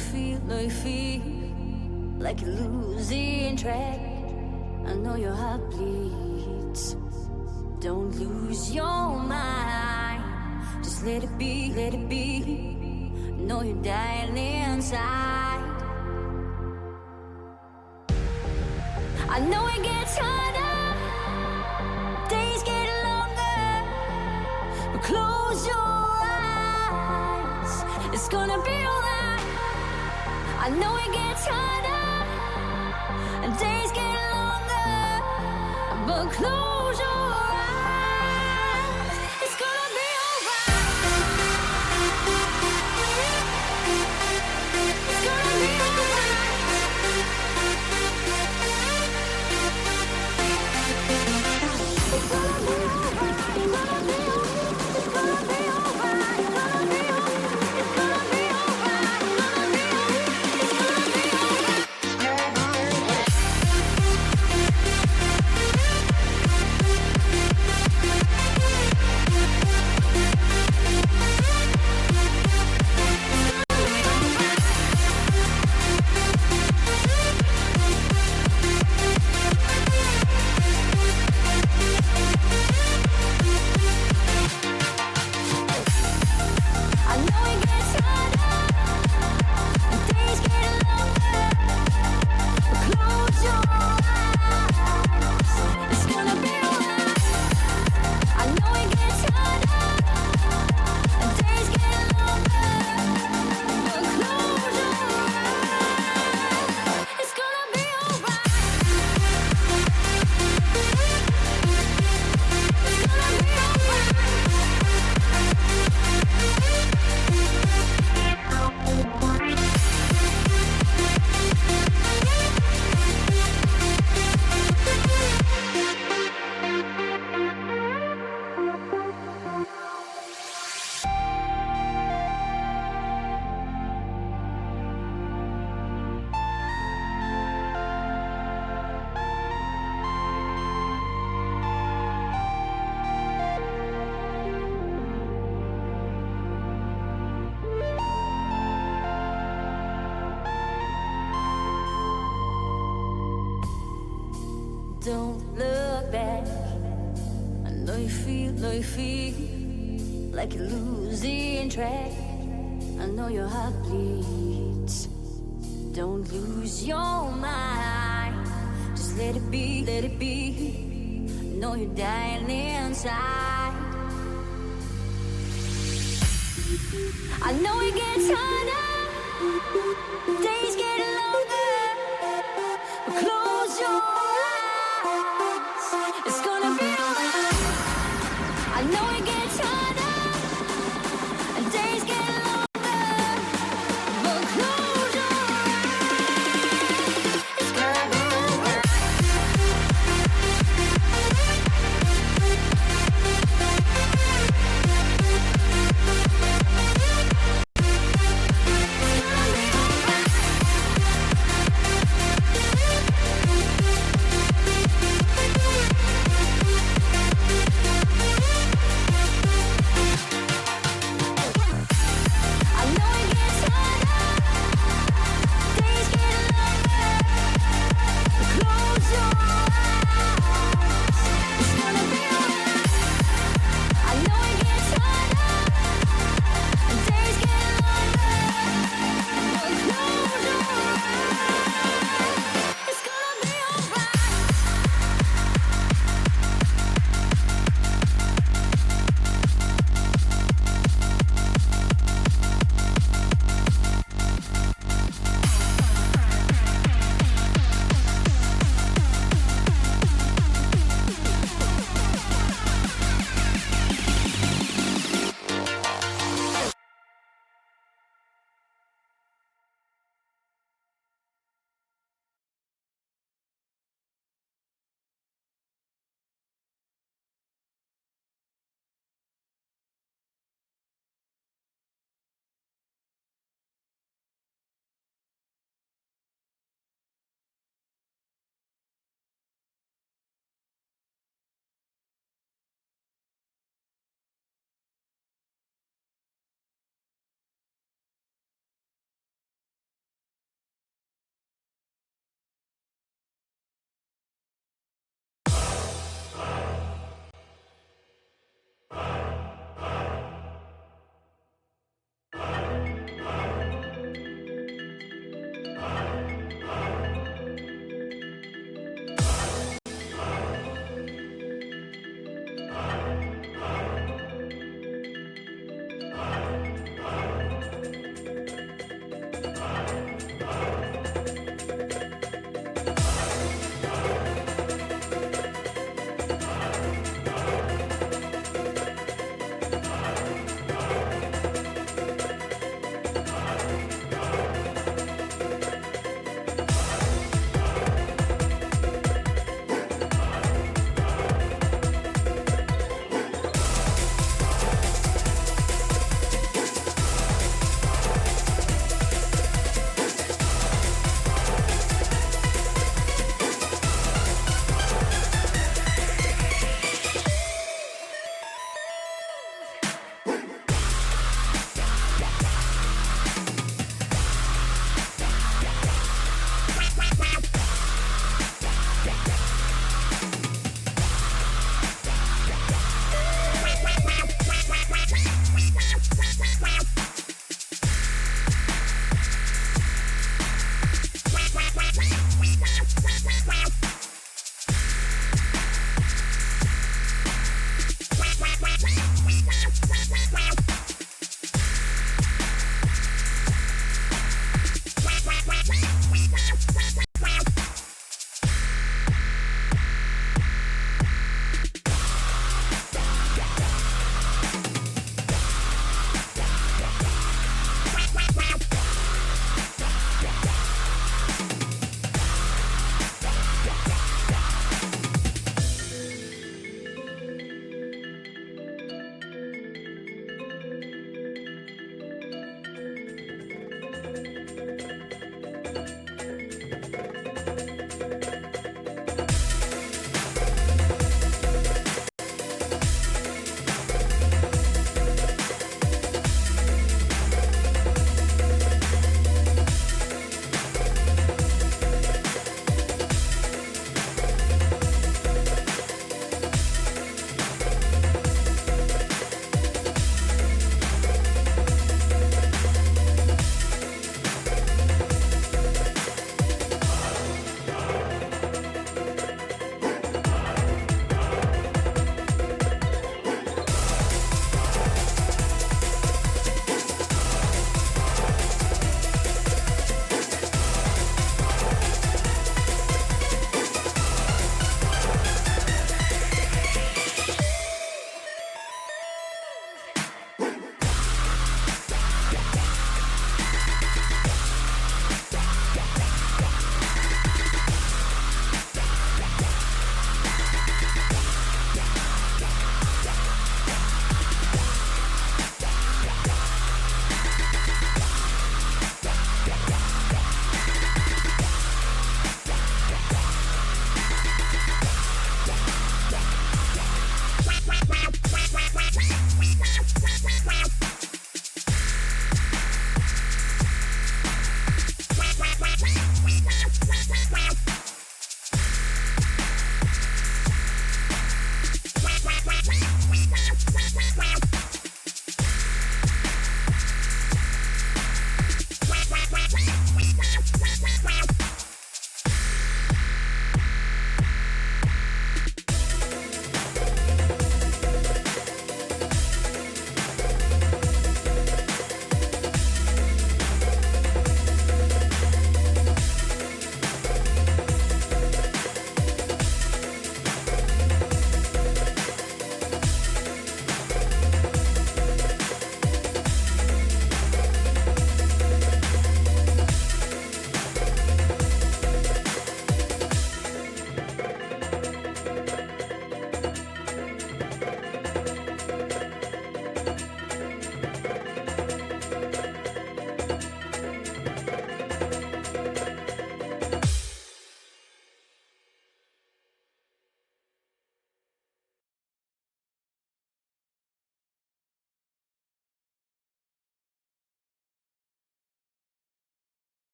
you feel like you're losing track. I know your heart bleeds. Don't lose your mind. Just let it be, let it be. Know you're dying inside. I know it gets harder, days get longer, but close your eyes, it's gonna be alright. I know it gets harder, and days get longer, but close your eyes, it's gonna be alright. It's gonna be alright. Don't look back. I know you feel like you're losing track. I know your heart bleeds. Don't lose your mind. Just let it be, let it be. I know you're dying inside. I know it gets harder, days get longer, but close your eyes, it's gonna be alright. I know it gets harder, and days get longer, but close your eyes, it's gonna be alright. It's gonna be alright.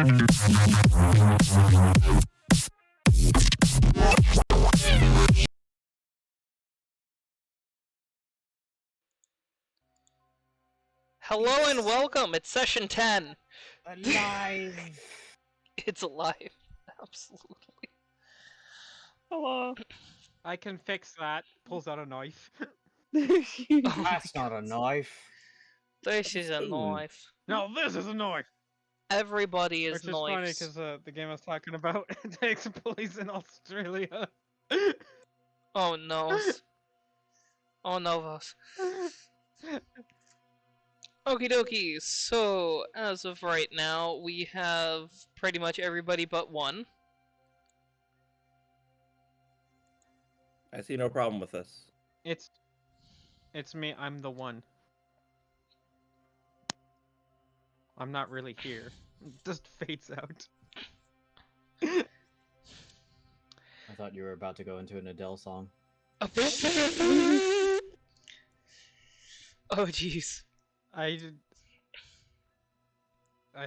Hello and welcome. It's session 10. Alive. It's alive. Absolutely. Hello. I can fix that. Pulls out a knife. That's not a knife. This is a knife. No, this is a knife. Everybody is Which is funny knives. because the game I was talking about takes place in Australia. Oh no. Oh novos. Okie dokie. So as of right now, we have pretty much everybody but one. I see no problem with this. It's me. I'm the one. I'm not really here. It just fades out. I thought you were about to go into an Adele song. Oh jeez. I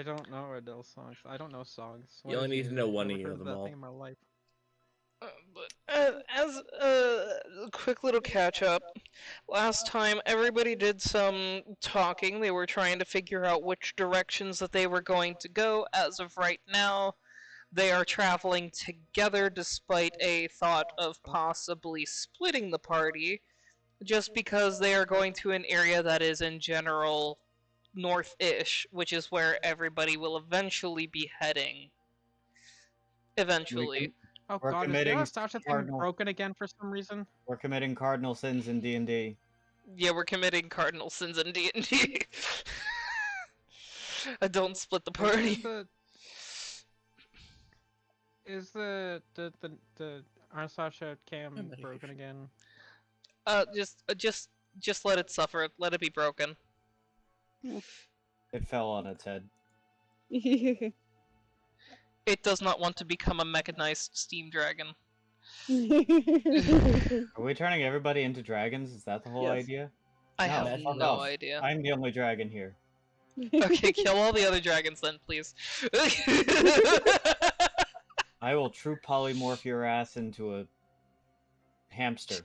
don't know Adele songs. I don't know songs. You only need to know one Never of heard them that all. thing in my life. But as a quick little catch up, last time everybody did some talking. They were trying to figure out which directions that they were going to go. As of right now, they are traveling together despite a thought of possibly splitting the party, just because they are going to an area that is in general north-ish, which is where everybody will eventually be heading. Eventually. Oh We're god, is the committing Anastasia thing cardinal- broken again for some reason? We're committing cardinal sins in D&D. Yeah, we're committing cardinal sins in D&D. Don't split the party. Is the Anastasia cam broken again? Just let it suffer. Let it be broken. It fell on its head. It does not want to become a mechanized steam dragon. Are we turning everybody into dragons? Is that the whole Yes. idea? I No, have fuck no off. idea. I'm the only dragon here. Okay, kill all the other dragons then, please. I will true polymorph your ass into a hamster.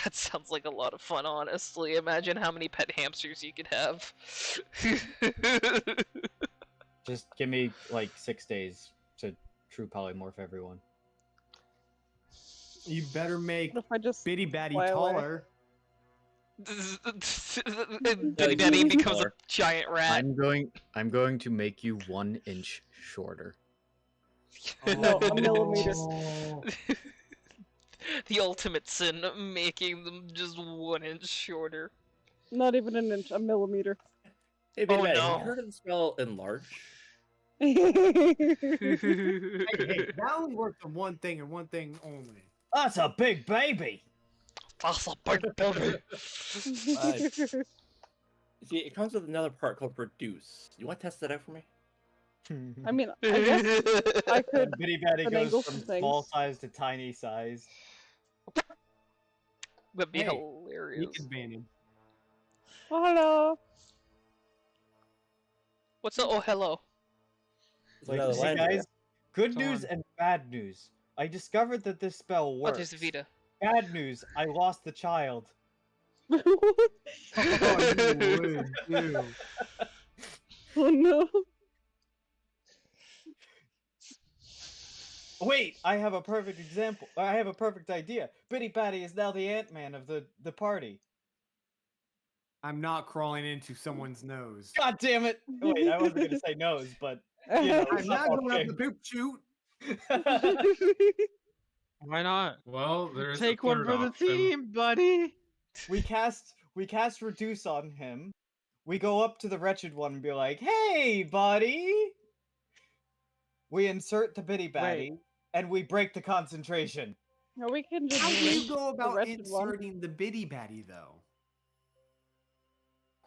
That sounds like a lot of fun, honestly. Imagine how many pet hamsters you could have. Just give me like 6 days to true polymorph everyone. You better make What if I just Bitty Batty fly away? taller. Bitty Betty becomes a giant rat. I'm going to make you 1 inch shorter. No, a millimeter. The ultimate sin, making them just 1 inch shorter. Not even an inch, a millimeter. Hey, Oh, Betty, no. have you heard of the spell enlarge? Hey, that only works on one thing and one thing only. That's a big baby! That's a big baby. See, it comes with another part called reduce. You want to test that out for me? I mean, I guess I could. Bitty Batty finagle goes some from small things. size to tiny size. That'd be Hey, hilarious. Nick advantage. Oh, hello. What's up? Oh, hello. Like, another see, land guys, area. good Go news on. and bad news. I discovered that this spell Oh, works. there's Vita. Bad news, I lost the child. Oh, you would too. Oh no. Wait, I have a perfect example. I have a perfect idea. Bitty Batty is now the Ant-Man of the party. I'm not crawling into someone's nose. God damn it! Wait, I wasn't gonna say nose, but you know, I'm not going up okay. the poop chute. Why not? Well, there's Take the one third for the option. team, buddy. we cast reduce on him. We go up to the wretched one and be like, "Hey, buddy!" We insert the Bitty Batty, and we break the concentration. No, we can just How do you use go the about wretched one. inserting the Bitty Batty though?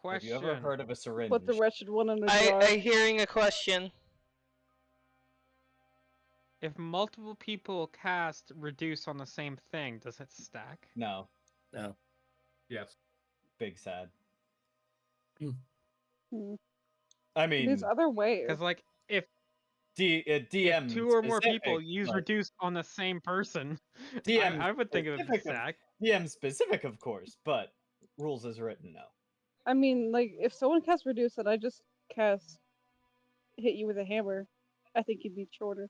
Have you Question. ever heard of a syringe? Put the wretched one in a jar. I hearing a question. If multiple people cast reduce on the same thing, does it stack? No, No. Yes. big sad. Hmm. I mean, There's other ways. Because like if DM If two or more specific, people use but reduce on the same person, DM I would think of specific, Zach. DM specific, of course, but rules as written, no. I mean, like, if someone casts reduce and I just cast hit you with a hammer, I think you'd be shorter.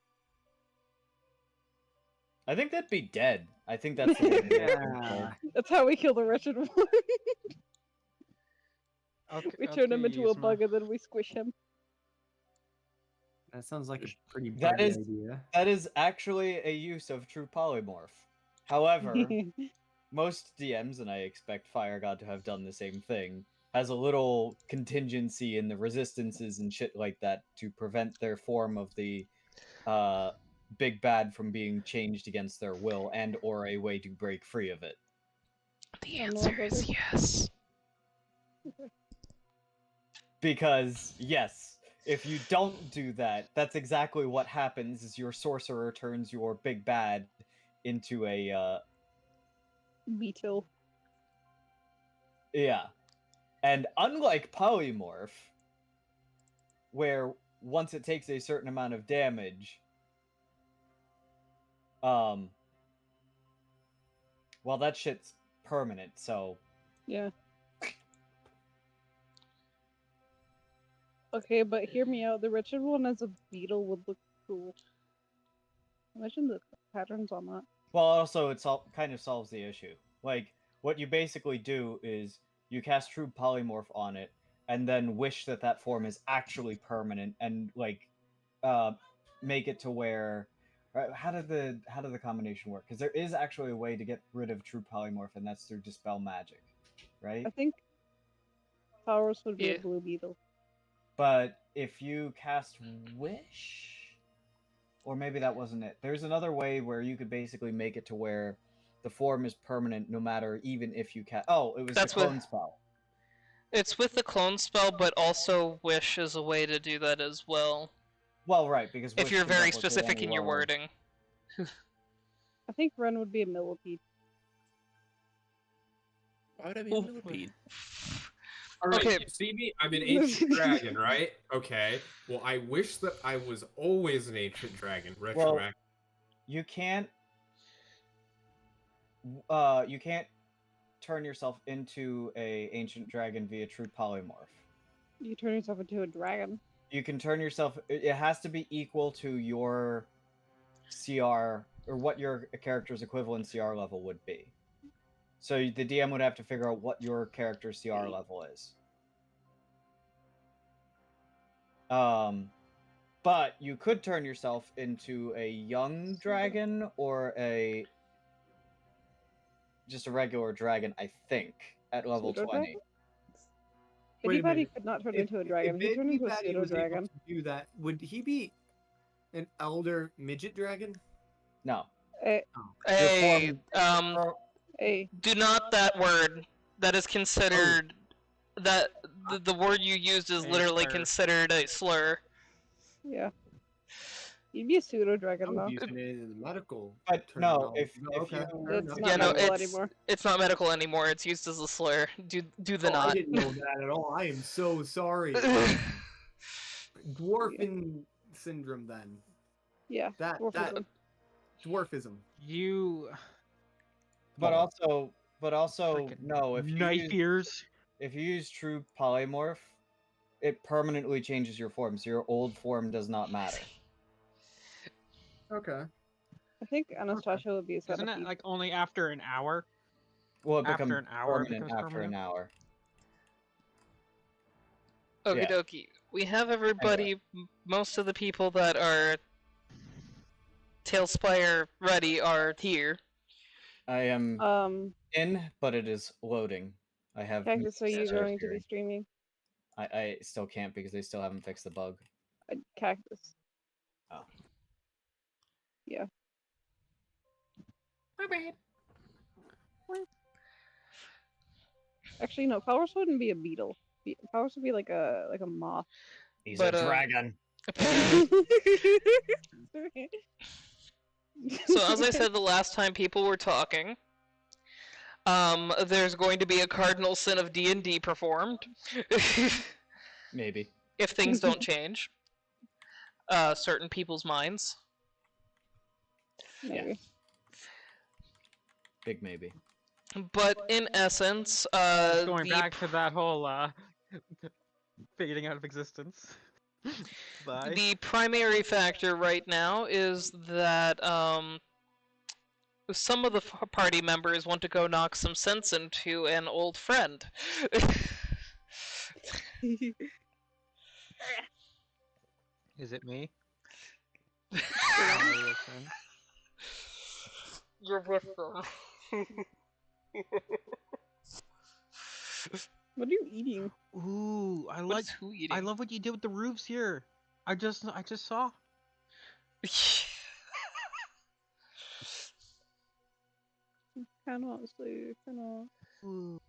I think that'd be dead. I think that's the way they Yeah. That's how we kill the wretched one. Okay, We turn him okay, into a Yzma. bug and then we squish him. That sounds like a pretty That buggy is- idea. That is actually a use of true polymorph. However, most DMs, and I expect Fire God to have done the same thing, has a little contingency in the resistances and shit like that to prevent their form of the big bad from being changed against their will, and or a way to break free of it. The Oh, no, answer is brother. yes. Because yes, if you don't do that, that's exactly what happens. Is your sorcerer turns your big bad into a Beetle. yeah. And unlike polymorph, where once it takes a certain amount of damage, well, that shit's permanent, so Yeah. Okay, but hear me out. The wretched one as a beetle would look cool. Imagine the patterns on that. well, also it kind of solves the issue. Like, what you basically do is you cast True Polymorph on it, and then wish that that form is actually permanent, and like, make it to where. How did the combination work? Because there is actually a way to get rid of True Polymorph, and that's through Dispel Magic, right? I think Flowers would be Yeah. a blue beetle. But if you cast Wish, or maybe that wasn't it. There's another way where you could basically make it to where the form is permanent no matter, even if you cast. Oh, it was That's the what- clone spell. It's with the clone spell, but also Wish is a way to do that as well. Well, right, because If Wish you're can very replicate specific any in your lower- wording. I think Ren would be a millipede. Why would I be a millipede? All right, Okay. you see me? I'm an ancient dragon, right? Okay. Well, I wish that I was always an ancient dragon. Retroactive. You can't turn yourself into a ancient dragon via True Polymorph. You turn yourself into a dragon. You can turn yourself. It has to be equal to your CR, or what your character's equivalent CR level would be. So the DM would have to figure out what your character's CR level is. But you could turn yourself into a young dragon or just a regular dragon, I think, at level Pseudo 20. dragon? Wait a Anybody minute. could not turn into a dragon. If he turned into a anybody pseudo was able dragon. to do that, would he be an elder midget dragon? No. Hey, form- Hey, do not that word. That is considered that the word you used is A literally slur. considered a slur. yeah. You'd be a pseudo I dragon was though. using it in the medical. But no, terminology. if Okay, you fair It's enough. not Yeah, no, medical it's anymore. it's not medical anymore. It's used as a slur. Do the Oh, I not. didn't know that at all. I am so sorry. Dwarfin syndrome, then. Yeah. That Dwarfism. dwarfism. You but also Frickin' no, if you knife use, ears. if you use True Polymorph, it permanently changes your form, so your old form does not matter. Okay. I think Anastasia would be a Isn't centipede. it like only after an hour? Well, it After becomes an hour, it permanent becomes after an permanent? hour. Okie Yeah. dokie. We have everybody, most of the people that are Tailspire ready are here. I am in, but it is loading. I have. Cactus, are you mixed going to be sharing. streaming? I still can't because they still haven't fixed the bug. Cactus. Oh. Yeah. My bad. Actually, no. Flowers wouldn't be a beetle. Flowers would be like a moth. He's But, a dragon. So as I said the last time people were talking, there's going to be a cardinal sin of D&D performed. Maybe. If things don't change. certain people's minds. Maybe. Big maybe. But in essence, Just going the back to that whole fading out of existence. Bye. the primary factor right now is that some of the party members want to go knock some sense into an old friend. Is it me? You're with them. What are you eating? Ooh, I What like. is who eating? I love what you did with the roofs here. I just saw. Cannot sleep. Cannot. Ooh.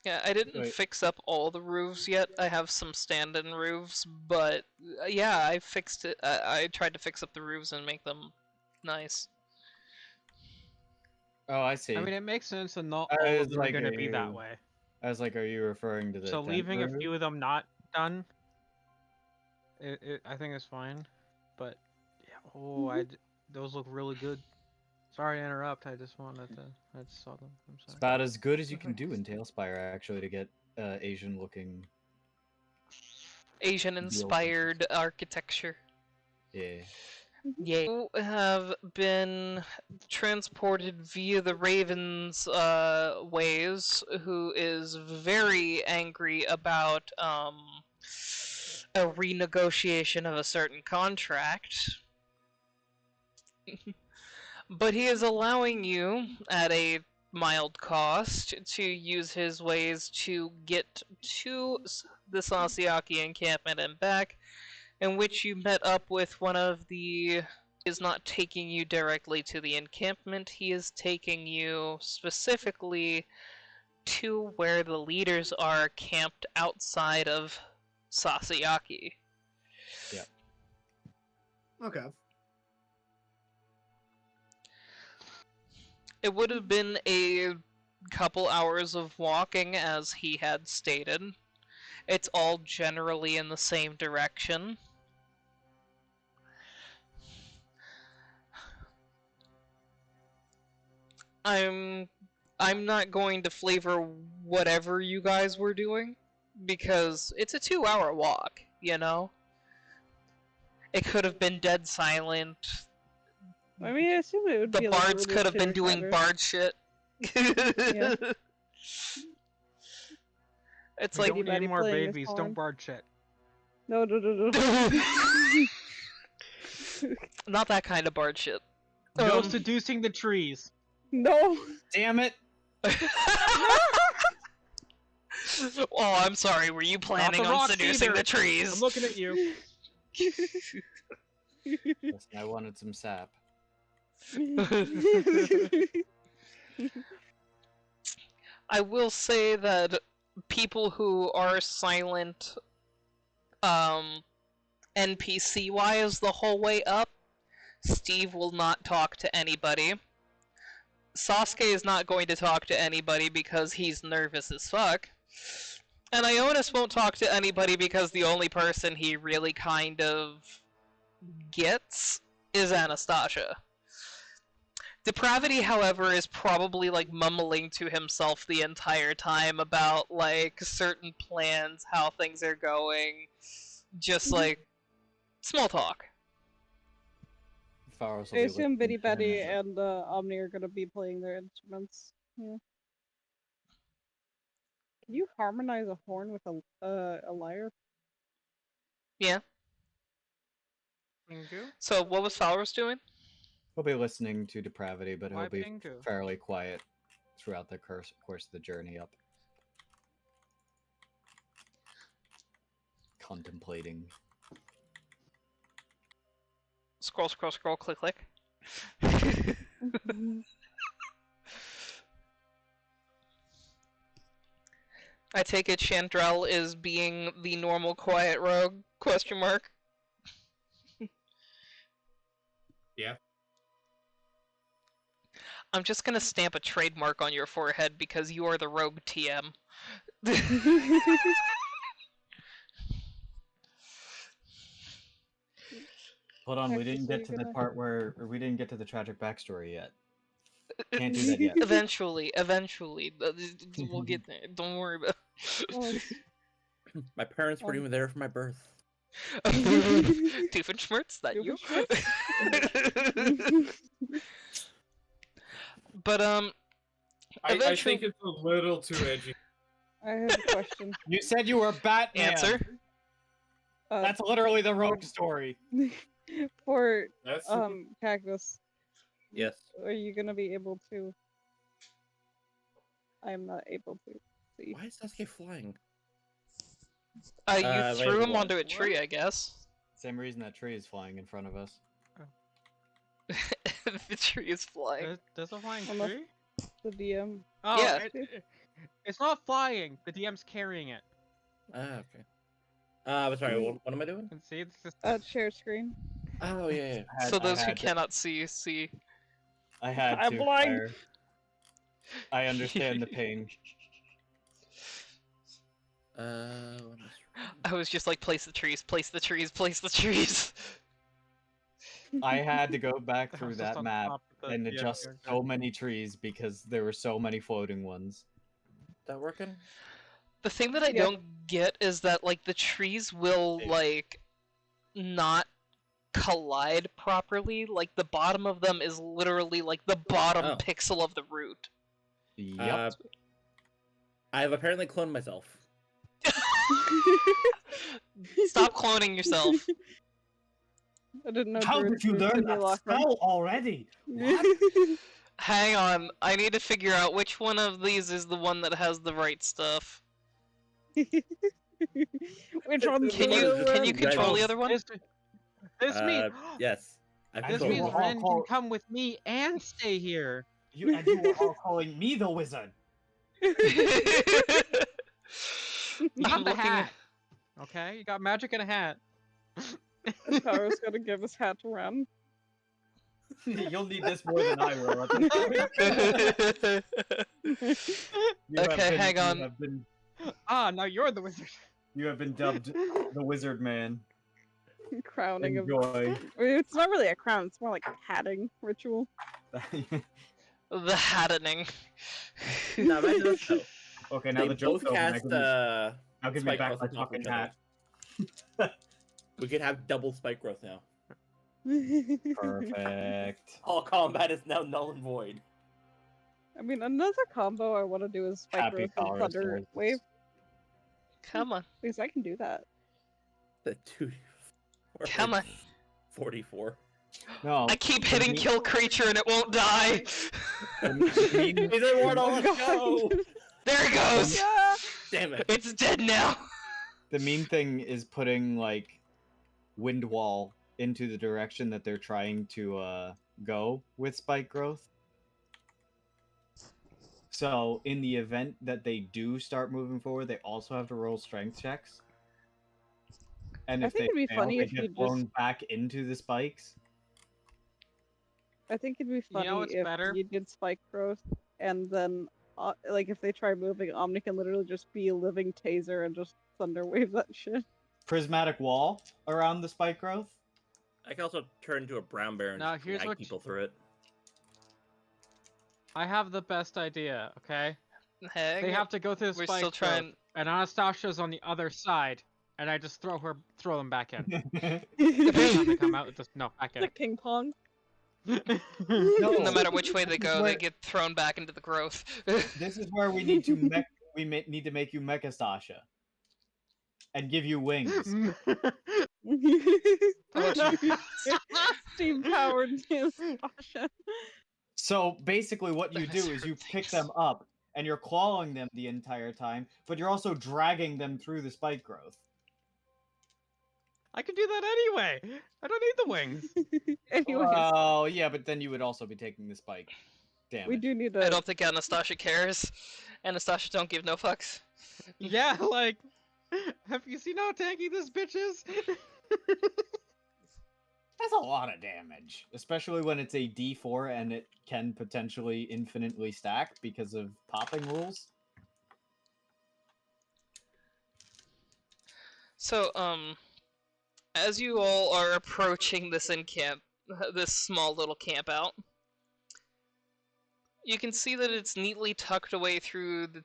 Yeah, I didn't Wait. fix up all the roofs yet. I have some stand-in roofs, but yeah, I fixed it. I tried to fix up the roofs and make them nice. Oh, I see. I mean, it makes sense, and not I all was of them are like, going to are be that you- way. I was like, are you referring to the So tent leaving a roof? few of them not done, I think it's fine. But yeah, those look really good. Sorry to interrupt. I just saw them. I'm It's sorry. about as good as you can do in Tailspire, actually, to get Asian-looking. Asian-inspired architecture. Yeah. You have been transported via the Raven's ways, who is very angry about a renegotiation of a certain contract. But he is allowing you, at a mild cost, to use his ways to get to the Sasiaki encampment and back, in which you met up with one of the... is not taking you directly to the encampment, he is taking you specifically to where the leaders are camped outside of Sasayaki. Okay. It would have been a couple hours of walking, as he had stated. It's all generally in the same direction. I'm not going to flavor whatever you guys were doing, because it's a 2-hour walk, you know? It could have been dead silent. I mean, I assume it would The be like bards really could have been doing chitter-chatter. bard shit. Yeah. It's We like, don't need Anybody more playing as babies. pawn? Don't bard shit. No. not that kind of bard shit. No seducing the trees. No. Damn it! Oh, I'm sorry, were you planning the on rocks seducing either. the trees? I'm looking at you. Listen, I wanted some sap. I will say that people who are silent, NPC-wise the whole way up, Steve will not talk to anybody. Sasuke is not going to talk to anybody because he's nervous as fuck. And Ionis won't talk to anybody because the only person he really kind of gets is Anastasia. Depravity, however, is probably like mumbling to himself the entire time about like certain plans, how things are going, just like small talk. Faros will I be assume listening Bitty to him Betty as a- and Omni are gonna be playing their instruments. Yeah. Can you harmonize a horn with a lyre? Yeah. Pingu? So what was Falros doing? He'll be listening to Depravity, but Why he'll be Pingu? fairly quiet throughout the course of the journey up. Contemplating. Scroll, scroll, scroll, click, click. I take it Chandrel is being the normal quiet rogue? Question mark. Yeah. I'm just gonna stamp a trademark on your forehead because you are the rogue TM. Hold on, we didn't Cactus, are get you to the gonna- part where or we didn't get to the tragic backstory yet. Can't do that yet. Eventually. We'll get there. Don't worry about Well, it's- My parents weren't Um, even there for my birth. Doofenshmirtz, that you? But I eventually think it's a little too edgy. I have a question. You said you were Batman. answer. That's literally the rogue story. For That's Cactus, Yes. are you gonna be able to? I am not able to see. Why is Sasuke flying? You wait, threw him what? onto a tree, I guess. Same reason that tree is flying in front of us. The tree is flying. There's a flying Unless- tree? The DM. Oh, Yeah. It's not flying. The DM's carrying it. Okay. I'm sorry, what am I doing? And see, it's just Share screen. Oh, yeah. So those who cannot see. I had I'm to. blind. Fire. I understand the pain. What am I was just like, place the trees, place the trees, place the trees. I had to go back the through house just that on map top of the and DM adjust character. so many trees because there were so many floating ones. that working? The thing that I Yeah. don't get is that like the trees will like not collide properly. Like the bottom of them is literally like the bottom Oh. pixel of the root. Yep. I have apparently cloned myself. Stop cloning yourself. I didn't know. How Druid did you was learn in your that locker room. spell already? What? Hang on, I need to figure out which one of these is the one that has the right stuff. Which one's Can the you one? can you Right. control the other one? This means Yes. I As this you means were control all Ren can called- come with me and stay here. You were all calling me the wizard. Not I'm the looking. hat. Okay, you got magic and a hat. Power's gonna give his hat to Ren. You'll need this more than I will. at this point. You have Okay, been- hang on. Now you're the wizard. You have been dubbed the Wizard Man. Crowning of. Enjoy. It's not really a crown. It's more like a hatting ritual. The hattening. Now imagine this though. Okay, now They the joke's both over. Now cast give me spike back growth my on top of fucking each other. hat. We could have double spike growth now. Perfect. All combat is now null and void. I mean, another combo I want to do is Spike Happy Growth and Power Thunder Swords. Wave, Come on, because I can do that. The 2 come on. 44. No. I keep hitting kill creature and it won't die. He's immortal, Oh, let's go! There it goes. Yeah! Damn it. It's dead now. The mean thing is putting like wind wall into the direction that they're trying to go with spike growth. So in the event that they do start moving forward, they also have to roll strength checks. And I if think they it'd be fail, funny they if you get just- blown back into the spikes. I think it'd be funny You know what's if better? you did Spike Growth, and then, like, if they try moving, Omni can literally just be a living taser and just Thunder Wave that shit. Prismatic wall around the spike growth. I can also turn into a brown bear and Now, just here's drag what people through it. I have the best idea, okay? Hang They on. have to go through the We're spike still growth, trying. and Anastasia's on the other side, and I just throw them back in. Every time they come out, back in. Like ping pong. No matter which way they go, they Where- get thrown back into the growth. This is where we need to need to make you Mecha Stasha. And give you wings. Steam powered Sasha. So basically what you do is Wizard you pick things. them up and you're clawing them the entire time, but you're also dragging them through the spike growth. I can do that anyway. I don't need the wings. Anyways, Oh, yeah, but then you would also be taking the spike. Damn we it. do need I to. don't think Anastasia cares. Anastasia don't give no fucks. Yeah, like, have you seen how tanky this bitch is? That's a lot of damage. Especially when it's a D4 and it can potentially infinitely stack because of popping rules. So, As you all are approaching this this small little camp out, you can see that it's neatly tucked away through the,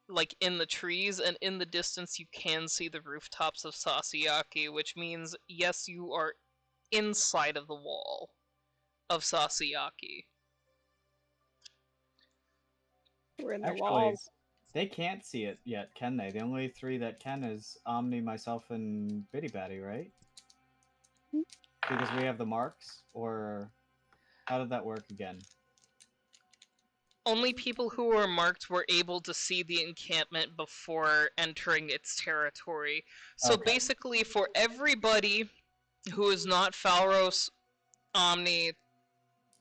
like, in the trees, and in the distance you can see the rooftops of Sasiaki, which means, yes, you are inside of the wall of Sasiaki. We're in the Actually, walls. they can't see it yet, can they? The only three that can is Omni, myself, and Bitty Batty, right? Because we have the marks, or how did that work again? Only people who were marked were able to see the encampment before entering its territory. So Okay. basically, for everybody who is not Falros, Omni,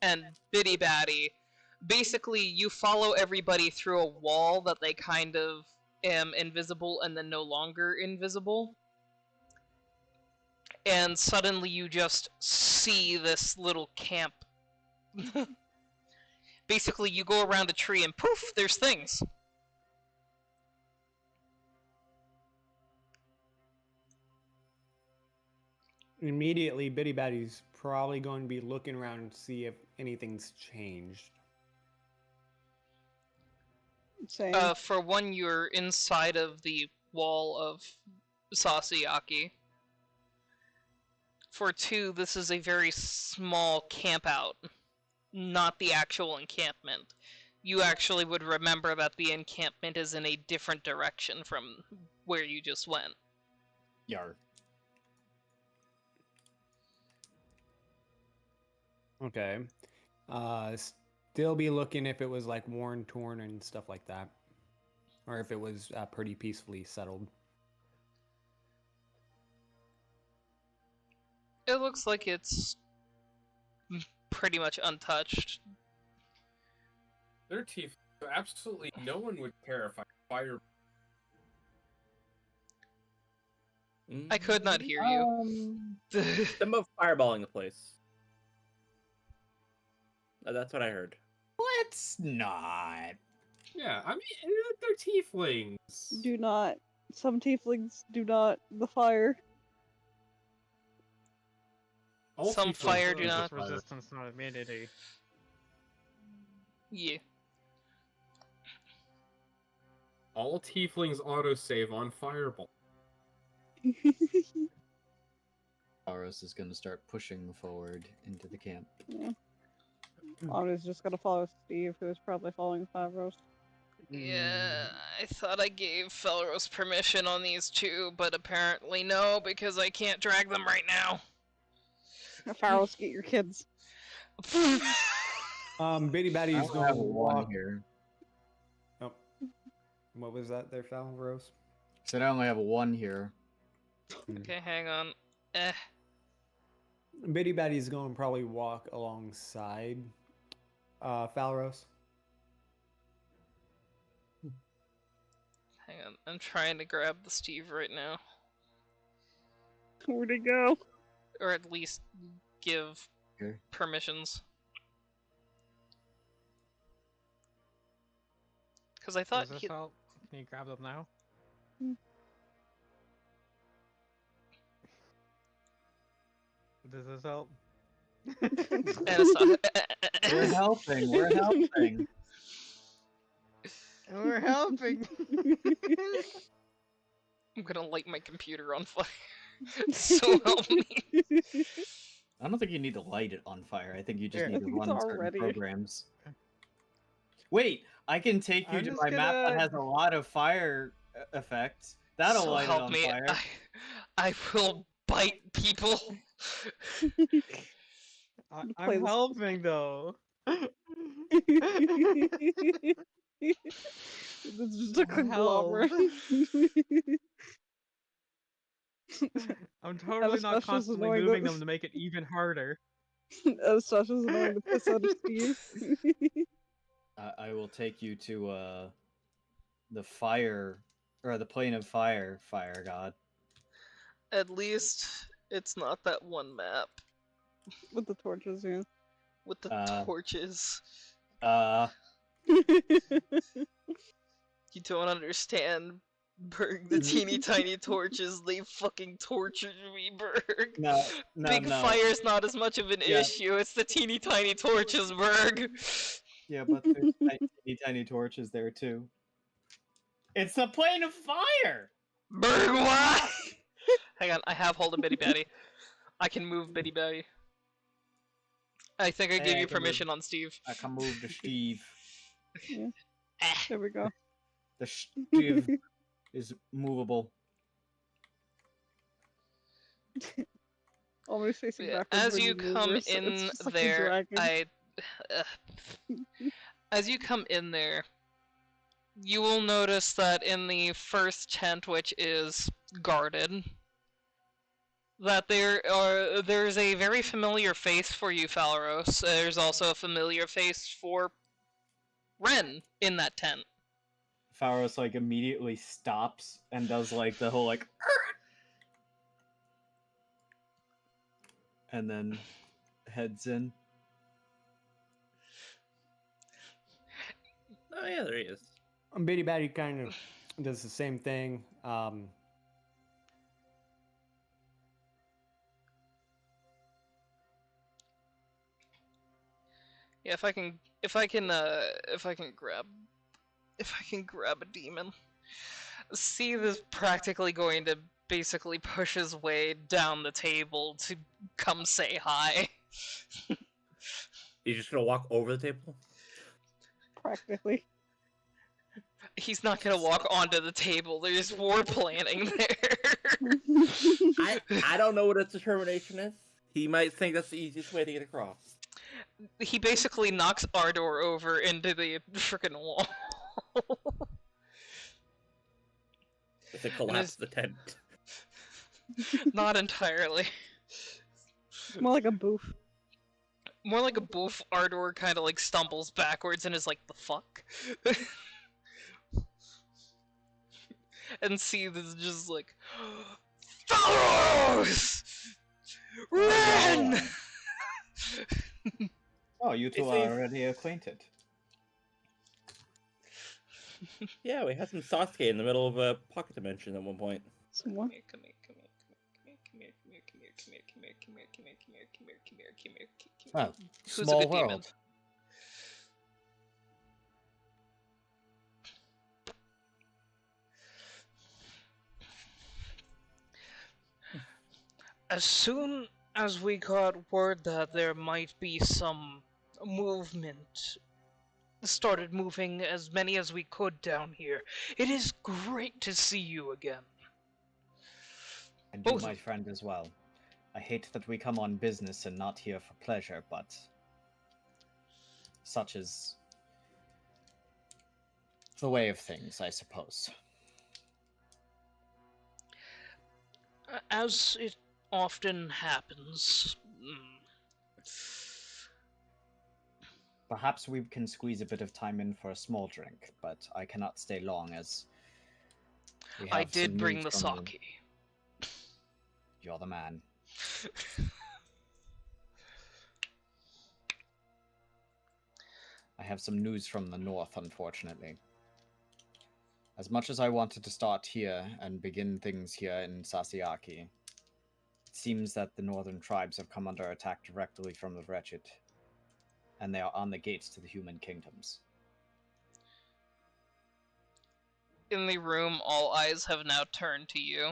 and Bitty Batty, basically you follow everybody through a wall that they kind of am invisible and then no longer invisible. And suddenly you just see this little camp. Basically, you go around a tree and poof, there's things. Immediately, Bitty Batty's probably going to be looking around to see if anything's changed. Same. For one, you're inside of the wall of Sasiaki. For two, this is a very small camp out, not the actual encampment. You actually would remember that the encampment is in a different direction from where you just went. Yar. Okay. Still be looking if it was like worn, torn, and stuff like that, or if it was pretty peacefully settled. It looks like it's pretty much untouched. Their teeth. Absolutely no one would care if I fire. I could not hear you. Them of fireballing the place. That's what I heard. Let's not. Yeah, I mean, they're tieflings. Do not. Some tieflings do not. The fire. All Some tieflings fire are do not. fire. Resistance, not immunity. Yeah. All tieflings autosave on fireball. Taurus is going to start pushing forward into the camp. Yeah. Otto's just gonna follow Steve, who is probably following Favros. Yeah, I thought I gave Felros permission on these two, but apparently no, because I can't drag them right now. Favros, get your kids. Bitty I Batty's only going have to one walk. here. Oh, what was that there, Falros? Said I only have a one here. Okay, hang on. Bitty Batty's going to probably walk alongside Falros. Hang on, I'm trying to grab the Steve right now. Where'd he go? Or at least give Okay. permissions. Because I thought Does this help? Can you grab them now? Does this help? We're helping. We're helping. We're helping. I'm gonna light my computer on fire. So help me. I don't think you need to light it on fire. I think you just Here. need to I think it's run certain already- programs. Wait, I can take you I'm to just my map that gonna- has a lot of fire effects. That'll So light it help on me. fire. I will bite people. I'm Play this- helping though. It's just a Help. conglomerate. I'm totally not Anastasia is constantly annoying moving that- them to make it even harder. Anastasia's annoying the piss out of Steve. I will take you to the fire, or the plane of fire, fire god. At least it's not that one map With the torches, yeah. with the torches. You don't understand. Berg, the teeny tiny torches, they fucking tortured me, Berg. No, Big no. fire's not as much of an Yeah. issue, it's the teeny tiny torches, Berg. Yeah, but there's tiny torches there too. It's a plane of fire! Berg, why? Hang on, I have hold of Bitty Batty. I can move Bitty Batty. I think I Hey, gave I you can move- permission on Steve. I can move the Steve. There we go. The Steve is movable. Always facing backwards. As when you move come her, so it's in just like a there, dragon. as you come in there, you will notice that in the first tent, which is guarded, that there's a very familiar face for you, Falros. There's also a familiar face for Ren in that tent. Pharos like immediately stops and does like the whole like and then heads in. Oh yeah, there he is. Bitty Batty kind of does the same thing. Yeah, if I can grab a demon. Steve is practically going to basically push his way down the table to come say hi. You're just gonna walk over the table? Practically. He's not gonna walk onto the table. There's war planning there. I don't know what his determination is. He might think that's the easiest way to get across. He basically knocks Ardor over into the frickin' wall. To collapse the tent. Not entirely. More like a boof. More like a boof. Ardor kind of like stumbles backwards and is like, the fuck? And Seeth is just like, Fellows! Ren! Oh, you two It's are already acquainted. Yeah, we had some Sasuke in the middle of a pocket dimension at one point. Some what? Oh, Who's a small good demon? world. As soon as we got word that there might be some movement, started moving as many as we could down here. It is great to see you again. And you, Both my of you. friend, as well. I hate that we come on business and not here for pleasure, but such is the way of things, I suppose. As it often happens. Perhaps we can squeeze a bit of time in for a small drink, but I cannot stay long as we have I did some bring news the from the- sake. You're the man. I have some news from the north, unfortunately. As much as I wanted to start here and begin things here in Sasiaki, it seems that the northern tribes have come under attack directly from the Wretched, and they are on the gates to the human kingdoms. In the room, all eyes have now turned to you,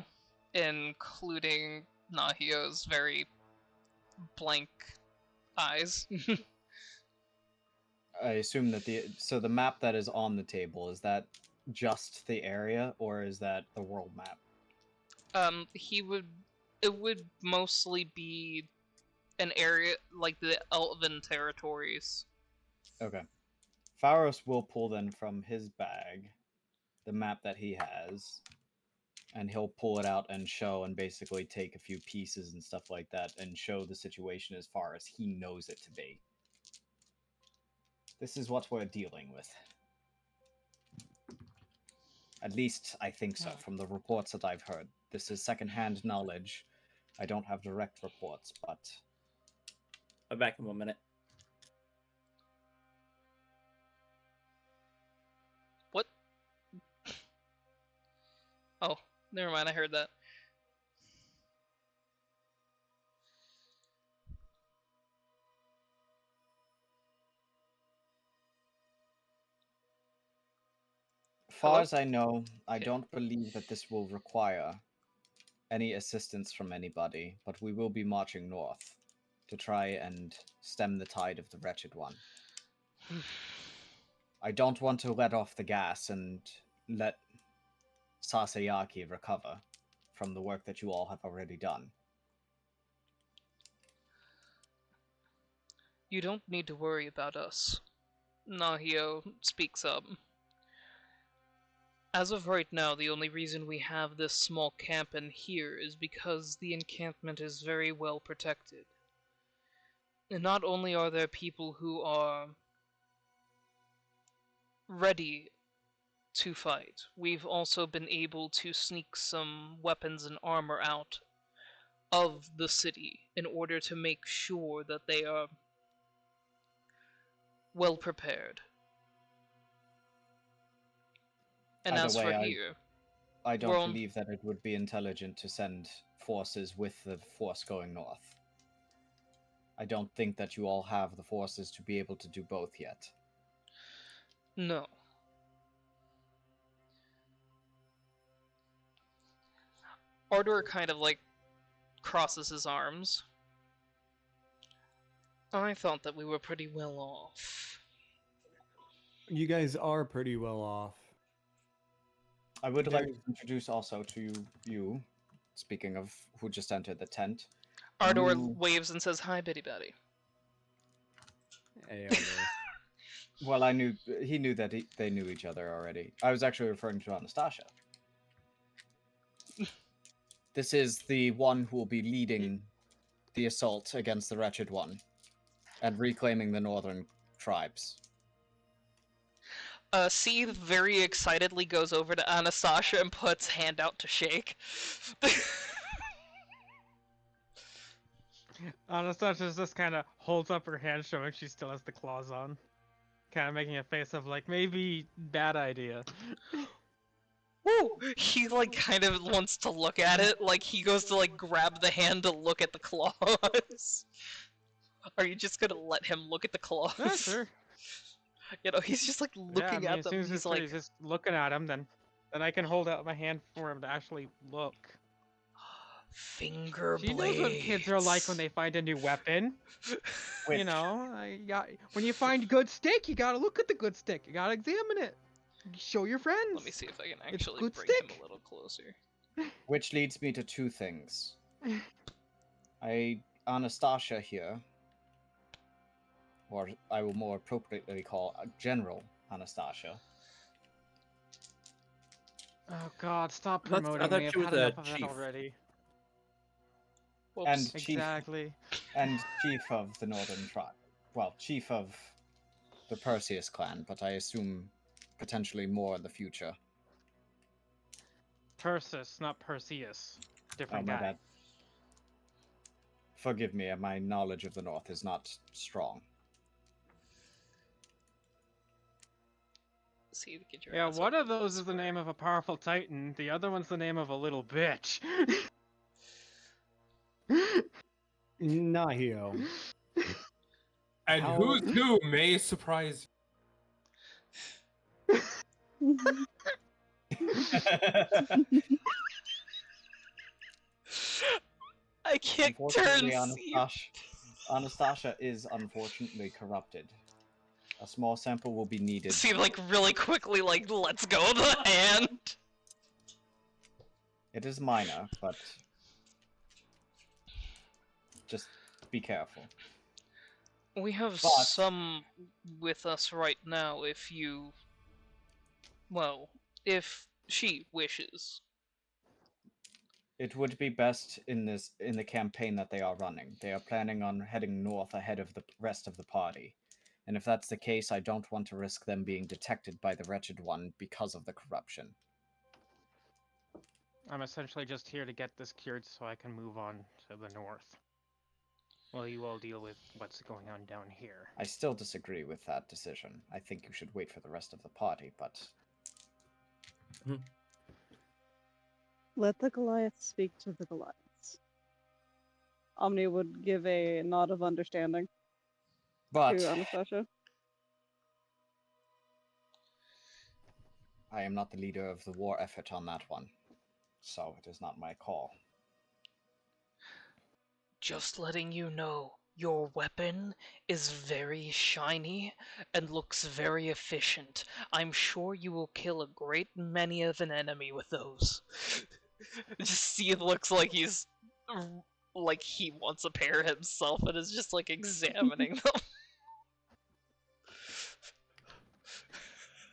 including Nahio's very blank eyes. I assume that the map that is on the table, is that just the area, or is that the world map? It would mostly be an area like the Elven territories. Okay. Pharos will pull then from his bag the map that he has, and he'll pull it out and show and basically take a few pieces and stuff like that and show the situation as far as he knows it to be. This is what we're dealing with. At least I think so, from the reports that I've heard. This is secondhand knowledge. I don't have direct reports, but... I'm back in 1 minute. What? Oh, never mind. I heard that. Far Hello? as I know, I Okay. don't believe that this will require any assistance from anybody, but we will be marching north to try and stem the tide of the Wretched One. I don't want to let off the gas and let Sasayaki recover from the work that you all have already done. You don't need to worry about us. Nahio speaks up. As of right now, the only reason we have this small camp in here is because the encampment is very well protected. And not only are there people who are ready to fight, we've also been able to sneak some weapons and armor out of the city in order to make sure that they are well prepared. And Either as way, for here, I don't well, believe that it would be intelligent to send forces with the force going north. I don't think that you all have the forces to be able to do both yet. no. Ardor kind of like crosses his arms. I thought that we were pretty well off. You guys are pretty well off. I would like There's- to introduce also to you, speaking of who just entered the tent. Ardor You- waves and says, "Hi, Bitty Batty." Hey, Ardor. Well, he knew that they knew each other already. I was actually referring to Anastasia. This is the one who will be leading the assault against the Wretched One and reclaiming the northern tribes. Seeth very excitedly goes over to Anastasia and puts hand out to shake. Anastasia just kind of holds up her hand, showing she still has the claws on. Kind of making a face of like, maybe bad idea. Woo! He like kind of wants to look at it, like he goes to like grab the hand to look at the claws. Are you just gonna let him look at the claws? Yeah, sure. You know, he's just like looking Yeah, I mean, at as them. soon as He's he's like, just looking at him, then I can hold out my hand for him to actually look. finger She blades. knows what kids are like when they find a new weapon. You know, when you find good stick, you gotta look at the good stick. You gotta examine it. Show your friends. Let me see if I can It's actually good bring stick. him a little closer. Which leads me to two things. Anastasia here, or I will more appropriately call General Anastasia. Oh God! Stop I promoting thought me. I've she was had a enough of it chief. already. Whoops. And chief Exactly. and chief of the Northern Tribe. Well, chief of the Perseus clan, but I assume potentially more in the future. Perseus, not Perseus. Different my guy. bad. Forgive me, my knowledge of the North is not strong. See, get your Yeah, ass one over of to those is the square. name of a powerful titan. The other one's the name of a little bitch. Nahio. And How- who's who may surprise I can't turn Unfortunately, see. Anastasia is unfortunately corrupted. A small sample will be needed. See, like really quickly, like lets go of the hand. It is minor, but just be careful. We have But- some with us right now. If you, well, if she wishes. It would be best in the campaign that they are running. They are planning on heading north ahead of the rest of the party. And if that's the case, I don't want to risk them being detected by the Wretched One because of the corruption. I'm essentially just here to get this cured so I can move on to the north. Well, you all deal with what's going on down here. I still disagree with that decision. I think you should wait for the rest of the party, but Let the Goliath speak to the Goliaths. Omni would give a nod of understanding But to Anastasia. I am not the leader of the war effort on that one, so it is not my call. Just letting you know, your weapon is very shiny and looks very efficient. I'm sure you will kill a great many of an enemy with those. Just see, it looks like he's like he wants a pair himself and is just like examining them.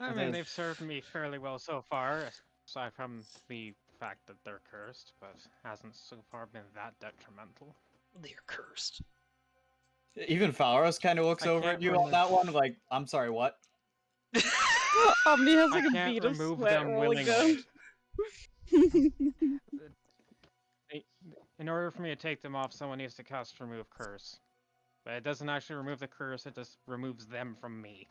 I It mean, is- they've served me fairly well so far, aside from the fact that they're cursed, but hasn't so far been that detrimental. They're cursed. Even Faros kind of looks I over can't at you on that one, like, I'm sorry, what? Omni has I like a can't bead of remove sweat them rolling willingly. down. In order for me to take them off, someone needs to cast Remove Curse. But it doesn't actually remove the curse, it just removes them from me.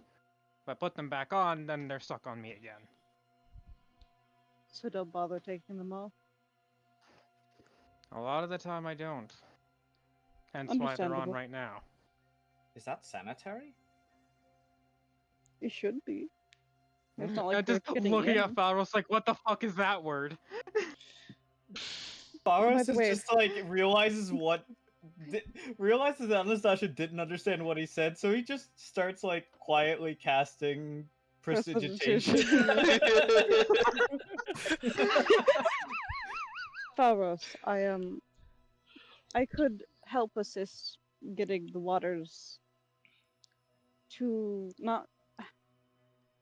If I put them back on, then they're stuck on me again. So don't bother taking them off. A lot of the time I don't. Hence why they're on Understandable. right now. Is that sanitary? It should be. It's not I'm like they're just fitting looking in. at Falros like, what the fuck is that word? By Faros the is way- just like realizes that Anastasia didn't understand what he said, so he just starts like quietly casting prestidigitation. Faros, I could help assist getting the waters to not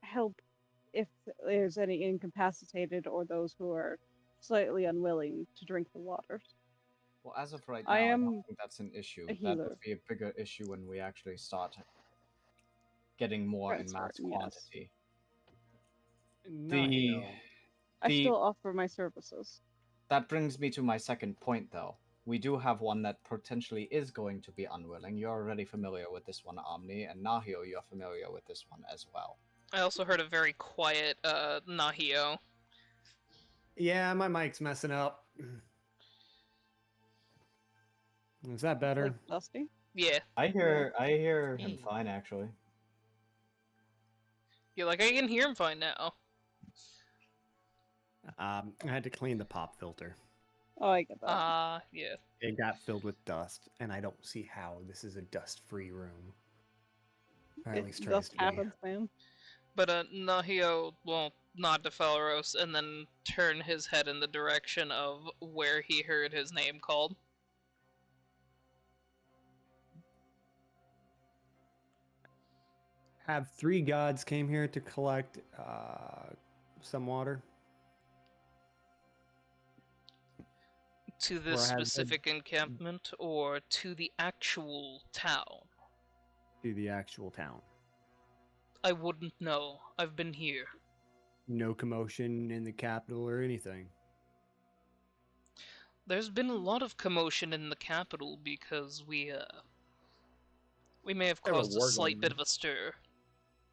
help if there's any incapacitated or those who are slightly unwilling to drink the waters. Well, as of right now, I I am don't think that's an issue. a That healer. would be a bigger issue when we actually start getting more in mass Transport, yes. quantity. Nahio. I The- still offer my services. That brings me to my second point, though. We do have one that potentially is going to be unwilling. You're already familiar with this one, Omni, and Nahio, you're familiar with this one as well. I also heard a very quiet Nahio. Yeah, my mic's messing up. Is that better? Like Dusty. Yeah. I hear him fine, actually. You're like, I can hear him fine now. I had to clean the pop filter. Oh, I get that. Yeah. It got filled with dust, and I don't see how this is a dust-free room. Or at least tries Dust to be. happens, man. But Nahio will nod to Felros and then turn his head in the direction of where he heard his name called. Have 3 gods came here to collect some water. To this Or has specific encampment or to the actual town? To the actual town. I wouldn't know. I've been here. No commotion in the capital or anything. There's been a lot of commotion in the capital because we may have There were caused a war slight going bit on. of a stir.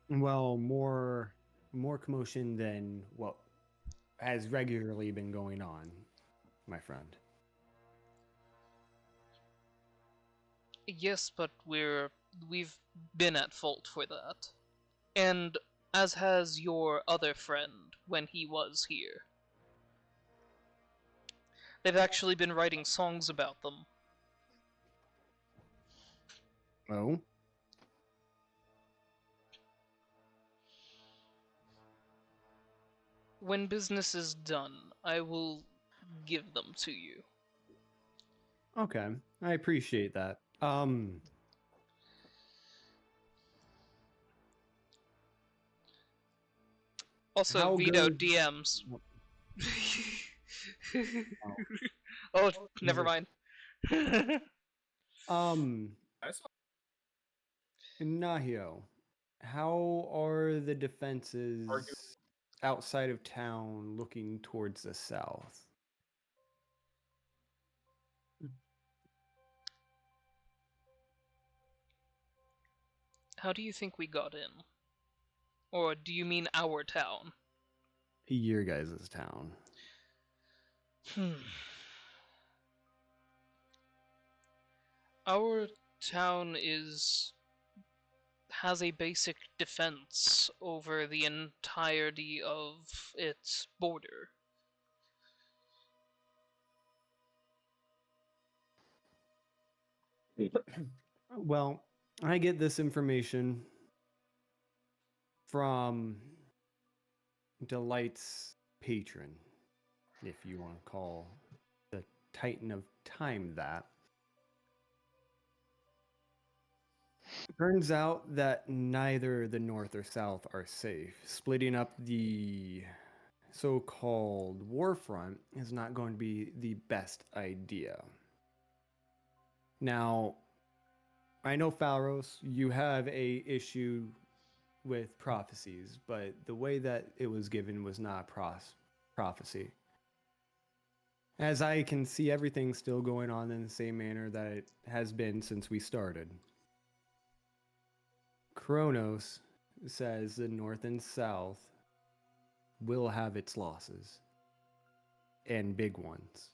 Well, more commotion than what has regularly been going on, my friend. Yes, but we've been at fault for that. And as has your other friend when he was here. They've actually been writing songs about them. Oh? When business is done, I will give them to you. Okay. I appreciate that. Also, How Vito good- DMs. Oh, never mind. I saw Nahio, how are the defenses outside of town looking towards the south? How do you think we got in? Or do you mean our town? Your guys' town. Hmm. Our town has a basic defense over the entirety of its border. Well, I get this information from Delight's patron, if you want to call the Titan of Time that. Turns out that neither the North or South are safe. Splitting up the so-called war front is not going to be the best idea. Now, I know Pharos, you have a issue with prophecies, but the way that it was given was not prophecy. As I can see, everything's still going on in the same manner that it has been since we started. Kronos says the North and South will have its losses, and big ones.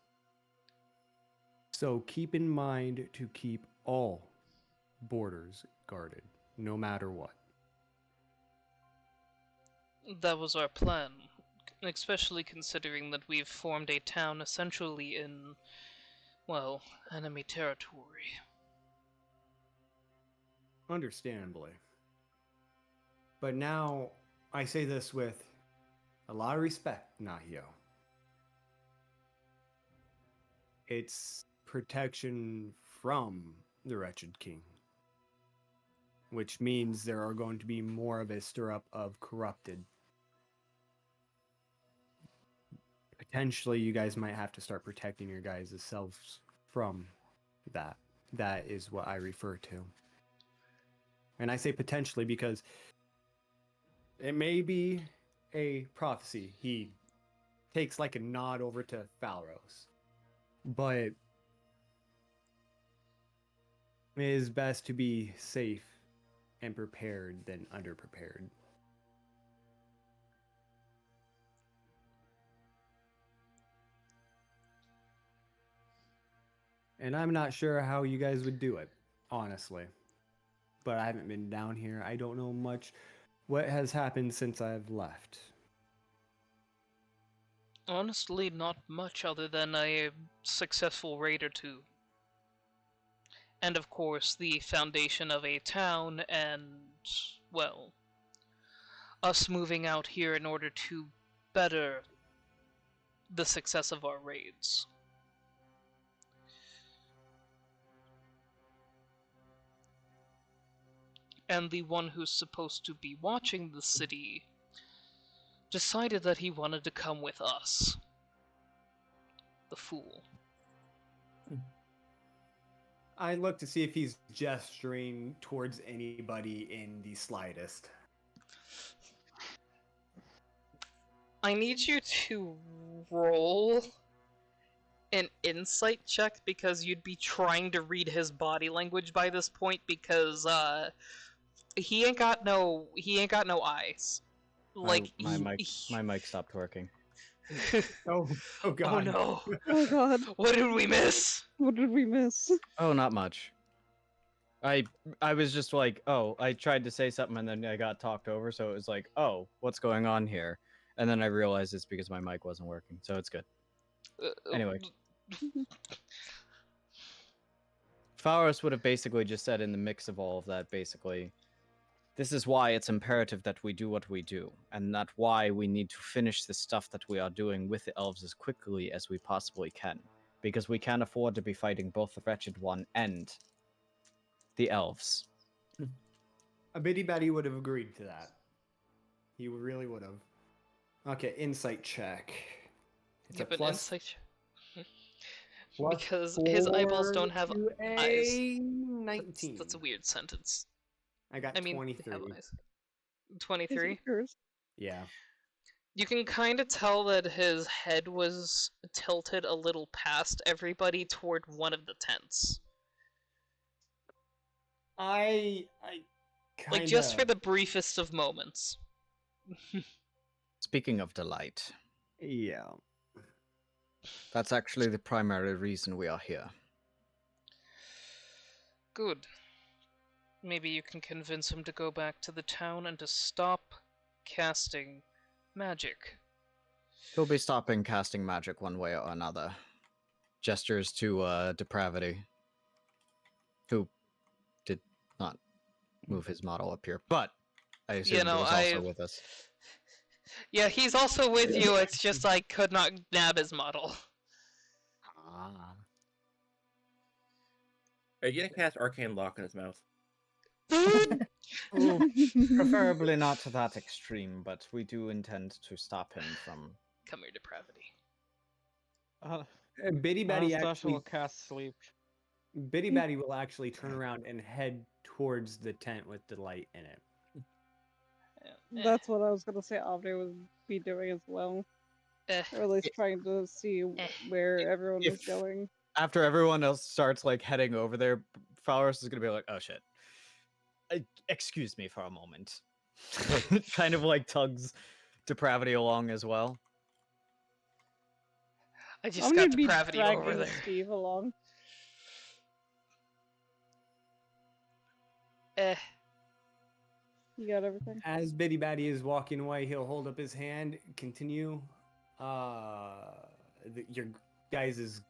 So keep in mind to keep all borders guarded, no matter what. That was our plan, especially considering that we've formed a town essentially in, well, enemy territory. Understandably. But now, I say this with a lot of respect, Nahio. It's protection from the Wretched King. Which means there are going to be more of a stir-up of corrupted. Potentially, you guys might have to start protecting your guys' selves from that. That is what I refer to. And I say potentially because it may be a prophecy. He takes like a nod over to Pharos. But it is best to be safe and prepared than underprepared. And I'm not sure how you guys would do it, honestly. But I haven't been down here. I don't know much what has happened since I've left. Honestly, not much other than a successful raid or two. And of course, the foundation of a town and, well, us moving out here in order to better the success of our raids. And the one who's supposed to be watching the city decided that he wanted to come with us. The fool. I look to see if he's gesturing towards anybody in the slightest. I need you to roll an insight check because you'd be trying to read his body language by this point because he ain't got no eyes. Like my mic stopped working. Oh god. Oh no. Oh god, What did we miss? what did we miss? Oh, not much. I was just like, oh, I tried to say something and then I got talked over, so it was like, oh, what's going on here? And then I realized it's because my mic wasn't working, so it's good. Anyway. Pharos would have basically just said in the mix of all of that, basically, this is why it's imperative that we do what we do, and that's why we need to finish the stuff that we are doing with the elves as quickly as we possibly can, because we can't afford to be fighting both the Wretched One and the elves. A bitty batty would have agreed to that. He really would have. Okay, insight check. It's Yep, a an plus, insight check. plus Because his eyeballs don't have 4 to eyes. a 19. That's a weird sentence. I got I mean, 23. they have eyes. 23? Yeah. You can kind of tell that his head was tilted a little past everybody toward one of the tents. I kinda... Like, just for the briefest of moments. Speaking of delight. Yeah. That's actually the primary reason we are here. Good. Maybe you can convince him to go back to the town and to stop casting magic. He'll be stopping casting magic one way or another. Gestures to Depravity, who did not move his model up here, but I assume You know, he was also with us. Yeah, he's also with you, it's just I could not nab his model. Ah. Are you gonna cast Arcane Lock in his mouth? Ooh, preferably not to that extreme, but we do intend to stop him from... Come here, Depravity. Bitty Batty Anastasia actually, will cast sleep. Bitty Batty will actually turn around and head towards the tent with the light in it. That's what I was gonna say. Avri would be doing as well, or at least trying to see where everyone was going. After everyone else starts like heading over there, Fowler's is gonna be like, "Oh shit, excuse me for a moment." Kind of like tugs Depravity along as well. I just I'm got gonna be Depravity over dragging there. Steve along. You got everything? As Bitty Batty is walking away, he'll hold up his hand, continue your guys'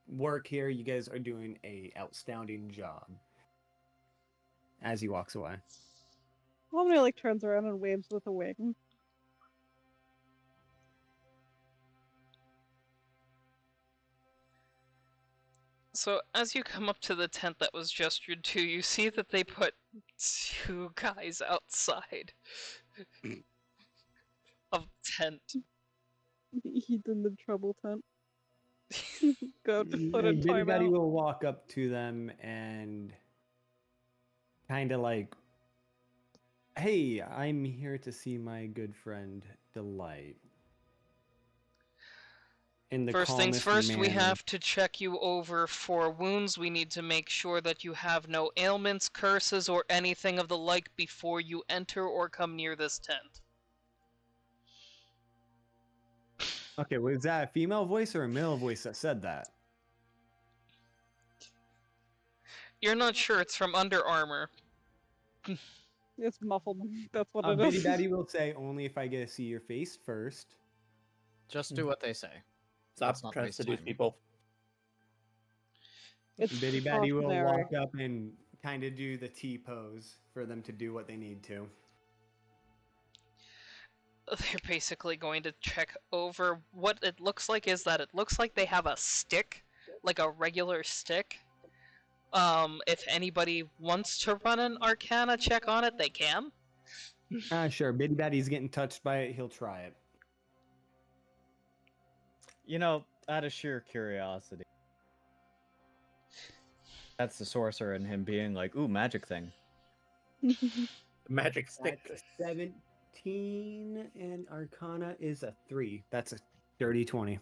work here. You guys are doing a outstanding job. As he walks away. Omni like turns around and waves with a wing. So, as you come up to the tent that was gestured to, you see that they put 2 guys outside of tent. He's in the trouble tent. Go to put in Bitty Batty timeout. will walk up to them and kind of like, "Hey, I'm here to see my good friend Delight." In the First things calmest first, we manner. have to check you over for wounds. We need to make sure that you have no ailments, curses, or anything of the like before you enter or come near this tent. Okay, was that a female voice or a male voice that said that? You're not sure, it's from Under Armour. It's muffled. That's what it Bitty is. Batty will say, "Only if I get to see your face first." Just do what they say. Stop Let's not trying to waste seduce time. people. It's Bitty Batty will cautionary. walk up and kind of do the T pose for them to do what they need to. They're basically going to check over. What it looks like is that it looks like they have a stick, like a regular stick. If anybody wants to run an Arcana check on it, they can. Sure. Bitty Batty's getting touched by it. He'll try it. You know, out of sheer curiosity. That's the sorcerer in him being like, "Ooh, magic thing." Magic stick. That's a 17, and Arcana is a 3. That's a dirty 20.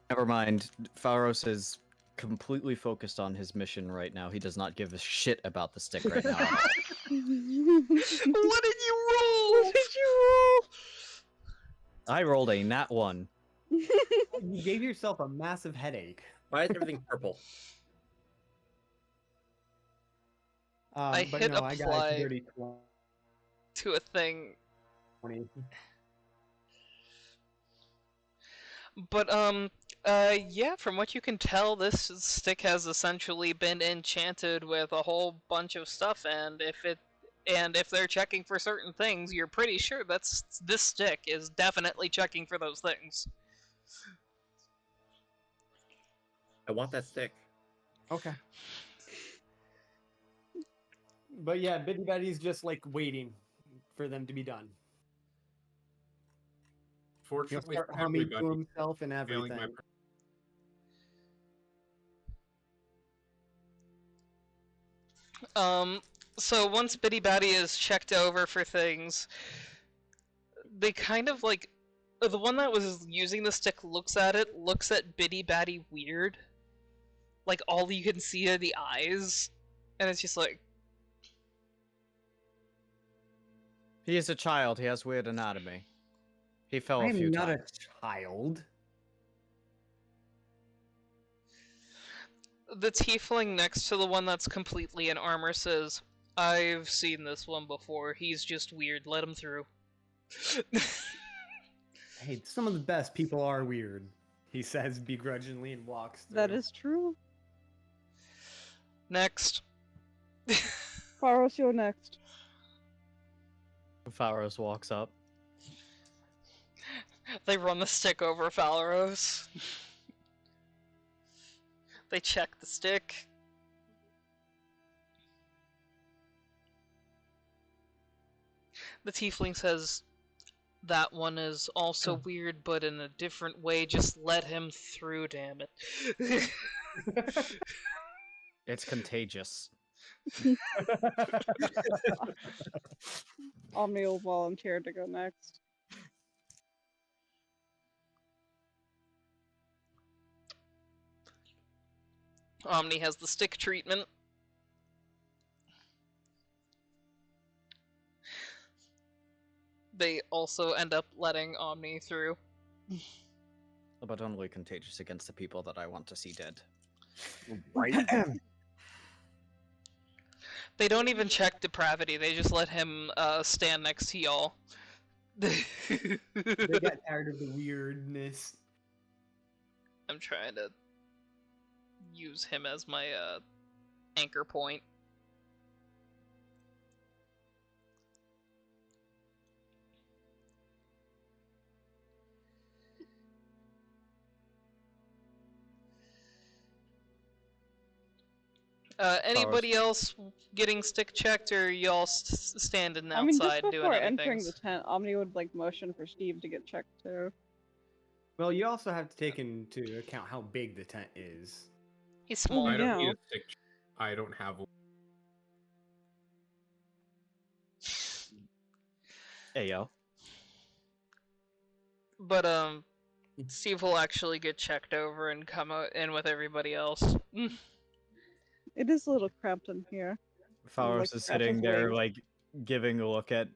Never mind. Pharos is completely focused on his mission right now. He does not give a shit about the stick right now. What did you roll? What did you roll? I rolled a nat 1. You gave yourself a massive headache. Why is everything purple? I But hit no, I got apply. a dirty To a thing. 20. But yeah, from what you can tell, this stick has essentially been enchanted with a whole bunch of stuff, and if they're checking for certain things, you're pretty sure this stick is definitely checking for those things. I want that stick. Okay. But yeah, Bitty Batty's just like waiting for them to be done. He'll Fortunately, start for humming everybody, to himself and failing my everything. So once Bitty Batty is checked over for things, they kind of like the one that was using the stick looks at Bitty Batty weird. Like all you can see are the eyes, and it's just like, He is a child. He has weird anatomy. He fell I a few am not times. a child. The tiefling next to the one that's completely in armor says, I've seen this one before. He's just weird. Let him through. Hey, some of the best people are weird, he says begrudgingly and walks through. That is true. Next. Faros, you're next. Faros walks up. They run the stick over Phalaros. They check the stick. The tiefling says, that one is also weird, but in a different way. Just let him through, damn it. It's contagious. Omni will volunteer to go next. Omni has the stick treatment. They also end up letting Omni through. But only contagious against the people that I want to see dead. Right. They don't even check depravity, they just let him stand next to y'all. They got tired of the weirdness. I'm trying to use him as my anchor point. Anybody else getting stick checked, or y'all standing I mean, just outside doing before anything? entering the tent, Omni would like motion for Steve to get checked too. Well, you also have to take into account how big the tent is. He's small. I don't Yeah. need a stick. I don't have one. Hey, yo. But Steve will actually get checked over and come in with everybody else. It is a little cramped in here. Faros like, is scratch sitting his there, wings. like, giving a look at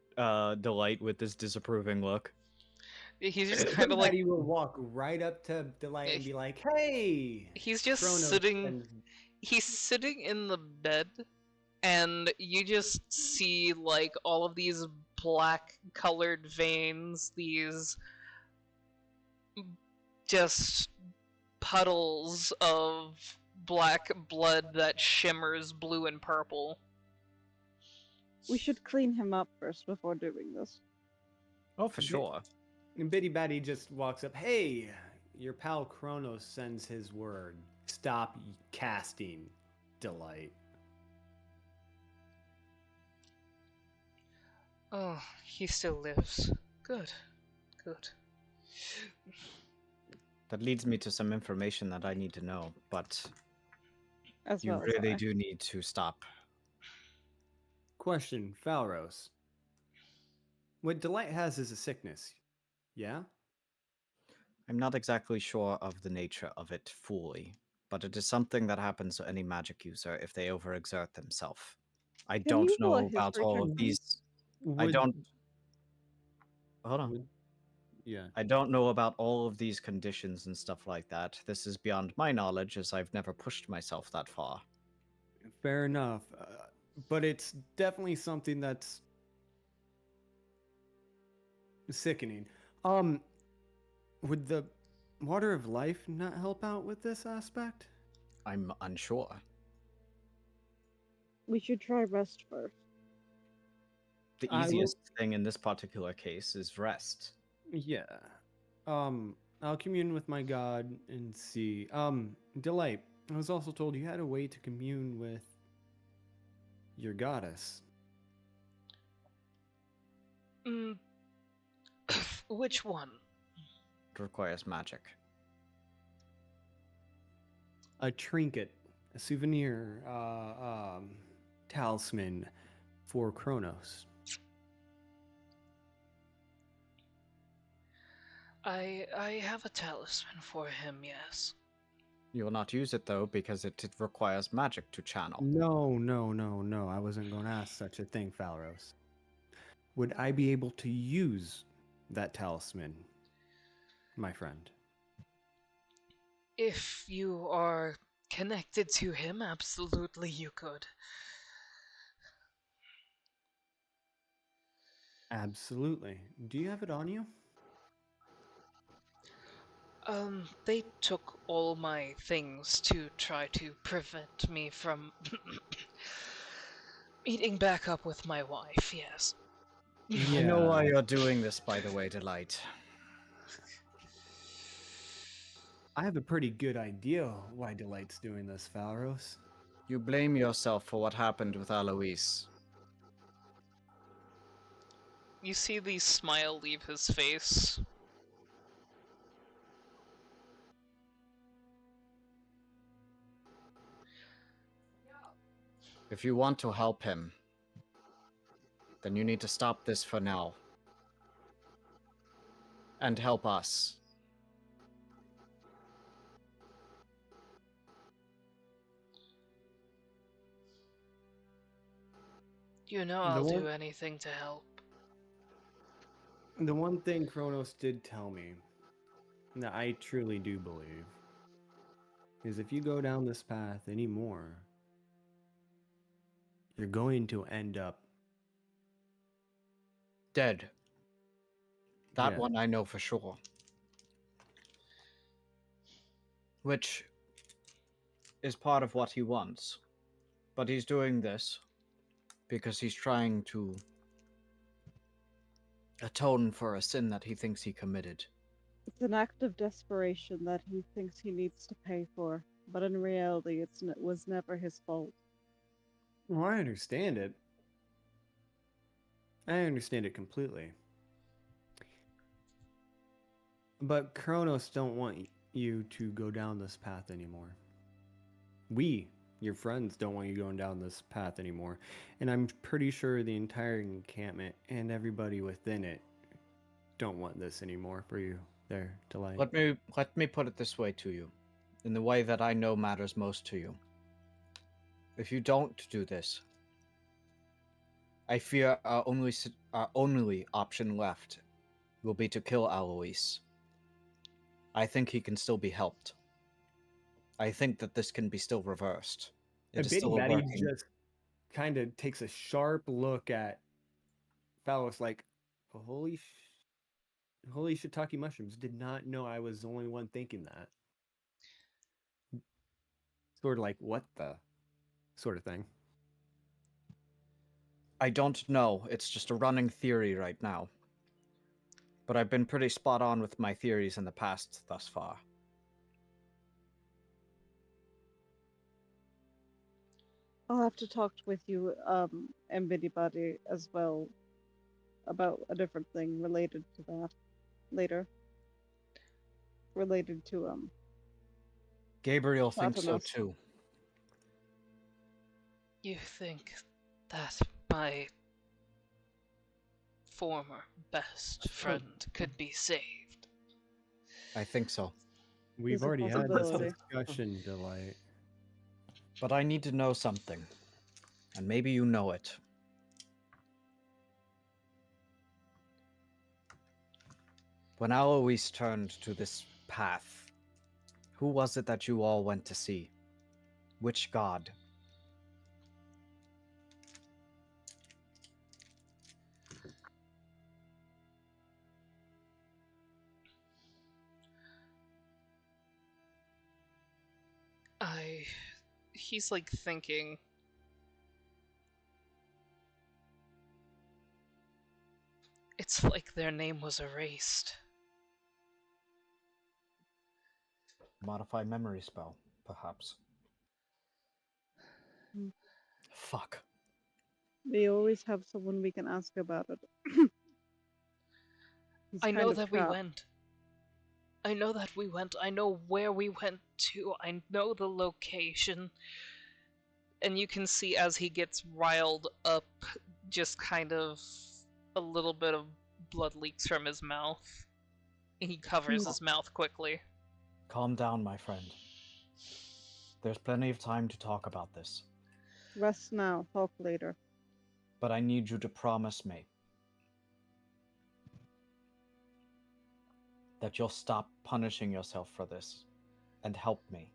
Delight with this disapproving look. He's just kind of like, Everybody will walk right up to Delight and be like, "Hey!" he's just Chronos sitting. sends- He's sitting in the bed, and you just see like all of these black-colored veins, these just puddles of black blood that shimmers blue and purple. We should clean him up first before doing this. Oh, for sure. And Bitty Batty just walks up. Hey, your pal Kronos sends his word. Stop casting, Delight. Oh, he still lives. Good. Good. That leads me to some information that I need to know, but As you well as really I. do need to stop. Question, Falros. What Delight has is a sickness. Yeah? I'm not exactly sure of the nature of it fully, but it is something that happens to any magic user if they overexert themselves. I Can don't you roll a know about history all check of for me? these. I don't. Hold on. Yeah. I don't know about all of these conditions and stuff like that. This is beyond my knowledge, as I've never pushed myself that far. Fair enough. But it's definitely something that's sickening. Would the water of life not help out with this aspect? I'm unsure. We should try rest first. The I will- easiest thing in this particular case is rest. Yeah. I'll commune with my god and see. Delight, I was also told you had a way to commune with your goddess. Which one? It requires magic. A trinket, a souvenir, talisman for Kronos. I have a talisman for him, yes. You will not use it though, because it requires magic to channel. No. I wasn't going to ask such a thing, Falros. Would I be able to use that talisman, my friend? If you are connected to him, absolutely you could. Absolutely. Do you have it on you? They took all my things to try to prevent me from meeting back up with my wife, yes. I know why you're doing this, by the way, Delight. I have a pretty good idea why Delight's doing this, Falros. You blame yourself for what happened with Alois. You see the smile leave his face. If you want to help him, then you need to stop this for now. And help us. You know The I'll one- do anything to help. The one thing Kronos did tell me that I truly do believe is if you go down this path anymore, you're going to end up Dead. That Yeah. one I know for sure. Which is part of what he wants. But he's doing this because he's trying to atone for a sin that he thinks he committed. It's an act of desperation that he thinks he needs to pay for, but in reality, it was never his fault. Well, I understand it. I understand it completely. But Kronos don't want you to go down this path anymore. We, your friends, don't want you going down this path anymore. And I'm pretty sure the entire encampment and everybody within it don't want this anymore for you there, Delight. Let me put it this way to you, in the way that I know matters most to you. If you don't do this, I fear our only option left will be to kill Alois. I think he can still be helped. I think that this can be still reversed. It is still Betty working. just kind of takes a sharp look at Phallus like, holy shiitake mushrooms. Did not know I was the only one thinking that. Sort of like, what the sort of thing. I don't know. It's just a running theory right now. But I've been pretty spot on with my theories in the past thus far. I'll have to talk with you, and Biddy Buddy as well, about a different thing related to that later. Related to, Gabriel thinks so Fabulous. too. You think that my former best friend could be saved? I think so. We've There's a already had this possibility. discussion, Delight. But I need to know something. And maybe you know it. When Alois turned to this path, who was it that you all went to see? Which god? He's like thinking. It's like their name was erased. Modify memory spell, perhaps. Hmm. Fuck. We always have someone we can ask about it. He's I kind know of that trapped. we went. I know that we went. I know where we went to. I know the location. And you can see as he gets riled up, just kind of a little bit of blood leaks from his mouth. He covers his mouth quickly. Calm down, my friend. There's plenty of time to talk about this. Rest now, talk later. But I need you to promise me that you'll stop punishing yourself for this and help me.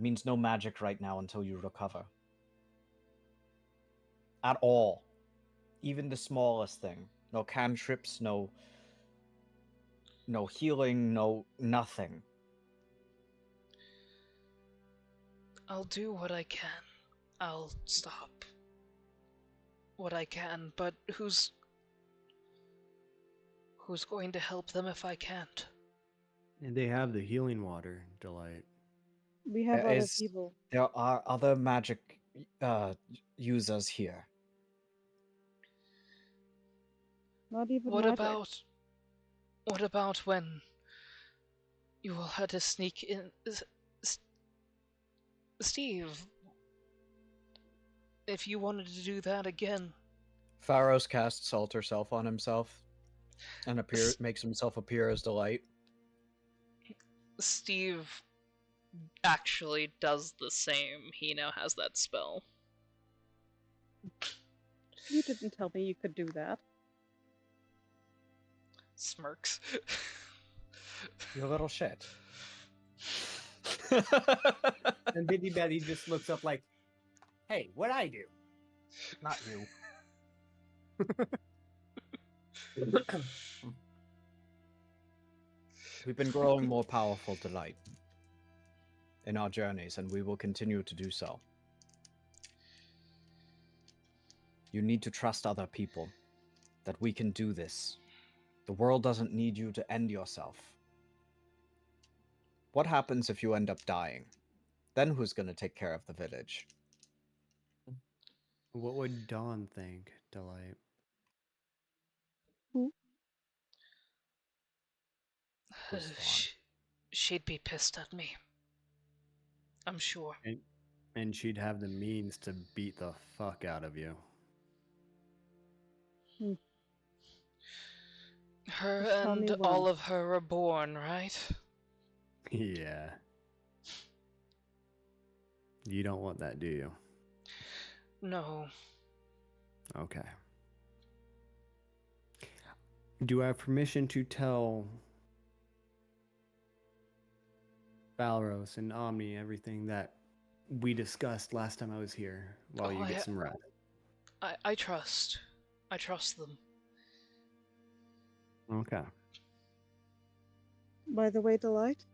It means no magic right now until you recover. At all. Even the smallest thing. No cantrips, no healing, no nothing. I'll do what I can. I'll stop what I can, but who's going to help them if I can't? And they have the healing water, Delight. We have other people. There are other magic users here. Not even What magic. about when you all had to sneak in? Steve, if you wanted to do that again. Pharos casts Alter Self on himself and makes himself appear as Delight. Steve actually does the same. He now has that spell. You didn't tell me you could do that. Smirks. You little shit. And Biddy Betty just looks up like, hey, what'd I do? Not you. We've been growing more powerful, Delight, in our journeys, and we will continue to do so. You need to trust other people, that we can do this. The world doesn't need you to end yourself. What happens if you end up dying? Then who's going to take care of the village? What would Dawn think, Delight? Who's Dawn? She'd be pissed at me. I'm sure. And she'd have the means to beat the fuck out of you. Her Just tell me and all once. of her are born, right? Yeah. You don't want that, do you? No. Okay. Do I have permission to tell Valros and Omni everything that we discussed last time I was here while you get some rest? I trust. I trust them. Okay. By the way, Delight,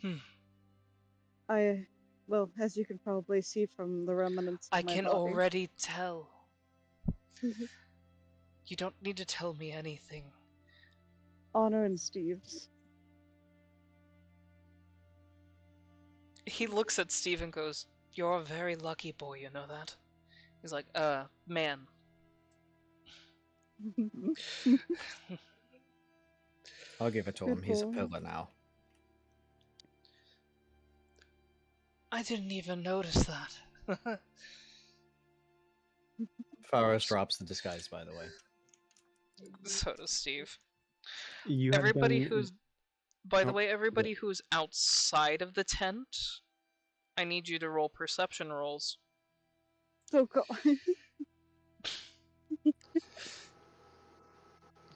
Hmm. well, as you can probably see from the remnants of I my can body, already tell. You don't need to tell me anything. Honor and Steve's. He looks at Steve and goes, "You're a very lucky boy, you know that?" He's like, man. I'll give it to him. He's a pillar now. I didn't even notice that. Pharos drops the disguise, by the way. So does Steve. You have Everybody done... who's... By the Oh, way, everybody who's outside of the tent, I need you to roll perception rolls. So go.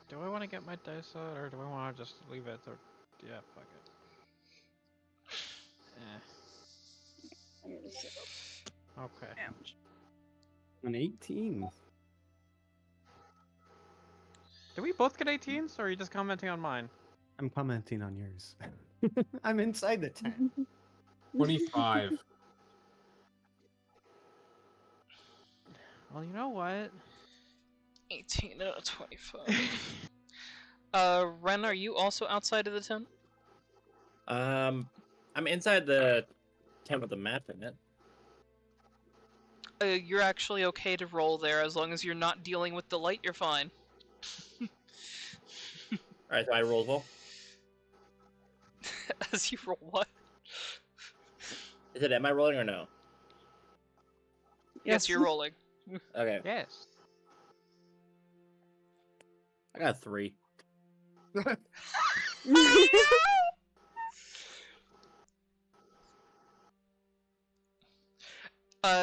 Do I want to get my dice out, or do I want to just leave it? Or... Yeah, fuck it. Okay. An 18. Did we both get 18s, or are you just commenting on mine? I'm commenting on yours. I'm inside the tent. 25. Well, you know what? 18 out of 25. Ren, are you also outside of the tent? I'm inside the tent with the map in it. You're actually okay to roll there as long as you're not dealing with the light. You're fine. Alright, so I rolled well. As you roll what? Is it, am I rolling or no? Yes, you're rolling. Okay. Yes. I got 3.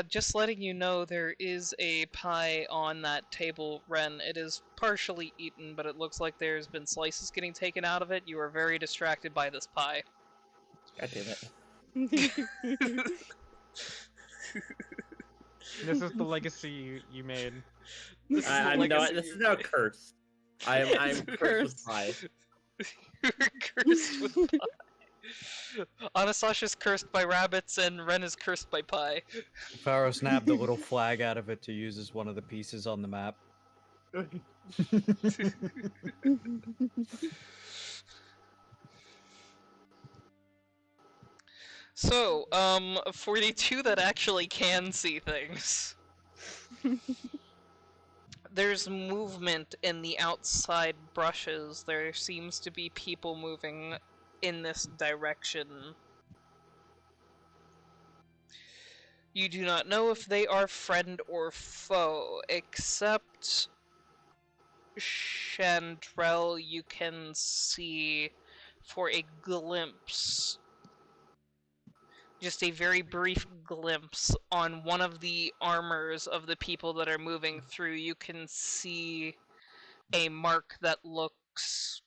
Just letting you know, there is a pie on that table, Ren. It is partially eaten, but it looks like there's been slices getting taken out of it. You are very distracted by this pie. God damn it. This is the legacy you made. This is the I'm not. legacy This is you now made. cursed. I'm It's cursed with pie. You're cursed with pie. Anastash is cursed by rabbits, and Ren is cursed by pie. Pharaoh snapped a little flag out of it to use as one of the pieces on the map. So, for the two that actually can see things, there's movement in the outside brushes. There seems to be people moving in this direction. You do not know if they are friend or foe, except Chandrel you can see for a glimpse, just a very brief glimpse on one of the armors of the people that are moving through. You can see a mark that looks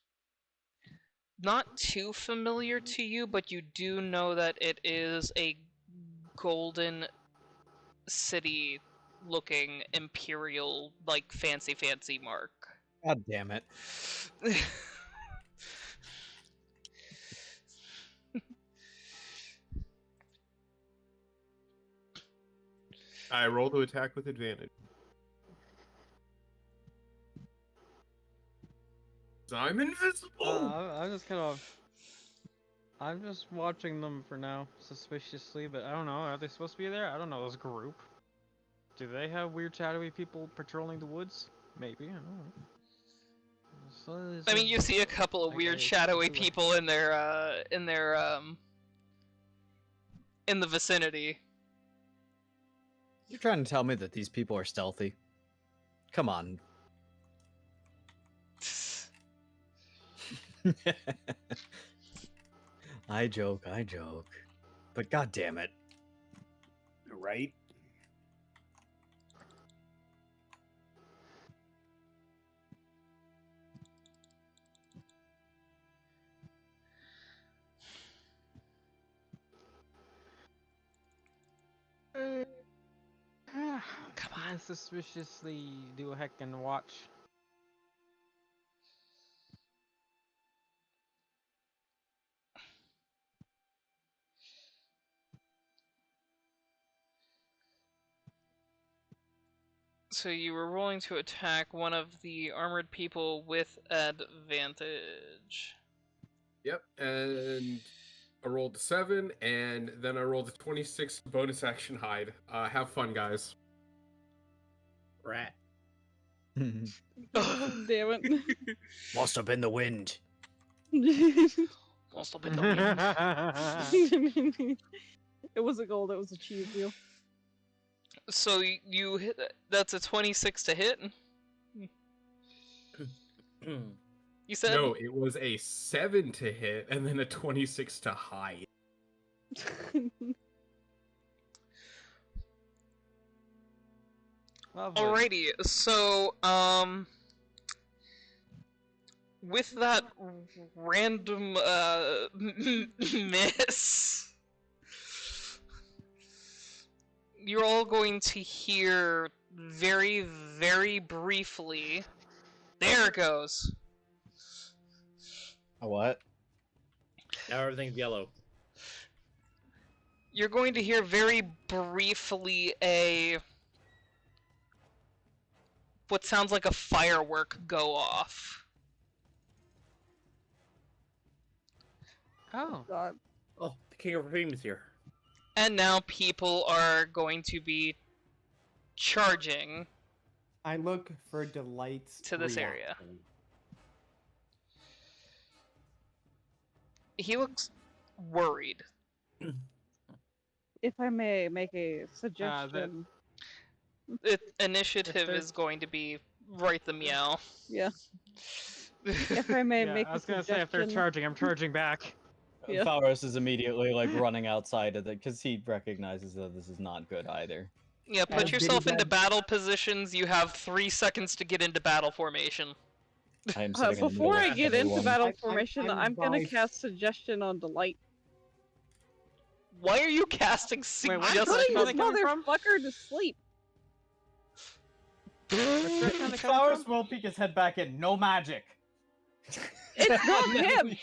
not too familiar to you, but you do know that it is a golden city looking imperial, like fancy mark. God damn it. I roll to attack with advantage. I'm invisible! I'm just watching them for now, suspiciously, but I don't know, are they supposed to be there? I don't know, this group. Do they have weird shadowy people patrolling the woods? Maybe, I don't know. I mean, you see a couple of weird shadowy people in their in the vicinity. You're trying to tell me that these people are stealthy? Come on. I joke. But god damn it. Right? Come on, suspiciously do a heckin' watch. So you were rolling to attack one of the armored people with advantage. Yep, and I rolled a 7, and then I rolled a 26 bonus action hide. Have fun, guys. Rat. Damn it. Must have been the wind. Must have been the wind. It wasn't gold, it was a cheese wheel. So you hit. That's a 26 to hit. You said No, it was a 7 to hit, and then a 26 to hide. Alrighty, so with that random miss, you're all going to hear very, very briefly. There it goes. A what? Now everything's yellow. You're going to hear very briefly what sounds like a firework go off. Oh. God. Oh, the King of Fame is here. And now people are going to be charging I look for Delight's to this area. reaction. He looks worried. If I may make a suggestion. Initiative is going to be right the meow. Yeah. If I may make I a was gonna suggestion. say if they're charging, I'm charging back. Yeah. Faros is immediately like running outside of it because he recognizes that this is not good either. Yeah, put yourself into battle positions. You have 3 seconds to get into battle formation. I am sitting in the middle Before I of get into everyone. battle I'm formation, I'm gonna by- cast suggestion on Delight. Why are you casting Wait, I'm what? suggest? putting Where are this they coming from? motherfucker to sleep. Which direction are they coming Flowers from? will peek his head back in. No magic. It's not him.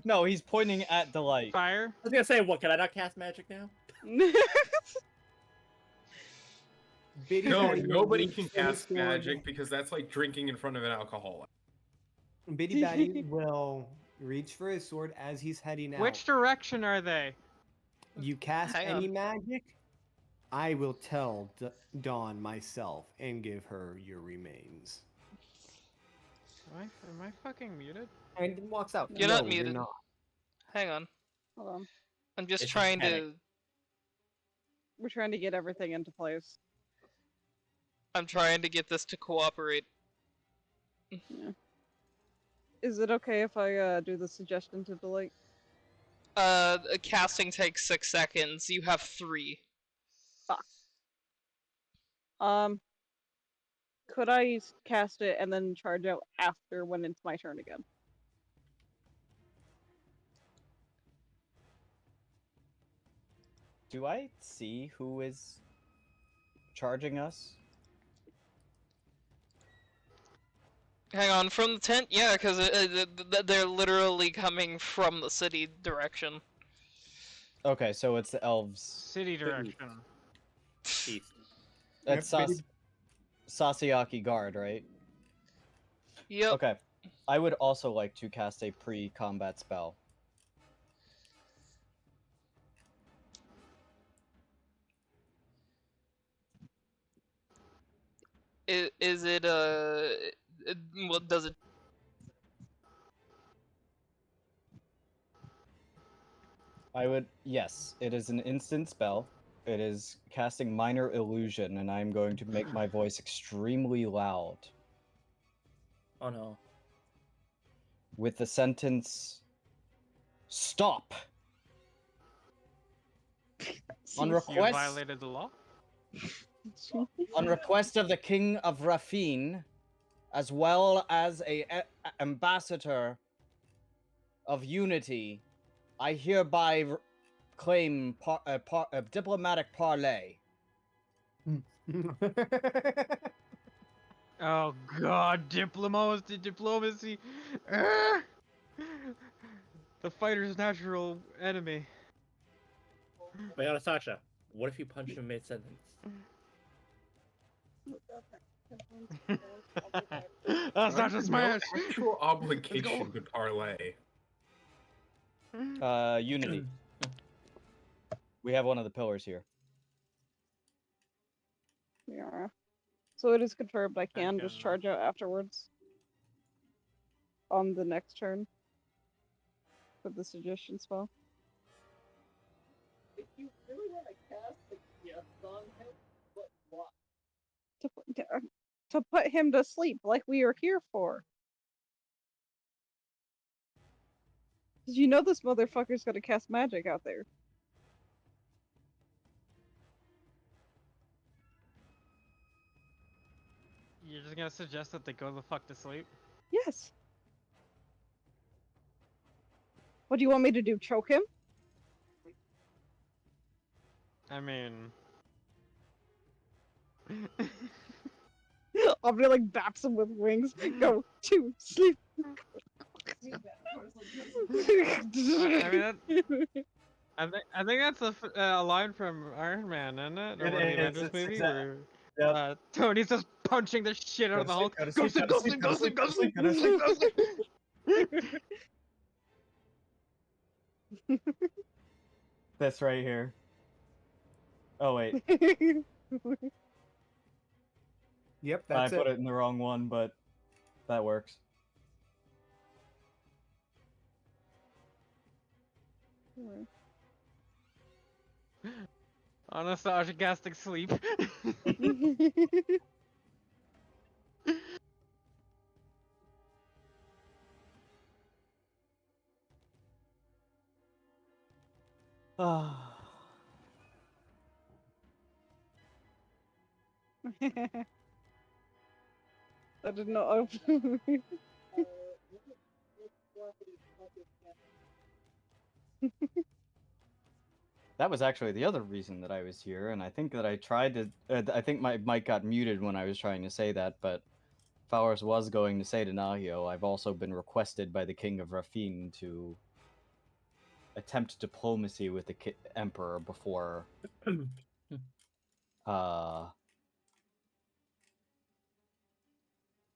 No, he's pointing at Delight. Fire? I was gonna say, what? Can I not cast magic now? Biddy No, Batty will nobody reach can for his cast sword. magic because that's like drinking in front of an alcoholic. Biddy Batty will reach for his sword as he's heading out. Which direction are they? You cast Hang any on. magic, I will tell Dawn myself and give her your remains. Am I fucking muted? And then walks out. You're no, not muted. You're not. Hang on. Hold on. I'm just It's trying panic. to. We're trying to get everything into place. I'm trying to get this to cooperate. Yeah. Is it okay if I do the suggestion to delete? Casting takes 6 seconds. You have 3. Could I cast it and then charge out after when it's my turn again? Do I see who is charging us? Hang on, from the tent? Yeah, because they're literally coming from the city direction. Okay, so it's the elves. City direction. East. It's Yep, Biddy- Sasayaki Guard, right? Yep. Okay. I would also like to cast a pre-combat spell. Is it, what does it... Yes, it is an instant spell. It is casting Minor Illusion, and I'm going to make my voice extremely loud. Oh no. With the sentence, "Stop!" On You request, violated the law? on request of the King of Rafine, as well as a ambassador of unity, I hereby claim a diplomatic parley. Oh god, diplomacy. Ah! The fighter's natural enemy. Wait, Anastasia, what if you punch him mid-sentence? That's not just smash! No actual obligation to parlay. Unity. We have one of the pillars here. Yeah. So it is confirmed I can just can- charge out afterwards. On the next turn. For the suggestion spell. If you really want to cast the gift on him, what? To put him to sleep like we are here for. Did you know this motherfucker's gonna cast magic out there? You're just gonna suggest that they go the fuck to sleep? Yes. What do you want me to do? Choke him? I mean... I'll be like baps him with wings. Go to sleep. I mean, I think that's a line from Iron Man, isn't it? Or It one of the is, Avengers it's movies exact- where Yep. Tony's just punching the shit out of the Hulk. Go to Go sleep, sleep, go sleep, go sleep, go sleep, go sleep, go sleep. This right here. Oh wait, Yep, I that's put it. it in the wrong one, but that works. Anastasia casting sleep. Ah. I didn't know. That was actually the other reason that I was here, and I think that I tried to. I think my mic got muted when I was trying to say that, but Fowers was going to say to Nahio, I've also been requested by the King of Rafine to attempt diplomacy with the Emperor before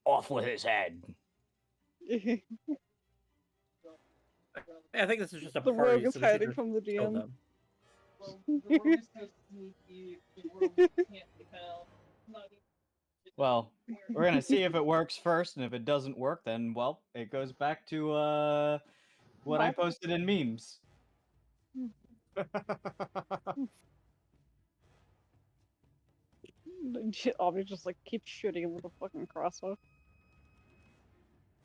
off with his head. Yeah, I think this is just a The party. rogue is so we should hiding just from the kill DM. them. Well, we're gonna see if it works first, and if it doesn't work, then well, it goes back to what I posted in memes. Obviously just like keep shooting him with a fucking crossbow.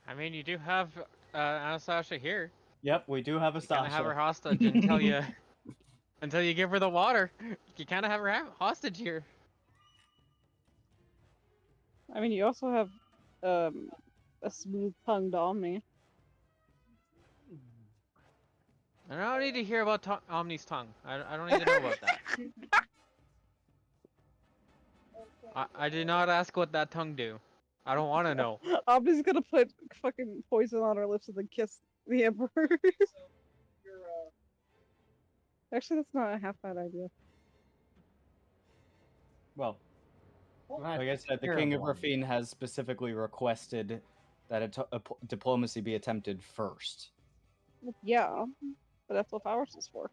I mean, you do have Anastasia here. Yep, we do have a You kind of have her Stasha. hostage until you until you give her the water. You kind of have her hostage here. I mean, you also have a smooth-tongued Omni. I don't need to hear about Omni's tongue. I don't need to know about that. I did not ask what that tongue do. I don't want to know. Omni's gonna put fucking poison on her lips and then kiss the Emperor. Actually, that's not a half bad idea. Well, like I said, the King of Rafine has specifically requested that diplomacy be attempted first. Yeah, but that's what Powers is for.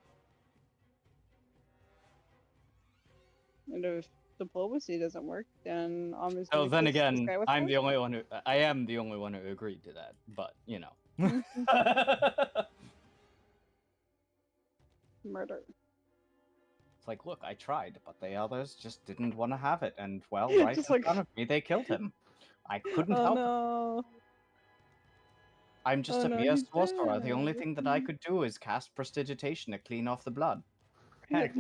And if diplomacy doesn't work, then Omni's Oh, gonna then kiss this again, guy with I am poison. the only one who agreed to that. But you know, Murder. it's like, look, I tried, but the others just didn't want to have it, and well, right Just in like- front of me, they killed him. I couldn't Oh help it. no. I'm just Oh a no, mere he's sorcerer. The only dead. thing that I could do is cast prestidigitation to clean off the blood. Heck,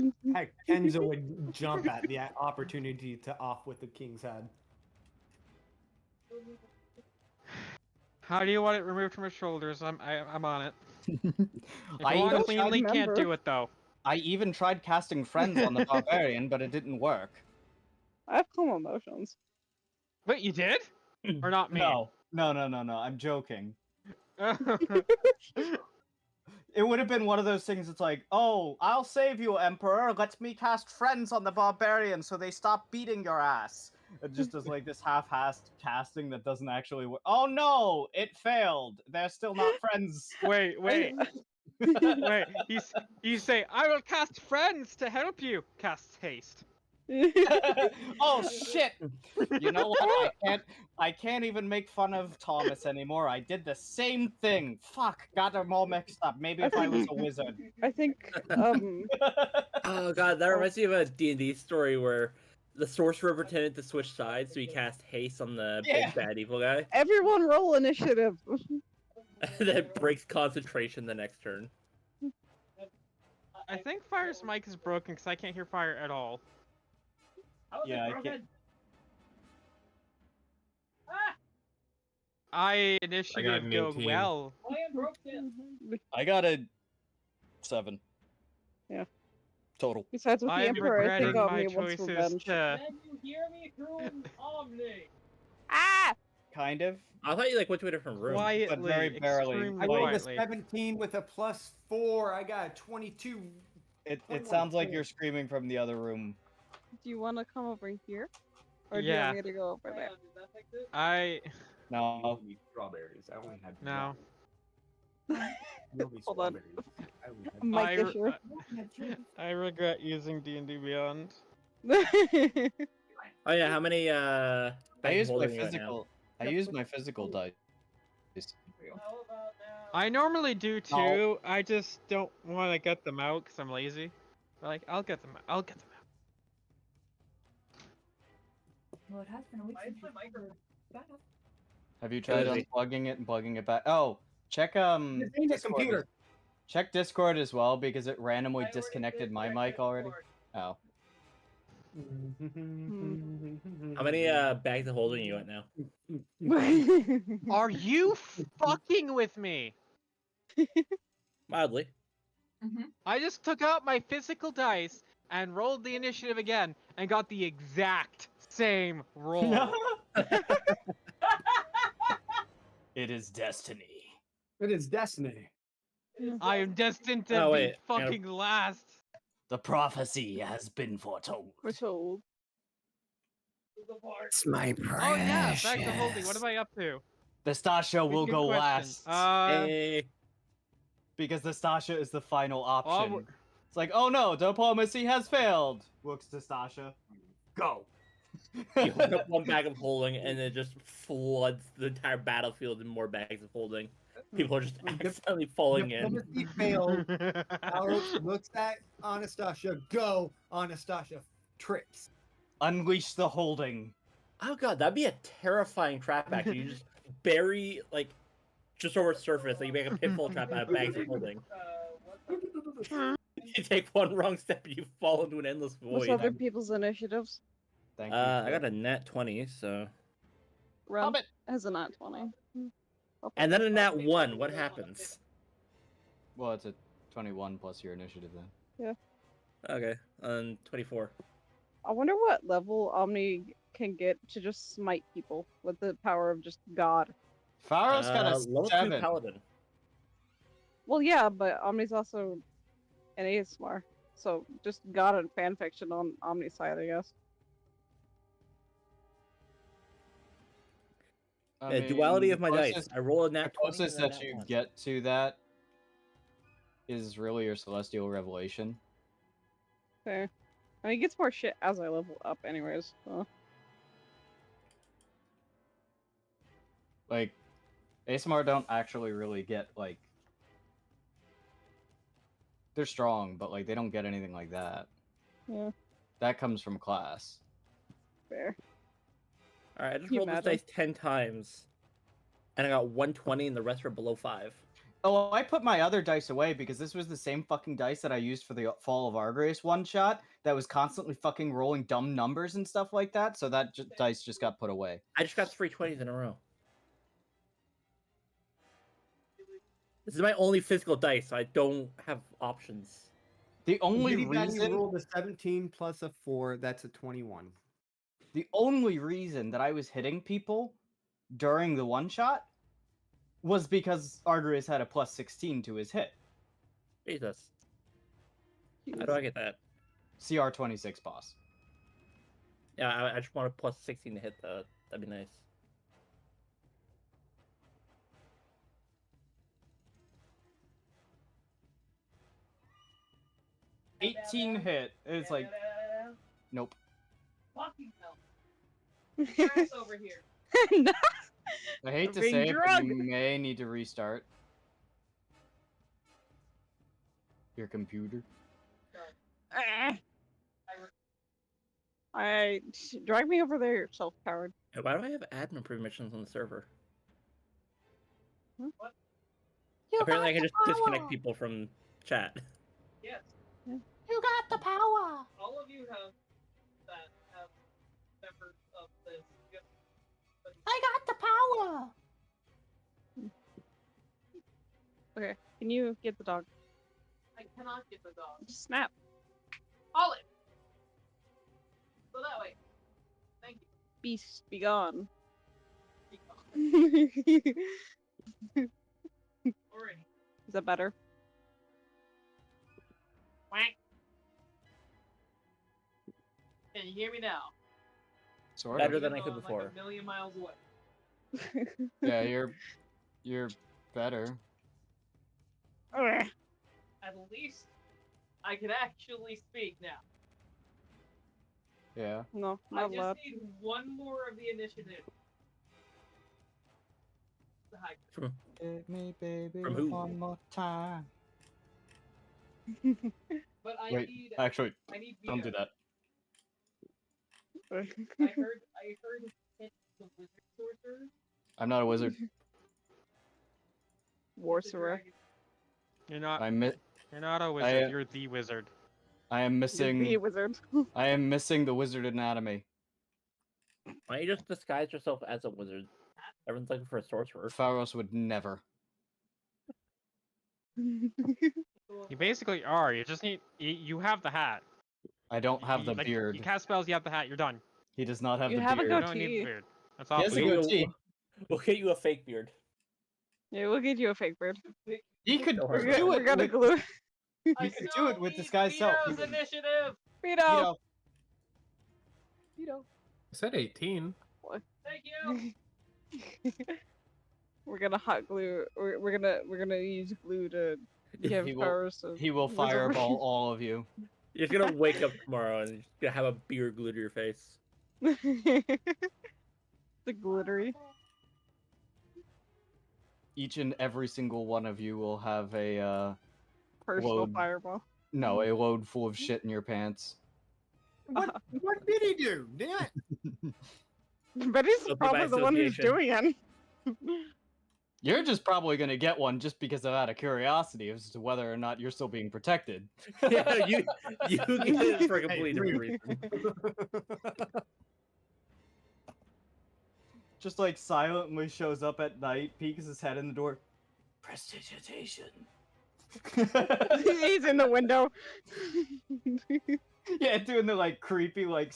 Enzo would jump at the opportunity to off with the king's head. How do you want it removed from his shoulders? I'm on it. If I you want even cleanly, tried- can't do remember. it though. I even tried casting friends on the barbarian, but it didn't work. I have calm emotions. Wait, you did? Or not me? No. I'm joking. It would have been one of those things that's like, oh, I'll save you, Emperor. Let me cast friends on the barbarian so they stop beating your ass. It just does like this half-assed casting that doesn't actually work. Oh no, it failed. They're still not friends. Wait. Wait. You say, I will cast friends to help you. Cast haste. Oh shit! You know what? I can't even make fun of Thomas anymore. I did the same thing. Fuck, got them all mixed up. Maybe if I was a wizard. I think Oh god, that reminds me of a D&D story where the sorcerer pretended to switch sides, so he cast haste on the Yeah. big bad evil guy. everyone roll initiative. That breaks concentration the next turn. I think Fire's mic is broken because I can't hear Fire at all. Yeah, I can't. I initiative an go 18. well. I got a 7. Yeah. Total. Besides with the I am Emperor, I think regretting my Omni wants choices revenge. to... Ah! Kind of. I thought you like went to a different room. Quietly, very barely. extremely I rolled a quietly. 17 with a +4. I got a 22. It sounds like you're screaming from the other room. Do you want to come over here? Or do Yeah. you want me to go over there? No. Strawberries. I only had No. Hold on. I only had Mic I, issue. I regret using D&D Beyond. Oh yeah, how many I bags used my holding you right now? physical. I used my physical dice. I normally do too. No. I just don't want to get them out because I'm lazy. But like, I'll get them out. I'll get them out. Well, it has been a week since Have you tried Busy. unplugging it and plugging it back? Oh, check Discord. computer. Check Discord as well because it randomly disconnected my mic already. Oh. How many bags of holding you at now? Are you fucking with me? Mildly. I just took out my physical dice and rolled the initiative again and got the exact same roll. It is destiny. It is destiny. I am destined to Oh, be wait, I gotta- fucking last. The prophecy has been foretold. We're told. It's my Oh yeah, back to holding. What am I up to? The Stasha will Good go question. last Hey, Because the Stasha is the final option. we're- It's like, oh no, diplomacy has failed. Looks to Stasha. Go. you hold up one bag of holding, and it just floods the entire battlefield in more bags of holding. People are just accidentally falling in. Diplomacy failed. Aros looks at Anastasia. Go, Anastasia. Trips. Unleash the holding. Oh god, that'd be a terrifying trap. Actually, you just bury like just over the surface, like you make a pitfall trap out of bags of holding. You take one wrong step, and you fall into an endless What's void. other people's initiatives? Thank you. I got a nat 20, so Rum has a nat 20. and then a nat 1. What happens? Well, it's a 21 plus your initiative then. Okay, 24. I wonder what level Omni can get to just smite people with the power of just God. Pharaoh's got a level 2 7. paladin. Well, yeah, but Omni's also an ASMR. So just God and fanfiction on Omni's side, I guess. I Duality mean, of my closest- dice. I roll a The nat 20. closest and a that nat you 1. get to that is really your Celestial Revelation. Fair. I mean, it gets more shit as I level up, anyways. So. Like, ASMR don't actually really get, like... They're strong, but, like, they don't get anything like that. Yeah, That comes from class. fair. All right, I just Can you rolled this imagine? dice 10 times, and I got 120, and the rest are below 5. Oh, I put my other dice away because this was the same fucking dice that I used for the Fall of Argrace one-shot that was constantly fucking rolling dumb numbers and stuff like that, so that dice just got put away. I just got 3 20s in a row. This is my only physical dice, so I don't have options. The only Bitty Batty reason... rolled a 17 plus a 4. That's a 21. The only reason that I was hitting people during the one-shot was because Argrace had a plus 16 to his hit. Jesus. How do I get that? CR 26 boss. Yeah, I just want a plus 16 to hit that. That'd be nice. $18 hit. It's like, nope. Fucking hell. Grass over here. I hate to Being say it, but drugged. you may need to restart your computer. I drag me over there yourself, coward. And why do I have admin permissions on the server? Huh? What? Apparently, I can just disconnect people from chat. Yes. Yeah. You got the power. All of you have that have members of this. I got the power. Okay, can you get the dog? I cannot get the dog. Just snap. Olive. So that way. Thank you. Beast, be gone. Alrighty. Is that better? Quack. Can you hear me now? Sort Better of. than I Even could though I'm before. like a million miles away. Yeah, you're better. At least I can actually speak now. Yeah. No, I not just allowed. need one more of the initiative. The high From Hit me, baby, From who? one more time. But I Wait, need actually, I need don't do Vito. that. I heard hit the wizard sorcerer. I'm not a wizard. War the Sorcerer. dragon. You're not. You're not a wizard. You're the wizard. I am Be a missing. wizard. I am missing the wizard anatomy. Why don't you just disguise yourself as a wizard? Everyone's looking for a sorcerer. Pharos would never. You basically are. You just need. You have the hat. I don't have the Like, beard. you cast spells, you have the hat, you're done. He does not have You the have a beard. You don't need the goatee. beard. That's He has awesome. a goatee. We'll get you a fake beard. Yeah, we'll get you a fake beard. He could Don't worry We're, about do we're it. gonna With, glue. he could do it with disguised self. Vito's initiative. Vito. Vito. I said 18. Thank you. We're gonna hot glue. We're gonna use glue to give He will- powers to He will wizardry. fireball all of you. You're just gonna wake up tomorrow and you're just gonna have a beard glued to your face. The glittery. Each and every single one of you will have a Personal load. fireball. No, a load full of shit in your pants. What did he do? Damn it. But he's Guilty probably by the one who's association. doing it. You're just probably gonna get one just because of out of curiosity as to whether or not you're still being protected. Yeah, you get it for a completely different reason. Just like silently shows up at night, peeks his head in the door. Prestidigitation. He's in the window. Yeah, doing the like creepy like.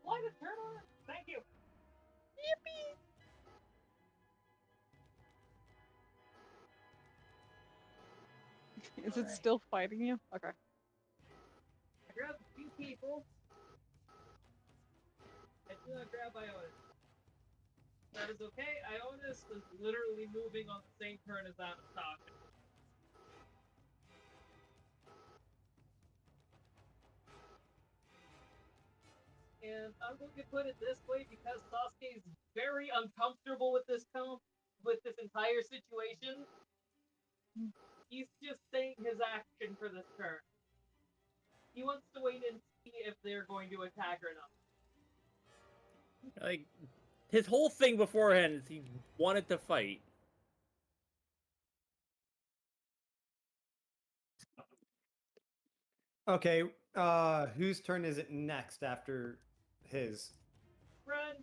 Light a turn on it. Thank you. Is it still fighting you? Okay. I grabbed a few people. I do not grab Ionis. That is okay. Ionis is literally moving on the same turn as Anastasia. And I'm going to put it this way because Sasuke is very uncomfortable with this entire situation. He's just saying his action for this turn. He wants to wait and see if they're going to attack or not. Like, his whole thing beforehand is he wanted to fight. Okay, whose turn is it next after his? Run!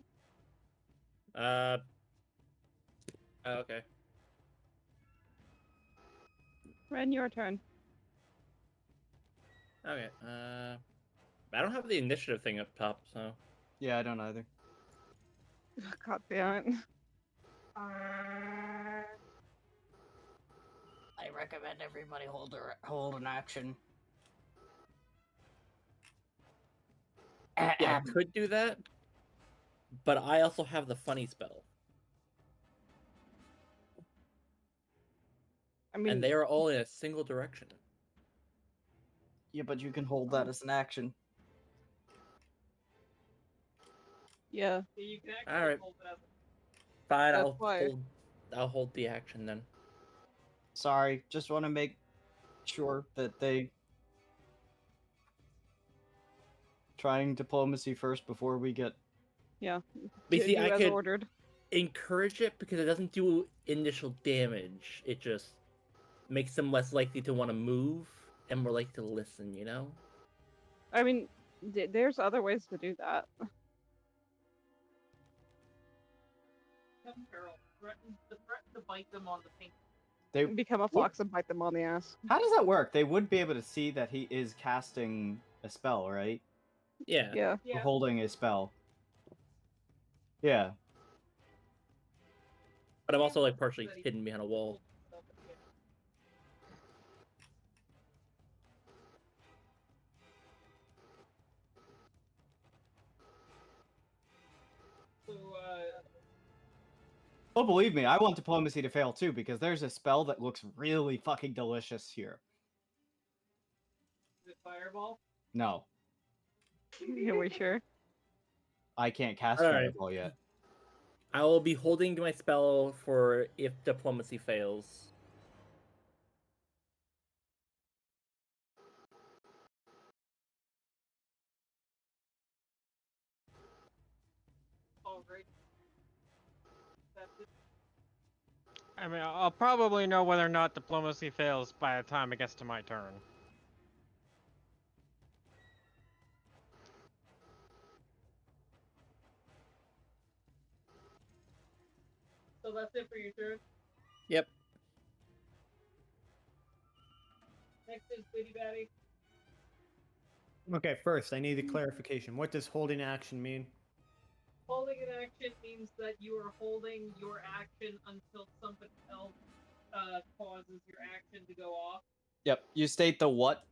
Okay. Ren, your turn. Okay, I don't have the initiative thing up top, so... Yeah, I don't either. God damn it. I recommend everybody hold an action. Yeah, I could do that, but I also have the funny spell. I mean, And they are all in a single direction. Yeah, but you can hold that as an action. yeah. So you can actually Alright. hold that. Fine, That's why. I'll hold the action then. Sorry, just want to make sure that they trying diplomacy first before we get. Yeah. But you see, Do I as could ordered. encourage it because it doesn't do initial damage. It just makes them less likely to want to move and more likely to listen, you know? I mean, there's other ways to do that. Peril. Threaten to bite them on the pink. They. Become a fox and bite them on the ass. How does that work? They would be able to see that he is casting a spell, right? Yeah. Yeah. Yeah. Holding a spell. Yeah. But I'm also like partially hidden behind a wall. So, Oh, believe me, I want diplomacy to fail too because there's a spell that looks really fucking delicious here. is it Fireball? No, Yeah, we sure? I can't cast All right. Fireball yet. I will be holding my spell for if diplomacy fails. Oh, great. That's it. I mean, I'll probably know whether or not diplomacy fails by the time it gets to my turn. So that's it for your turn. Yep. Next is Bitty Batty. Okay, first, I need a clarification. What does holding action mean? Holding an action means that you are holding your action until somebody else causes your action to go off. Yep, you state the what.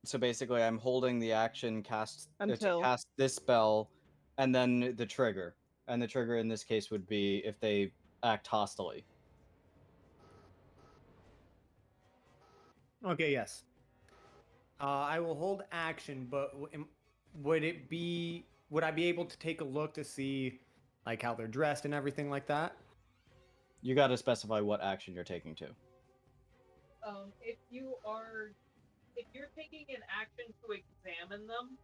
So basically, I'm holding the action to Until. cast this spell, and then the trigger. And the trigger in this case would be if they act hostily. Okay, yes. I will hold action, but would it be? Would I be able to take a look to see, like, how they're dressed and everything like that? You got to specify what action you're taking to. If you're taking an action to examine them,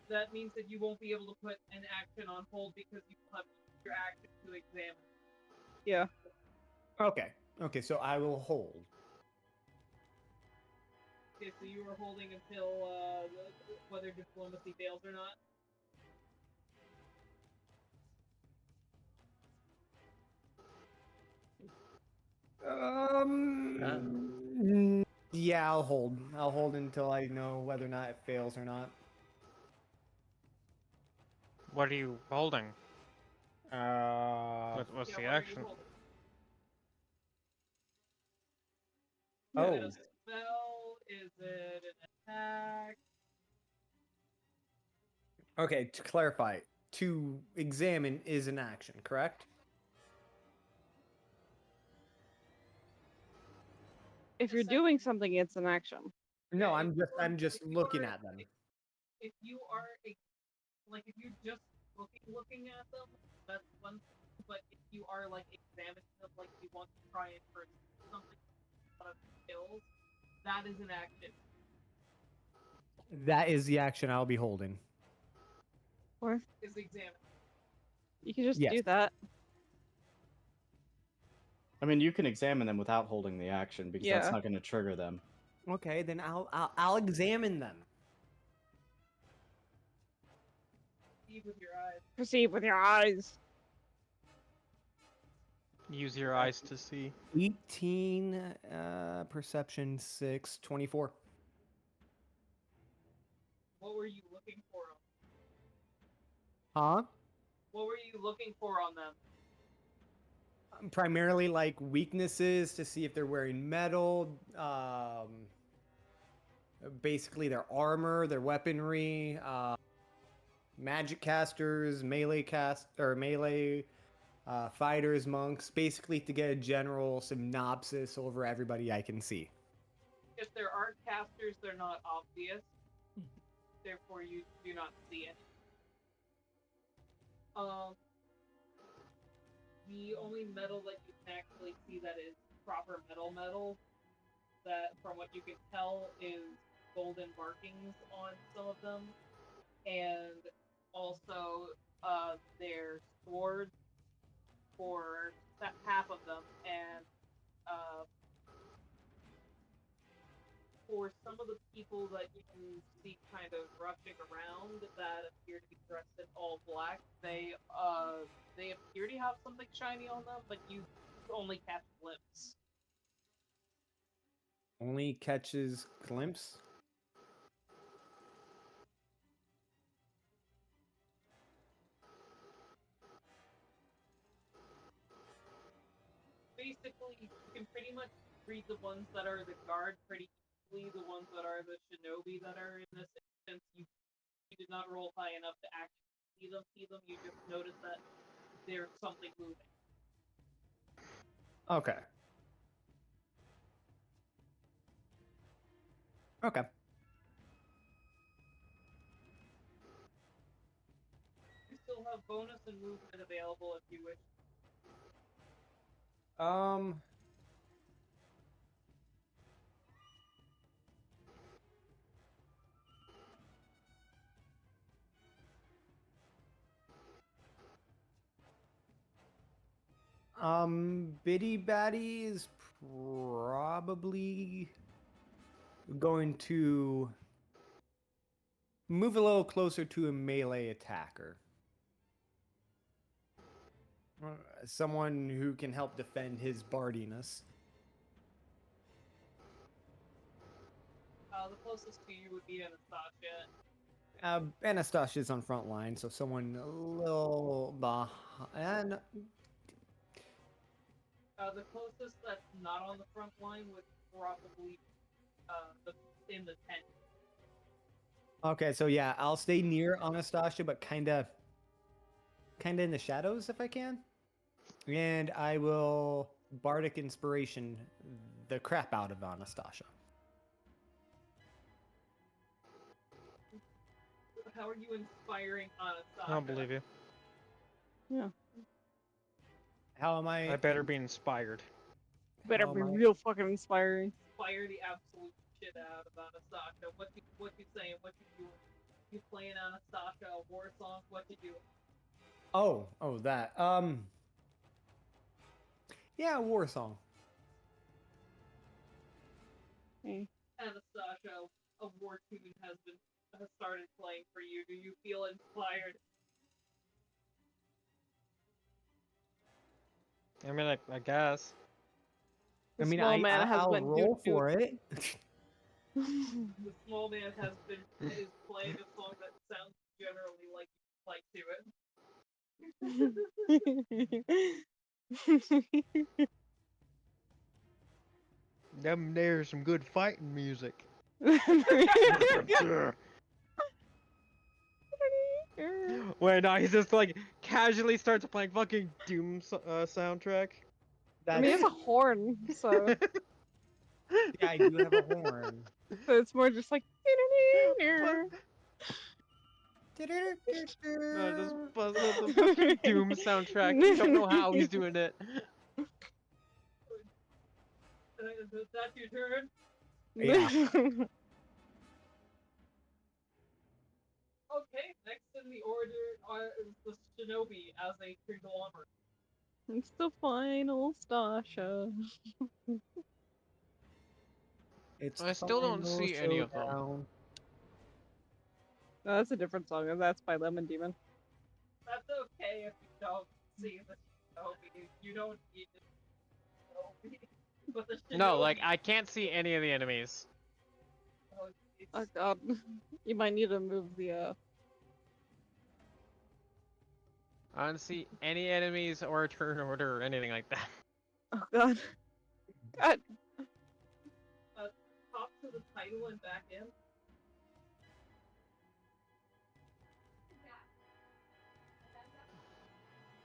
that means that you won't be able to put an action on hold because you will have your action to examine. Yeah. Okay. Okay, so I will hold. Okay, so you are holding until whether diplomacy fails or not. Yeah, I'll hold. I'll hold until I know whether or not it fails or not. What are you holding? What's Yeah, the what are you action? holding? Oh. Is it a spell? Is it an attack? Okay, to clarify, to examine is an action, correct? If you're doing something, it's an action. No, Yeah, I'm just looking at them. If you are if you're just looking at them, that's one thing. But if you are like examining them, like you want to try and pursue something out of skills, that is an action. That is the action I'll be holding. Or Is examine. you can just Yes. do that. I mean, you can examine them without holding the action because that's Yeah. not going to trigger them. Okay, then I'll examine them. See with your eyes. Perceive with your eyes. Use your eyes to see. 18 perception 6 24. What were you looking for? Huh? What were you looking for on them? Primarily like weaknesses to see if they're wearing metal, basically their armor, their weaponry, magic casters, melee fighters, monks, basically to get a general synopsis over everybody I can see. If there aren't casters, they're not obvious. Therefore, you do not see it. The only metal that you can actually see that is proper metal, that from what you can tell is golden markings on some of them, and also their swords for half of them, and for some of the people that you see kind of rushing around that appear to be dressed in all black, they appear to have something shiny on them, but you only catch glimpse. Only catches glimpse? Basically, you can pretty much read the ones that are the guard pretty easily, the ones that are the shinobi that are in this instance, you did not roll high enough to actually see them, you just notice that there's something moving. Okay. Okay. You still have bonus and movement available if you wish. Biddy Batty is probably going to move a little closer to a melee attacker. Someone who can help defend his bardiness. The closest to you would be Anastasia. Anastasia's on front line, so someone a little behind. The closest that's not on the front line would probably in the tent. Okay, so yeah, I'll stay near Anastasia, but kinda in the shadows if I can. And I will bardic inspiration the crap out of Anastasia. How are you inspiring Anastasia? I don't believe you. Yeah. How am I? I better be inspired. Better How be am I- real fucking inspiring. Inspire the absolute shit out of Anastasia. What you saying? What you doing? You playing Anastasia a war song? What you doing? Oh, that. Yeah, war song. Hey. Anastasia, a war tune has started playing for you. Do you feel inspired? I mean, I guess. The I mean, small man has I'll been roll for it. The small man is playing a song that sounds generally like to it. There's some good fighting music. Wait, no, he just like casually starts playing fucking Doom soundtrack. I mean, it's a horn, so. Yeah, I do have a horn. So it's more just like. No, just buzz the fucking Doom soundtrack. You don't know how he's doing it. Is that your turn? Yeah. Okay, next in the order is the Shinobi as a conglomerate. It's the final Stasha. I still don't see any of them. No, that's a different song, and that's by Lemon Demon. That's okay if you don't see the Shinobi. You don't need the Shinobi. But the Shinobi... No, like, I can't see any of the enemies. Oh god. You might need to move the, I don't see any enemies or a turn order or anything like that. Oh god. God. Top to the title and back in.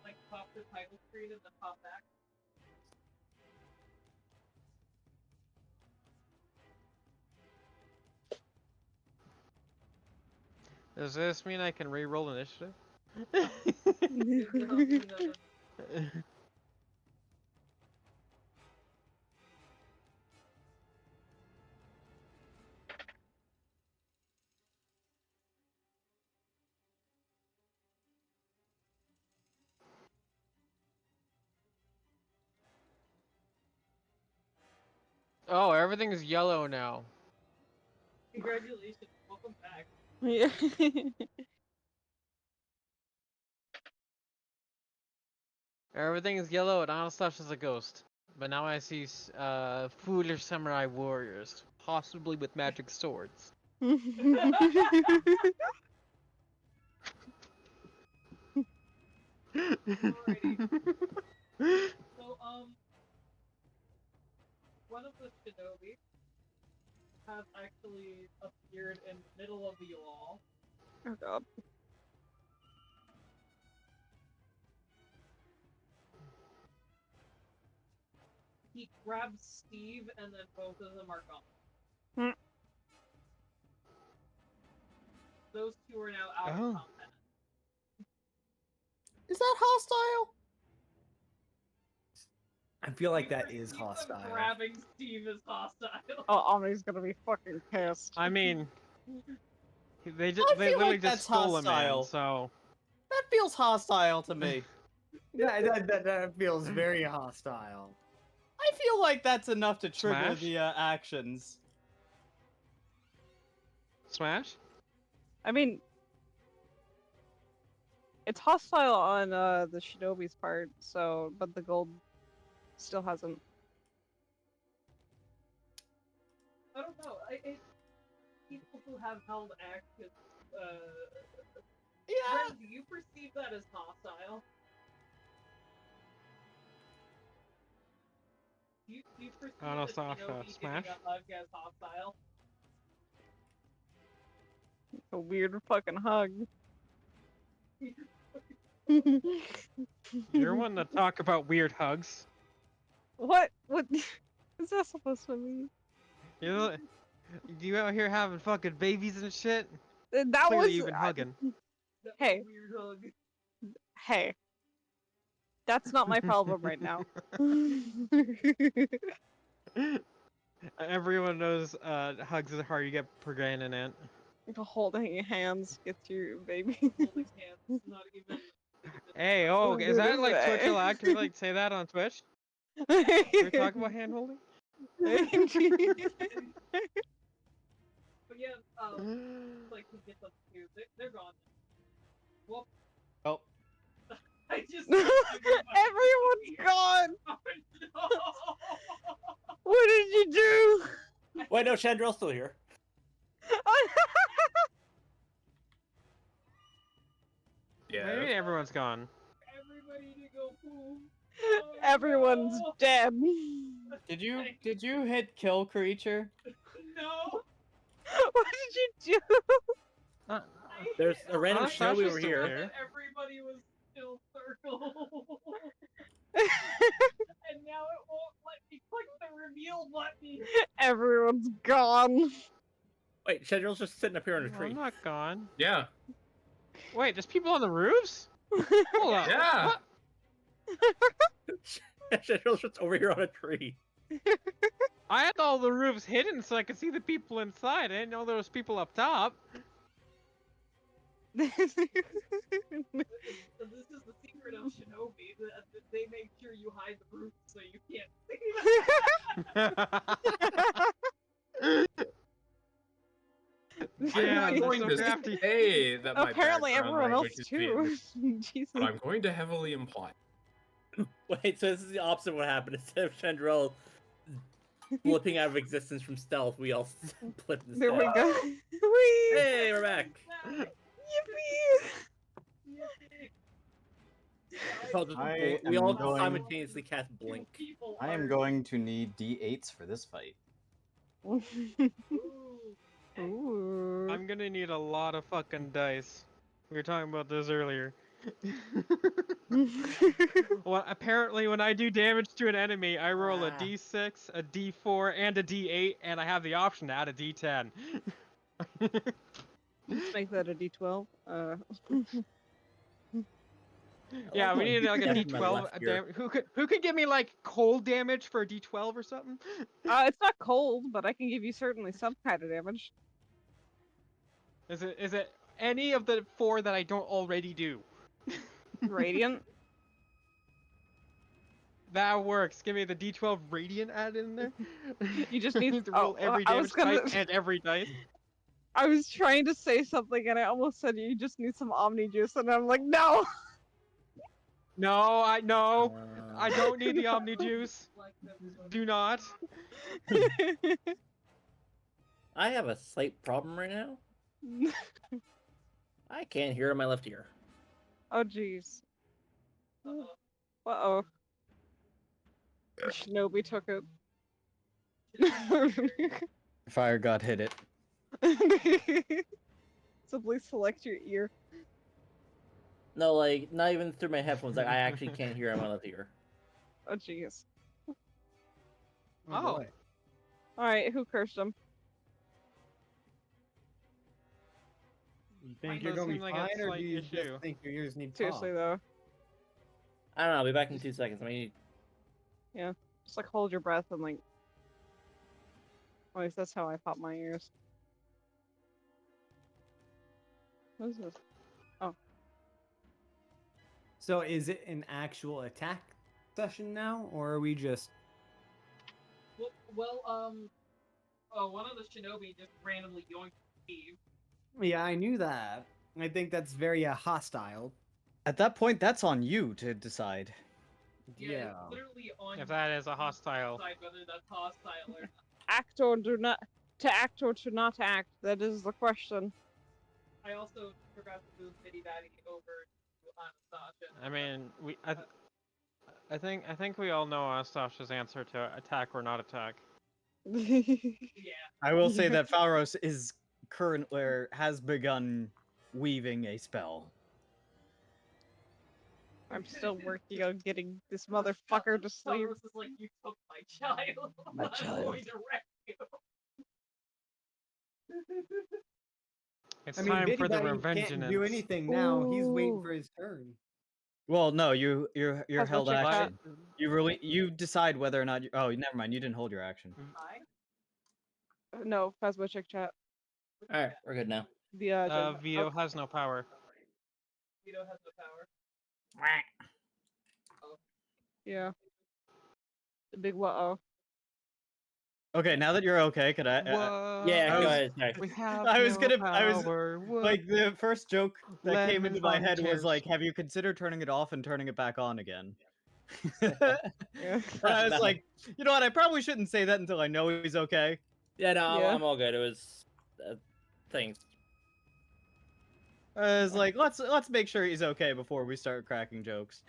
Like, top the title screen and then pop back. Does this mean I can re-roll initiative? Oh, everything is yellow now. Congratulations, welcome back. Yeah. Everything is yellow and Anastasia's a ghost. But now I see foolish samurai warriors, possibly with magic swords. Alrighty. So, one of the Shinobi has actually appeared in the middle of you all. Oh god. He grabs Steve and then both of them are gone. Hmm. Those two are now out of Oh. combat. Is that hostile? I feel like that Even is hostile. Grabbing Steve is hostile. Oh, Omni's gonna be fucking pissed. I mean, they I feel literally like just that's stole a man, hostile. so That feels hostile to me. That feels very hostile. I feel like that's enough to trigger Smash? the actions. Smash? I mean, it's hostile on the shinobi's part, so but the gold still hasn't. I don't know. People who have held actions, Yeah. Ren, do you perceive that as hostile? Do you perceive I don't know, that Sasha, Shinobi giving Smash? a hug as hostile? A weird fucking hug. You're one to talk about weird hugs. What? What is that supposed to mean? You out here having fucking babies and shit? That Clearly was. you've been hugging. That Hey. was a weird hug. Hey, that's not my problem right now. Everyone knows hugs is hard. You get pregnant. Holding hands gets your baby. Holding hands, not even. Hey, oh, is that like Twitch allowed? Can we like say that on Twitch? Can we talk about hand holding? But yeah, like to get them too. They're gone. Well, Oh. I just. Everyone's gone. Oh, no. What did you do? Wait, no, Chandrill's still here. Yeah. Maybe everyone's gone. Everybody to go poo. Everyone's no. dead. Did you hit kill creature? No. What did you do? There's a random Sasha's shinobi over still here. here. Everybody was still circled. And now it won't let me click the reveal button. Everyone's gone. Wait, Chandrill's just sitting up here on a tree. I'm not gone. Yeah. Wait, there's people on the roofs? Hold up. Yeah. What? Chandrill's just over here on a tree. I had all the roofs hidden so I could see the people inside. I didn't know there was people up top. So this is the secret of Shinobi. That they make sure you hide the roof so you can't see Yeah, I'm they're going so to crafty. say that my Apparently background everyone else language is too. Vietnamese, Jesus. but I'm going to heavily imply. Wait, so this is the opposite of what happened. Instead of Chandrill flipping out of existence from stealth, we all flipped instead. There we go. Whee! Hey, we're back. Yippee! We all simultaneously cast Blink. I am going to need D8s for this fight. Ooh. I'm gonna need a lot of fucking dice. We were talking about this earlier. Well, apparently when I do damage to an enemy, I roll a d6, a d4, and a d8, and I have the option to add a d10. Let's make that a D12. Yeah, we need like a That's my d12. left ear. Who could give me like cold damage for a d12 or something? It's not cold, but I can give you certainly some kind of damage. Is it any of the 4 that I don't already do? Radiant. That works. Give me the d12 radiant added in there. You just need to roll every I was damage gonna. type and every dice. I was trying to say something and I almost said you just need some Omni juice, and I'm like, no. No, I don't need the Omni juice. Do not. I have a slight problem right now. I can't hear in my left ear. Oh jeez. Uh-oh. Shinobi took it. Fire God hit it. So please select your ear. No, like, not even through my headphones. Like, I actually can't hear in my left ear. Oh jeez. Oh. Alright, who cursed him? You think Mine you're does gonna be seem like a fine, or do slight you issue. just think your ears need Seriously pop? though. I don't know. I'll be back in 2 seconds. I mean, Just like hold your breath and like. At least that's how I pop my ears. What is this? Oh. So is it an actual attack session now, or are we just? Well, one of the shinobi just randomly yoinked Steve. Yeah, I knew that. I think that's very hostile. At that point, that's on you to decide. Yeah. It's literally on If that is a hostile. decide whether that's hostile or not. Act or do not to act or to not act. That is the question. I also forgot to move Bitty Batty over to Anastasia. I mean, I think we all know Anastasia's answer to attack or not attack. Yeah. I will say that Pharos is currently has begun weaving a spell. I'm still working on getting this motherfucker to sleep. Taurus is like, you took my child. My I'm child. going to wreck you. It's I mean, time Bitty for the Batty revenge. can't do anything now. He's waiting Ooh. for his turn. Well, no, you're How's held my check chat? action. You decide whether or not. Oh, never mind. You didn't hold your action. No, Phasma check chat. All right, we're good now. The Vito has no power. Vito has no power. yeah. The big what? Okay, now that you're okay, could I? Yeah, I go was- ahead. Sorry. We have I was no gonna. I was power. What? like the first joke that came Lemon into my head was volunteers. like, "Have you considered turning it off and turning it back on again?" Yeah. And I was No. like, you know what? I probably shouldn't say that until I know he's okay. Yeah, no, Yeah. I'm all good. It was things. I was like, let's make sure he's okay before we start cracking jokes.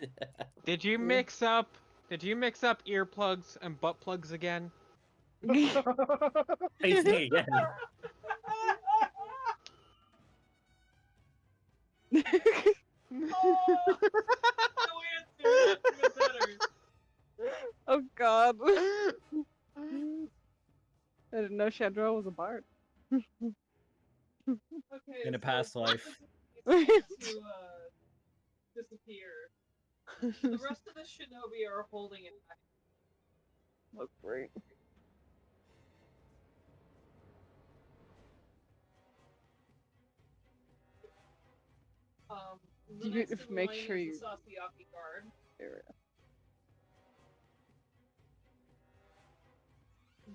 Did you mix up? Did you mix up earplugs and butt plugs again? Facing again. Oh God. I didn't know Chandra was a bard. Okay, In a so past one life. of them needs to disappear. The rest of the shinobi are holding it back. Look great. The You next need to in make line sure is you- the Sasayaki guard.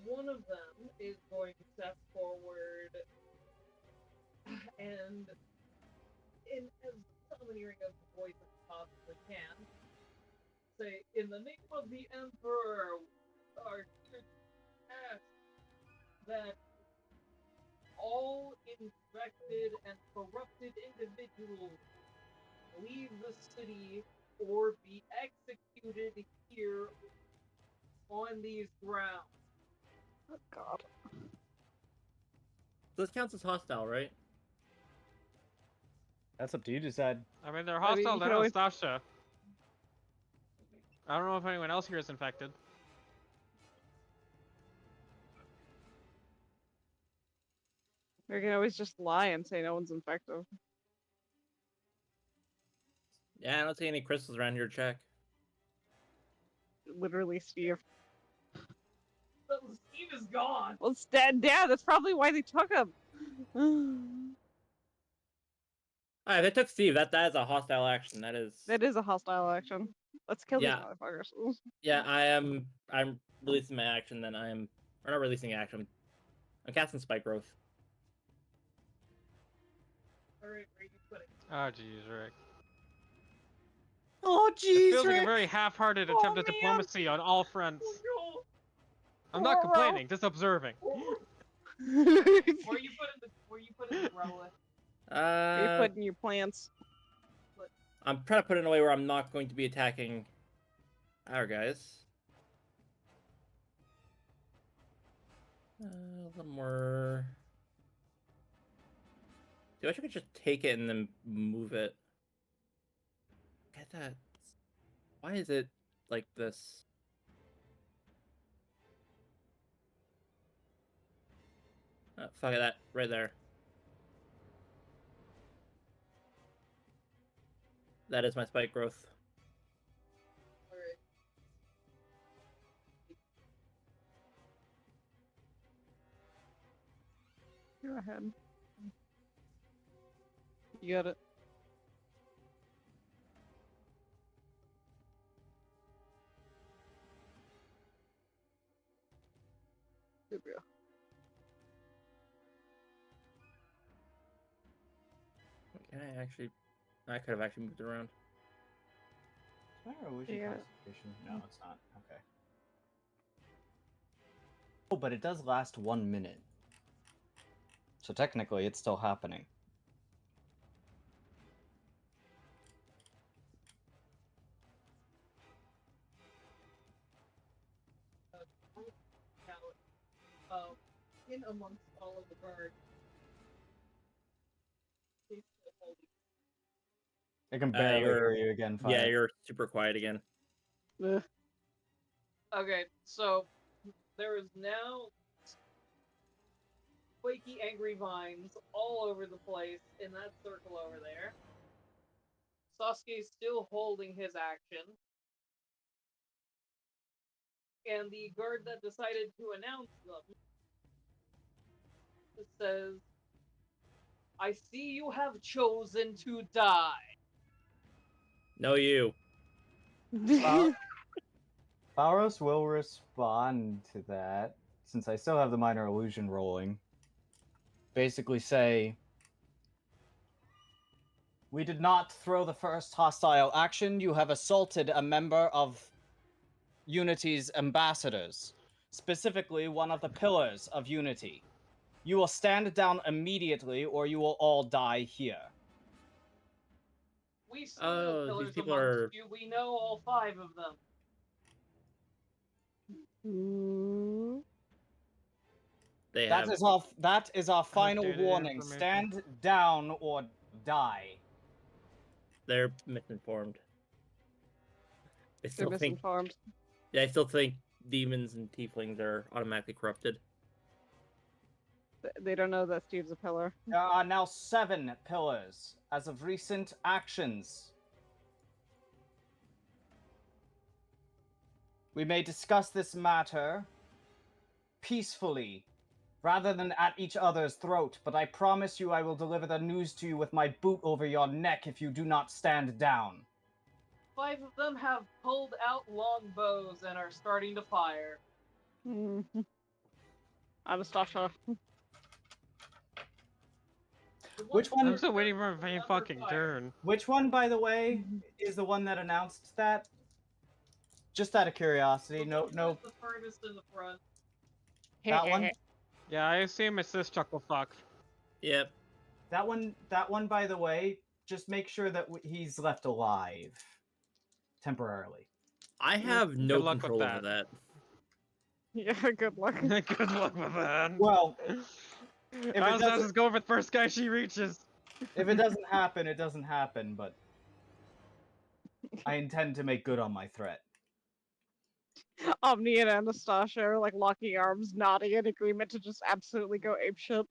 One of them is going to step forward and, in as domineering of the voice as possibly can, say, "In the name of the Emperor, our church asks that all infected and corrupted individuals leave the city or be executed here on these grounds." Oh God. This counts as hostile, right? That's up to you to decide. I mean, they're I mean, hostile you to could always- Anastasia. I don't know if anyone else here is infected. We can always just lie and say no one's infected. Yeah, I don't see any crystals around here to check. Literally, Steve. But Steve is gone. Well, it's dead. Yeah, that's probably why they took him. Alright, they took Steve. That is a hostile action. That is. That is a hostile action. Let's kill Yeah. these motherfuckers. Yeah, I'm releasing my action. Then I'm. Or not releasing action. I'm casting Spike Growth. Alright, where you put it? Oh, jeez, Rick. Oh, It jeez, feels like a Rick. very half-hearted attempt at man. diplomacy on all fronts. Oh, I'm not complaining, just observing. no. Where you putting the relic? You're putting your plants. I'm trying to put it in a way where I'm not going to be attacking our guys. A little more. Dude, I wish I could just take it and then move it. Get that. Why is it like this? Oh, fuck it, that right there. That is my spike growth. Alright. Go ahead. You got it. Can I actually? I could have actually moved around. Minor illusion Yeah. concentration? No, it's not. Okay. Oh, but it does last 1 minute. So technically, it's still happening. In amongst all of the guards. I can barely hear you again. Yeah, Fire. you're super quiet again. Ugh. Okay, so there is now flaky, angry vines all over the place in that circle over there. Sasuke is still holding his action. And the guard that decided to announce them says, I see you have chosen to die. No, you. Faros will respond to that, since I still have the minor illusion rolling. Basically say, We did not throw the first hostile action, you have assaulted a member of Unity's ambassadors, specifically one of the pillars of Unity. You will stand down immediately or you will all die here. We see Oh, the these pillars people amongst are- you. We know all 5 of them. Ooh. They That have. is our final Outdated warning. information. Stand down or die. They're misinformed. They They're still think. misinformed. Yeah, I still think demons and tieflings are automatically corrupted. They don't know that Steve's a pillar. There are now 7 pillars as of recent actions. We may discuss this matter peacefully, rather than at each other's throat, but I promise you I will deliver the news to you with my boot over your neck if you do not stand down. 5 of them have pulled out long bows and are starting to fire. Mm-hmm. Anastasia. Which one? I'm still waiting for my fucking turn. Which one, by the way, is the one that announced that? Just out of curiosity. No. The furthest in the front. That one. Yeah, I assume it's this chuckle fuck. Yep. That one. By the way, just make sure that he's left alive temporarily. I have no Good luck with control over that. Yeah, good luck. Good luck with that. Well, Anastasia's going for the first guy she reaches. If it doesn't happen, it doesn't happen. But I intend to make good on my threat. Omni and Anastasia are like locking arms, nodding in agreement to just absolutely go apeshit.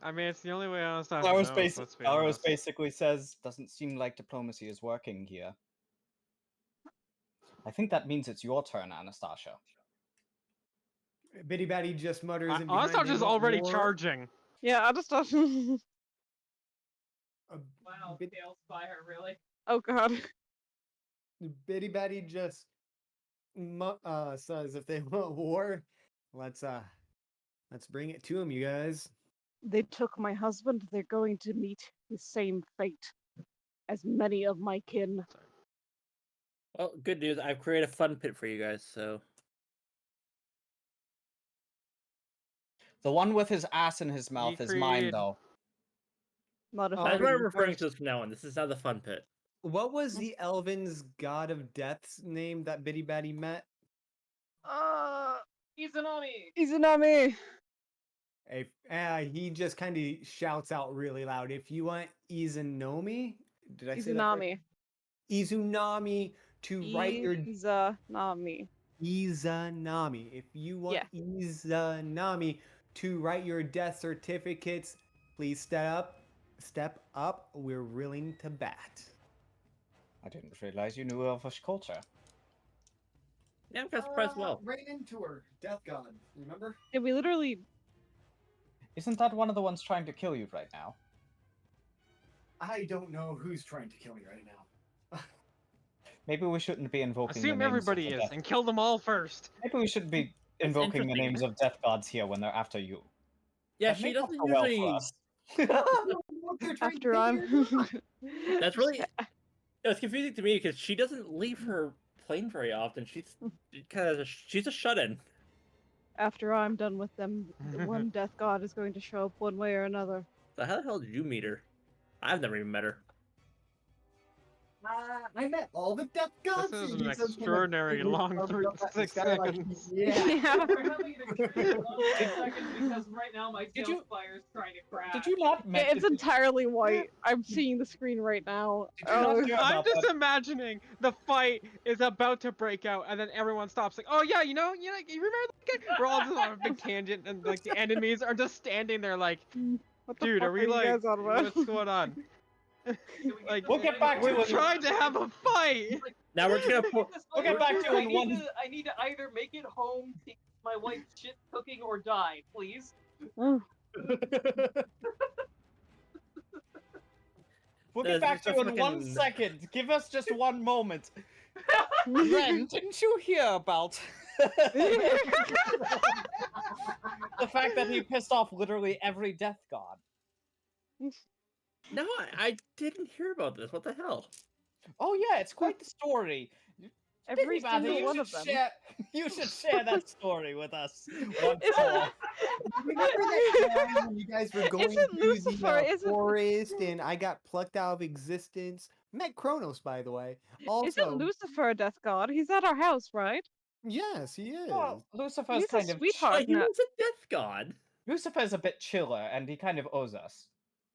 I mean, it's the only way Anastasia Flowers, knows, let's be Flowers honest. basically says, doesn't seem like diplomacy is working here. I think that means it's your turn, Anastasia. Bitty Batty just mutters in behind Anastasia's him, already "War." charging. Yeah, Anastasia. Wow, Tails fire, really? Oh god. Bitty Batty just says if they want war, let's bring it to him, you guys. They took my husband. They're going to meet the same fate as many of my kin. Well, good news. I've created a fun pit for you guys, so. The one with his ass in his mouth is mine, created- though. That's what I'm referring to from now on. This is now the fun pit. What was the Elven's god of death's name that Bitty Batty met? Izanami! Izanami! He just kind of shouts out really loud. If you want Izanami, did I say that? Right? Izunami. Izunami to write your Izanami. Izanami. If you want Izanami to write your death certificates, please step up. We're willing to bat. I didn't realize you knew Elvish culture. Yeah, I'm kind of surprised as well. Right into her, death god. Remember? Yeah, we literally. Isn't that one of the ones trying to kill you right now? I don't know who's trying to kill me right now. Maybe we shouldn't be invoking Assume the names everybody of the is, death. and kill them all first. Maybe we shouldn't be That's invoking the interesting. names of death gods here when they're after you. Yeah, That she may not doesn't go well for usually. us. After I'm. That's really. It's confusing to me because she doesn't leave her plane very often. She's a shut-in. After I'm done with them, the one death god is going to show up one way or another. So how the hell did you meet her? I've never even met her. I met all the death This gods. is He an says from a extraordinary thing long covered up at the 6 sky like seconds. yeah. We're having an extremely long 6 seconds because right now my Did tail you- spire's trying to crash. Did you not Yeah, it's entirely white. I'm seeing the screen right now. Did you not hear I'm about just that? imagining the fight is about to break out, and then everyone stops. Like, oh yeah, you remember that guy? We're all just on a big tangent, and like the enemies are just standing there, like, What the dude, fuck are we you like, guys on about? what's going on? Like, We'll get back to we're it. trying to have a fight. Now we're just gonna put. We'll get back to it in one. I need to either make it home, take my wife's shit cooking, or die, please. We'll get back to you in 1 second. Give us just one moment. Ren, didn't you hear about the fact that he pissed off literally every death god? No, I didn't hear about this. What the hell? Oh yeah, it's quite the story. Every Bitty Batty, single one of them. You should share that story with us once more. Remember that time when you guys were going Isn't through Lucifer? the Isn't forest and I got plucked out of existence? Met Kronos, by the way. Also, isn't Lucifer a death god? He's at our house, right? yes, he is. Well, Lucifer's He's a kind of sweetheart. He was a death god. Lucifer's a bit chiller, and he kind of owes us.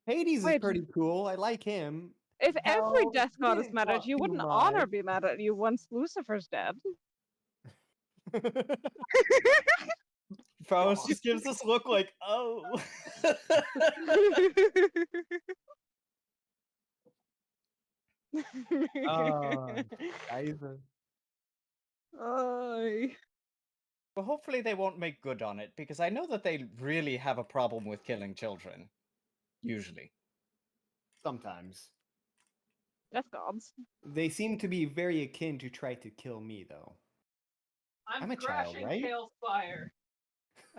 Hades is Wait. pretty cool. I like him. If every Hell, death he god is didn't mad at talk you, too wouldn't much. Honor be mad at you once Lucifer's dead? Faust just gives this look like, oh. Ay. Well, hopefully they won't make good on it, because I know that they really have a problem with killing children. Usually. Sometimes. Death gods. They seem to be very akin to try to kill me, though. I'm a child, crashing right? Tailspire.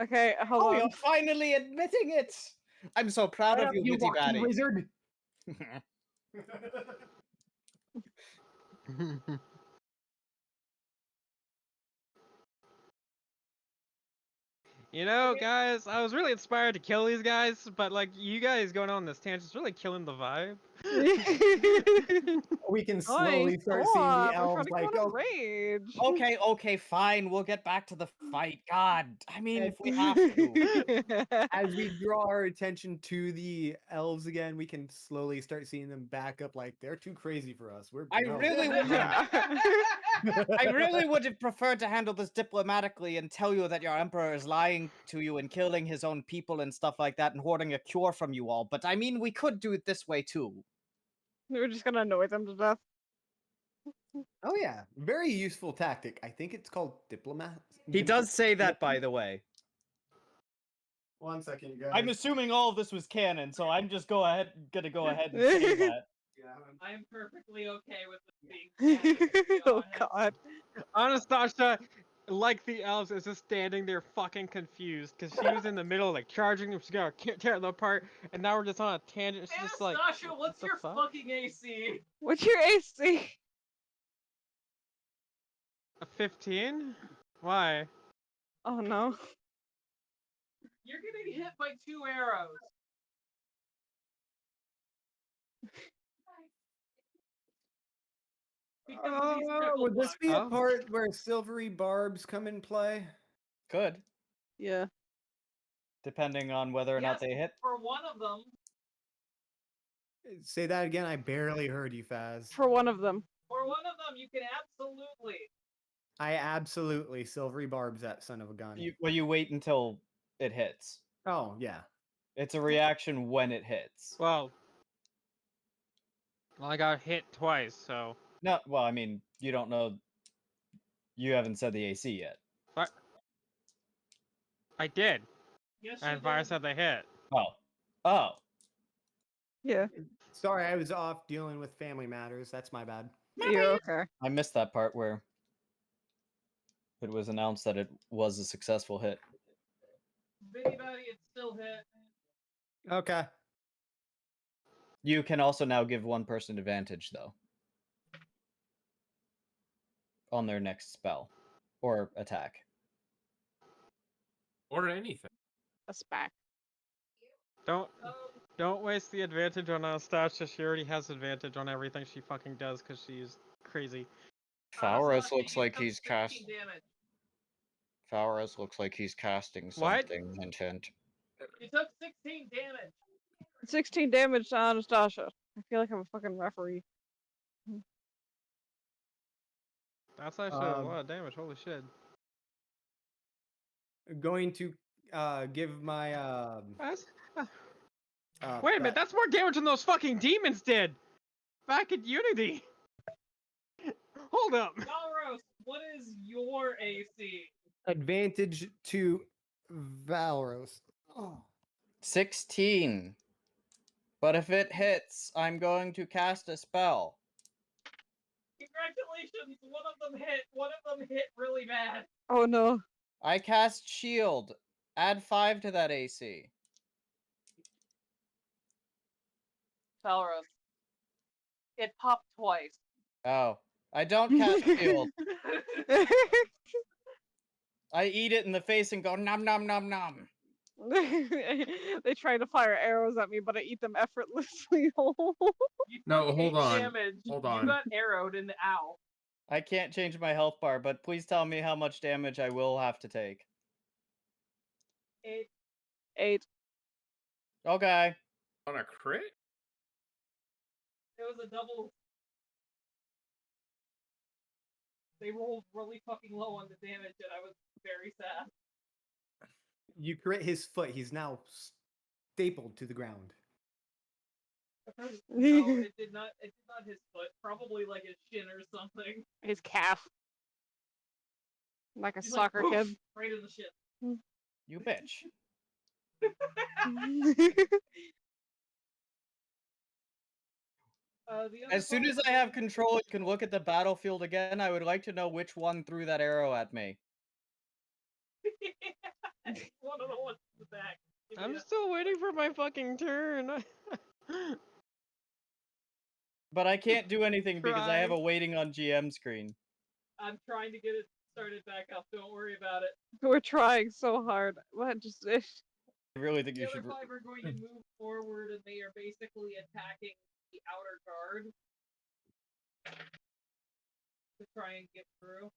Okay, hold Oh, on. you're finally admitting it! I'm so proud of you, Bitty walking Batty. wizard. You know, guys, I was really inspired to kill these guys, but like you guys going on this tangent is really killing the vibe. We can slowly start seeing the elves like, oh, rage. Okay, fine. We'll get back to the fight. God, I mean, if we have to. as we draw our attention to the elves again, we can slowly start seeing them back up like they're too crazy for us. We're I really would have preferred to handle this diplomatically and tell you that your emperor is lying to you and killing his own people and stuff like that and hoarding a cure from you all. But I mean, we could do it this way too. We're just gonna annoy them to death. Oh yeah, very useful tactic. I think it's called diplomat. He does say that, by the way. 1 second, guys. I'm assuming all of this was canon, so I'm just gonna go ahead and say that. I'm perfectly okay with this being canon, to be Oh honest. god. Anastasia, like the elves, is just standing there fucking confused because she was in the middle, like charging them, she's gonna tear them apart, and now we're just on a tangent. She's just like, Anastasia, what's the your fuck? fucking AC? What's your AC? a 15? Why? Oh no. You're getting hit by 2 arrows. Because of these critical Would this be a Oh. part where silvery barbs come in play? Could, Yeah. depending on whether or not Yes, they hit. For one of them, Say that again. I barely heard you, Faz. For one of them. you can absolutely. I absolutely silvery barbs that son of a gun. You wait until it hits. Oh yeah. It's a reaction when it hits. Well, I got hit twice, so. No, well, I mean, you don't know. You haven't said the AC yet. But I did, Yes, and you Fire did. said they hit. Oh. Yeah. Sorry, I was off dealing with family matters. That's my bad. You're okay. I missed that part where it was announced that it was a successful hit. Bitty Batty, it's still hit. Okay. You can also now give one person advantage, though, on their next spell or attack. Or anything. A SPAC. Don't waste the advantage on Anastasia. She already has advantage on everything she fucking does because she's crazy. Fowris looks like he's Fowris looks like he's casting What? something. Hint, hint. You took 16 damage. 16 damage to Anastasia. I feel like I'm a fucking referee. That's actually a lot of damage. Holy shit. Going to give my That's, wait a minute, that's more damage than those fucking demons did back at Unity. Hold up. Valros, what is your AC? advantage to Valros. Oh. 16. But if it hits, I'm going to cast a spell. Congratulations, one of them hit. One of them hit really bad. Oh no. I cast shield. Add 5 to that AC. Valros. It popped twice. Oh. I don't cast shield. I eat it in the face and go nom nom nom nom. They try to fire arrows at me, but I eat them effortlessly. No, hold on. Damage. Hold You on. got arrowed in the ow. I can't change my health bar, but please tell me how much damage I will have to take. 8. Okay. On a crit? It was a double. They rolled really fucking low on the damage, and I was very sad. You crit his foot. He's now stapled to the ground. No, it did not. It did not his foot. Probably like his shin or something. His calf. Like a He's soccer like, kid. "Oof," right in the shin. You bitch. As soon as I have control and can look at the battlefield again, I would like to know which one threw that arrow at me. One of the ones in the back. I'm still waiting for my fucking turn. But I can't do anything because I have a Try. waiting on GM screen. I'm trying to get it started back up. Don't worry about it. We're trying so hard. What? Just I really think The you other should. 5 are going to move forward, and they are basically attacking the outer guard to try and get through.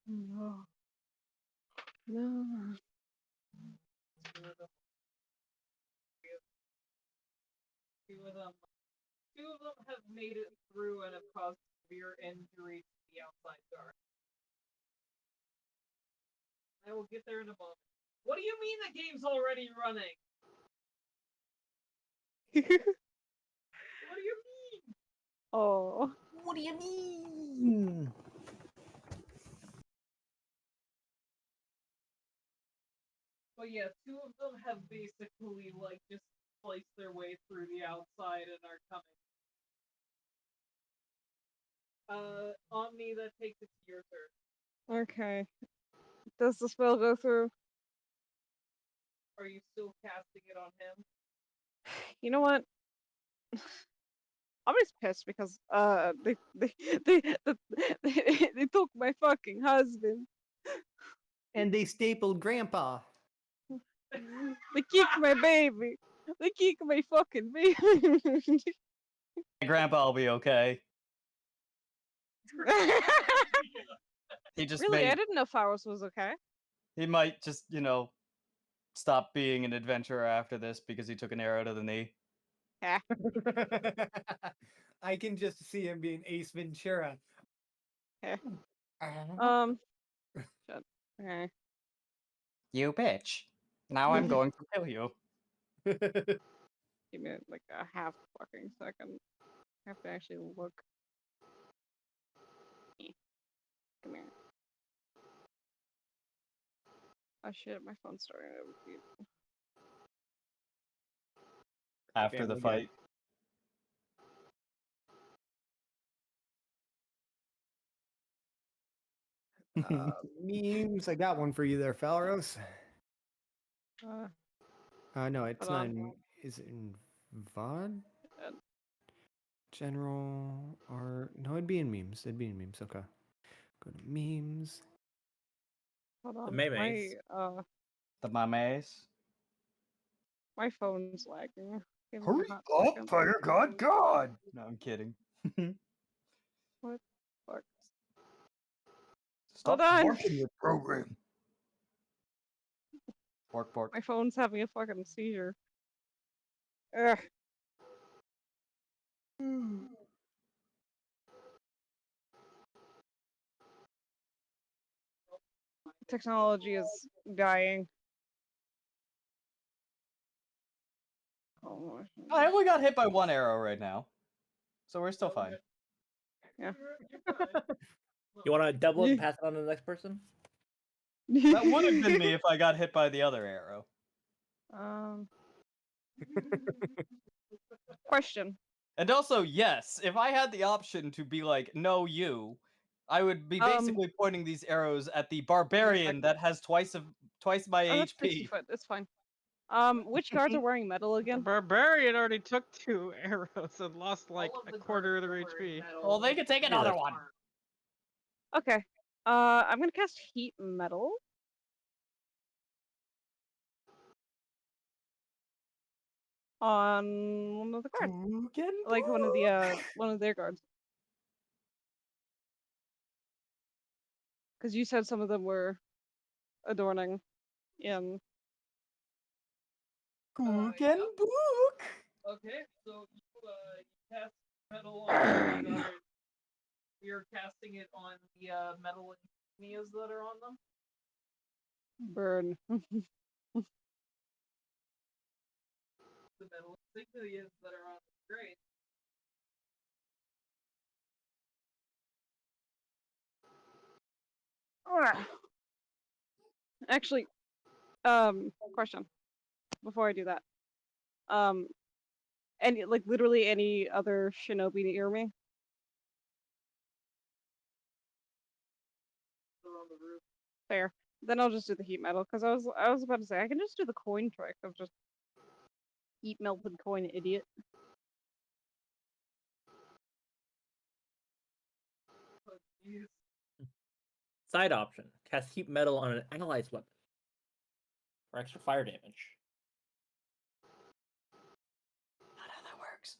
No. No. Two of them have made it through and have caused severe injury to the outside guard. I will get there in a moment. What do you mean the game's already running? What do you mean? Oh. What do you mean? But yeah, 2 of them have basically like just sliced their way through the outside and are coming. Omni, that takes it to your turn. Okay. Does the spell go through? Are you still casting it on him? You know what? I'm just pissed because they took my fucking husband. And they stapled Grandpa. They kicked my baby. They kicked my fucking baby. Grandpa will be okay. He just Really, I may. didn't know Faros was okay. He might just, stop being an adventurer after this because he took an arrow to the knee. I can just see him being Ace Ventura. Shit. Okay. You bitch. Now I'm going to kill you. Give me like a half fucking second. I have to actually look. Come here. Oh shit, my phone's starting to overheat. After the fight. Memes, I got one for you there, Falros. No, it's Hold not. on. Is it in VOD? Uh, General art? No, it'd be in memes. It'd be in memes. Okay. Go to memes. Hold The on. memes. The memes. My phone's lagging. Give me Hurry a hot up, second. fire god! No, I'm kidding. What? Fuck. Stop Hold on. watching your program. Pork. My phone's having a fucking seizure. Ugh. Technology is dying. Oh, I only got hit by one arrow right now, so we're still fine. yeah. You want to double it and pass it on to the next person? That would have been me if I got hit by the other arrow. Question. And also, yes, if I had the option to be like, no, you, I would be basically pointing these arrows at the barbarian that has twice my That's 60 HP. foot. It's fine. Which guards are wearing metal The again? barbarian already took 2 arrows and lost like a quarter of their HP. Well, they could take another one. Okay. I'm gonna cast heat metal. On one of the guards. Like one of their guards. Because you said some of them were adorning in Book. Okay, so you cast metal on the other. You're casting it on the metal insignias that are on them. burn. The metal insignias that are on them. Great. Actually, question before I do that. Any like literally any other shinobi near me? They're on the roof. Fair. Then I'll just do the heat metal because I was about to say I can just do the coin trick of just heat melted coin, idiot. Oh, jeez. Side option: cast heat metal on an ally's weapon for extra fire damage. Not how that works.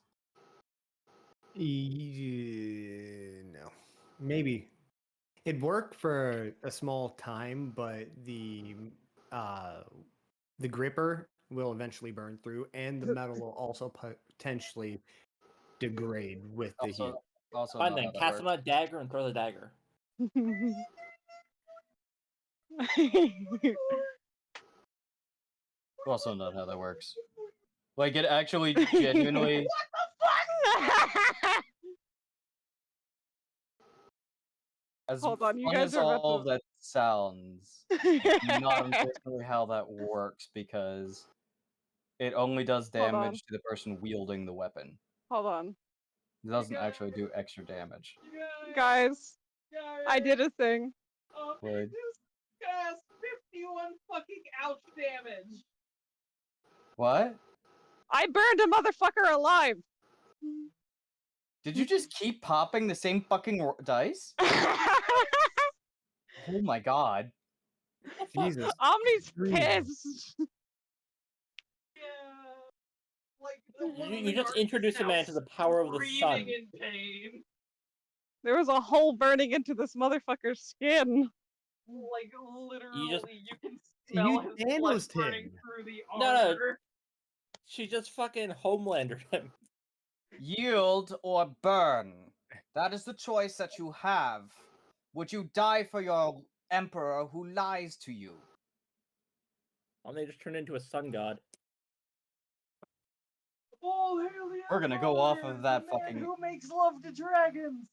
No. Maybe. It'd work for a small time, but the gripper will eventually burn through, and the metal will also potentially degrade with the heat. Also, Fine not then, how that cast him works. on a dagger and throw the dagger. Also, not how that works. Like, it actually genuinely. As Hold on, you fun guys as are about all to. that sounds, not unfortunately how that works because it only does Hold on. damage to the person wielding the weapon. Hold on, It doesn't actually do extra damage. guys. I did a thing. Would. Just cast 51 fucking ouch damage. What? I burned a motherfucker alive. Did you just keep popping the same fucking dice? Oh my god. Jesus. Omni's Freeze. pissed. Yeah. Like You just introduced a man to the power of the sun. in pain. There was a hole burning into this motherfucker's skin. Like literally, you can You smell his flesh Thanos'd burning him. through the No. armor. She just fucking Homelandered him. Yield or burn. That is the choice that you have. Would you die for your emperor who lies to you? They just turned into a sun god. Oh, hail the We're gonna go off Empire, of that the man fucking. who makes love to dragons.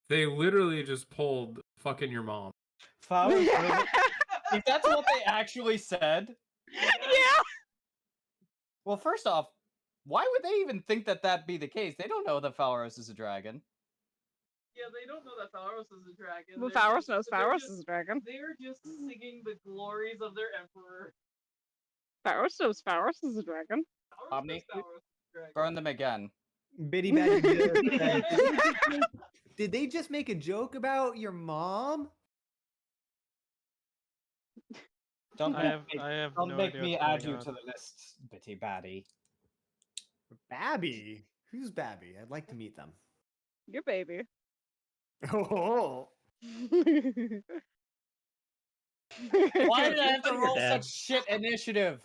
They literally just pulled fucking your mom. If that's what they actually said. Yeah. Well, first off, why would they even think that that'd be the case? They don't know that Falros is a dragon. Yeah, they don't know that Pharos is a dragon. Well, Pharos knows Pharos is a dragon. They're just singing the glories of their emperor. Pharos knows Pharos is a dragon. Omni, burn them again. Bitty Batty just said, did they just make a joke about your mom? Don't I have don't no make idea me what's add going you on. to the list, Bitty Baddie. Babby? Who's Babby? I'd like to meet them. Your baby. Oh, Why did I have to Your roll dad. such shit initiative?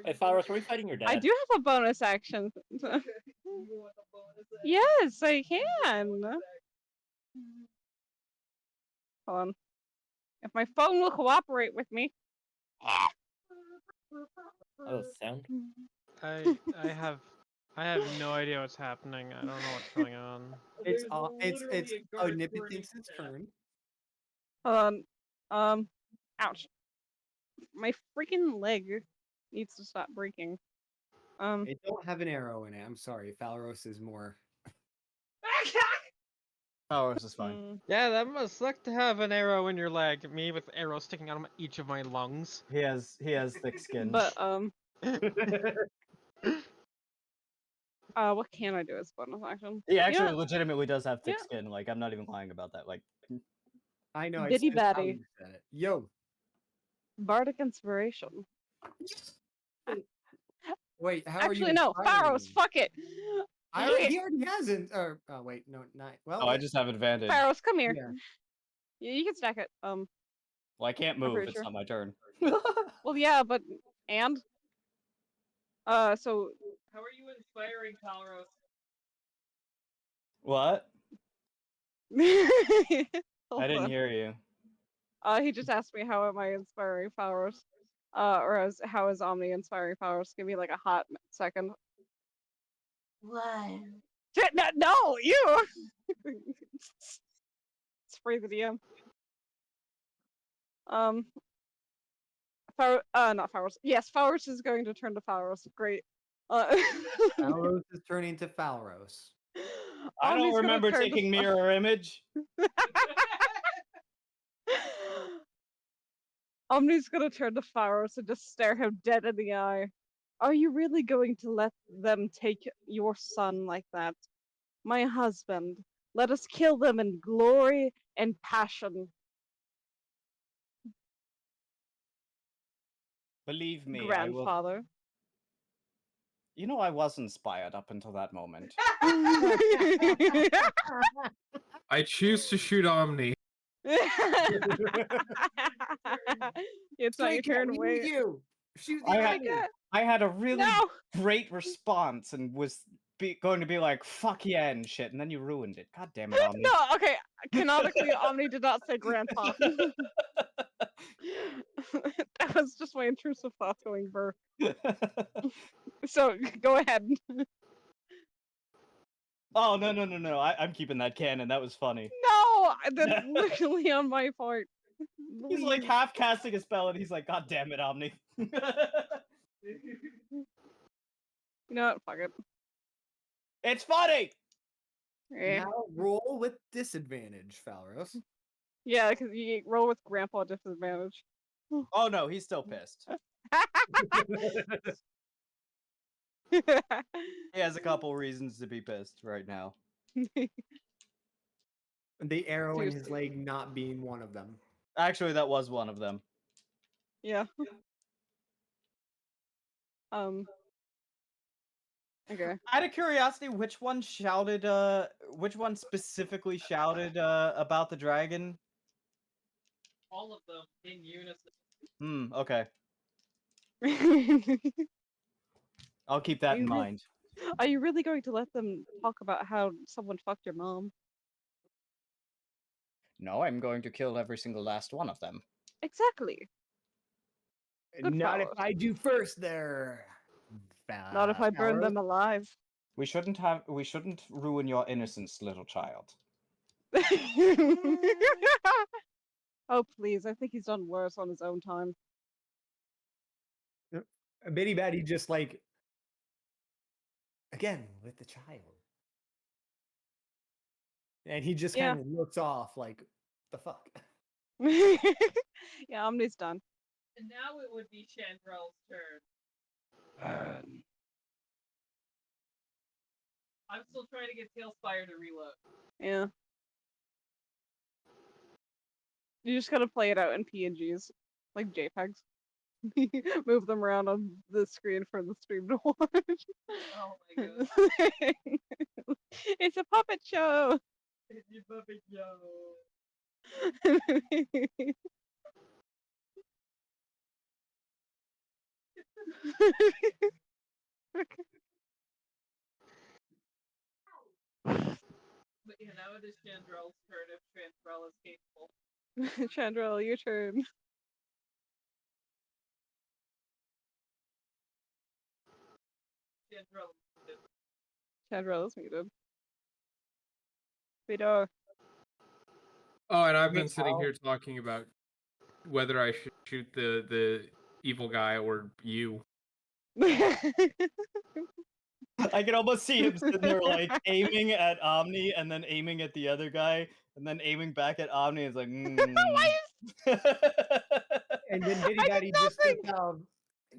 Hey, Faros, are we fighting your dad? I do have a bonus action. Yes, I can. Hold on. If my phone will cooperate with me. Oh, sound. I have no idea what's happening. I don't know what's going on. it's Omnipotence's turn. Hold on. Ouch. My freaking leg needs to stop breaking. It don't have an arrow in it. I'm sorry. Pharos is more. Pharos is fine. Yeah, that must suck to have an arrow in your leg. Me with arrows sticking out of each of my lungs. He has thick skin. But what can I do as bonus action? He actually Yeah. legitimately does have thick Yeah. skin. Like, I'm not even lying about that. Like, I know. Bitty it's how Batty. you said it. Yo. Bardic inspiration. Wait, how Actually, are you? no. Pharos, fuck it. He already hasn't. Or wait, no, not. Well, oh, I just have advantage. Pharos, come here. Yeah. You can stack it. Well, I can't I'm move. pretty It's sure. not my turn. Well, yeah, but so How are you inspiring Pharos? What? Hold I didn't on. hear you. He just asked me how am I inspiring Pharos, or how is Omni inspiring Pharos? Give me like a hot second. What? No, you. It's free the DM. Not Pharos. Yes, Pharos is going to turn to Pharos. Great. Pharos is turning to Pharos. I Omni's don't gonna remember turn to taking mirror image. Omni's gonna turn to Pharos and just stare him dead in the eye. Are you really going to let them take your son like that? My husband. Let us kill them in glory and passion. Believe me, I will. Grandfather. You know, I was inspired up until that moment. I choose to shoot Omni. It's not your turn. We Wait. need you. Shoot the I Omni. had a really No. great response and was going to be like, fuck yeah and shit, and then you ruined it. God damn it, Omni. No, okay. Canonically, Omni did not say grandpa. That was just my intrusive thoughts going burr. So, go ahead. Oh, no. I'm keeping that canon. That was funny. No! That's literally on my part. He's like Please. half casting a spell and he's like, God damn it, Omni. You know what? Fuck it. It's funny! Eh. Now roll with disadvantage, Pharos. Yeah, because you roll with grandpa disadvantage. Oh no, he's still pissed. He has a couple reasons to be pissed right now. The arrow in his Seriously. leg not being one of them. Actually, that was one of them. Yeah. Okay. Out of curiosity, which one specifically shouted about the dragon? All of them in unison. Okay. I'll keep that in mind. Are you really going to let them talk about how someone fucked your mom? No, I'm going to kill every single last one of them. Exactly. Good Not if Pharos. I do first there. Not if I burn Pharos. them alive. We shouldn't ruin your innocence, little child. Oh please, I think he's done worse on his own time. Bitty Batty just like again with the child. And he just Yeah. kind of looks off like, the fuck? Yeah, Omni's done. And now it would be Chandrell's turn. I'm still trying to get Tailspire to reload. Yeah. You just gotta play it out in PNGs, like JPEGs. Move them around on the screen for the stream to watch. Oh my god. It's a puppet show. It's a puppet show. But yeah, now it is Chandrell's turn if Chandrell is capable. Chandrell, your turn. Chandrell. Chandrell is muted. Vidar. Oh, and I've been Miss sitting Hal. here talking about whether I should shoot the evil guy or you. I can almost see him sitting there like aiming at Omni and then aiming at the other guy and then aiming back at Omni. It's like, And then Biddy Batty just sits out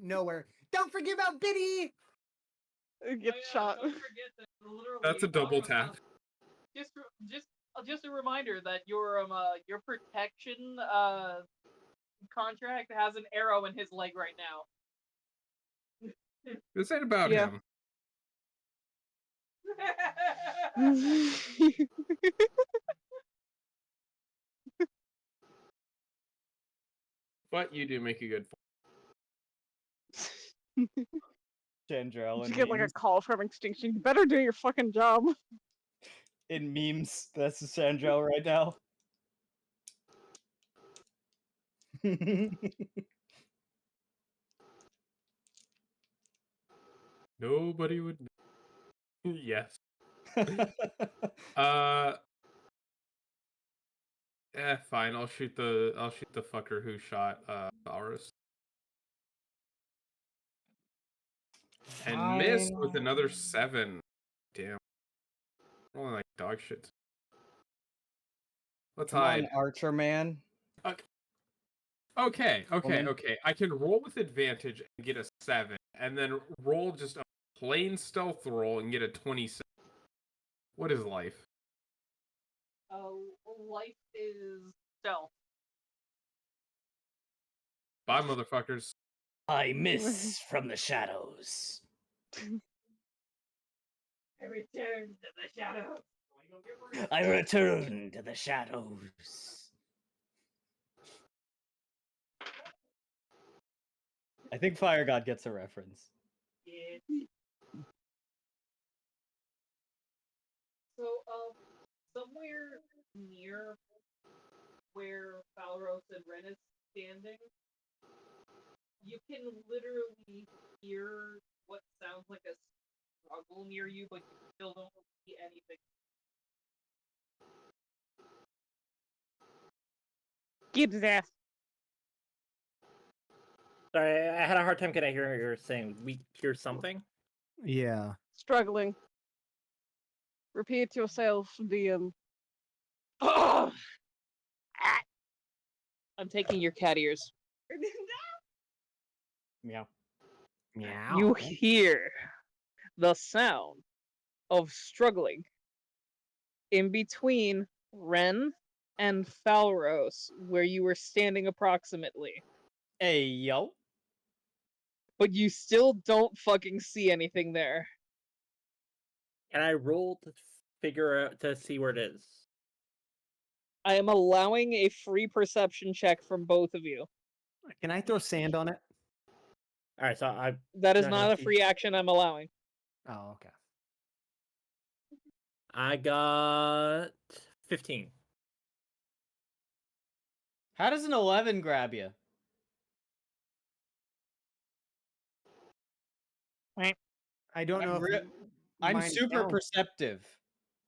nowhere. Don't forget about Biddy! Get shot. Don't forget that literally. That's a double tap. Just a reminder that your protection contract has an arrow in his leg right now. This ain't about Yeah. him. But you do make a good point. Chandrell You and get like a memes. call from Extinction. You better do your fucking job. In memes, that's the Chandrell right now. Nobody would know. Yes. Fine. I'll shoot the fucker who shot Valrus. And missed with another 7. Damn. Rolling like dog shit. Let's Come hide. on, Archer man. Okay. Woman. I can roll with advantage and get a 7, and then roll just a plain stealth roll and get a 27. What is life? Life is stealth. Bye, motherfuckers. I miss from the shadows. I return to the shadows. I return to the shadows. I think Fire God gets a reference. Yeah. So, somewhere near where Falros and Ren is standing, you can literally hear what sounds like a struggle near you, but you still don't see anything. Get his ass. Sorry, I had a hard time getting hearing what you were saying. We hear something? Yeah. Struggling. Repeat yourself, DM. I'm taking your cat ears. Meow. You hear the sound of struggling in between Ren and Falros, where you were standing approximately. Hey, yo. But you still don't fucking see anything there. And I roll to figure out to see where it is. I am allowing a free perception check from both of you. Can I throw sand on it? All right, so I. That is Not not gonna a see- free action I'm allowing. Oh, okay. I got 15. How does an 11 grab you? I don't know if I'm mine super counts. perceptive.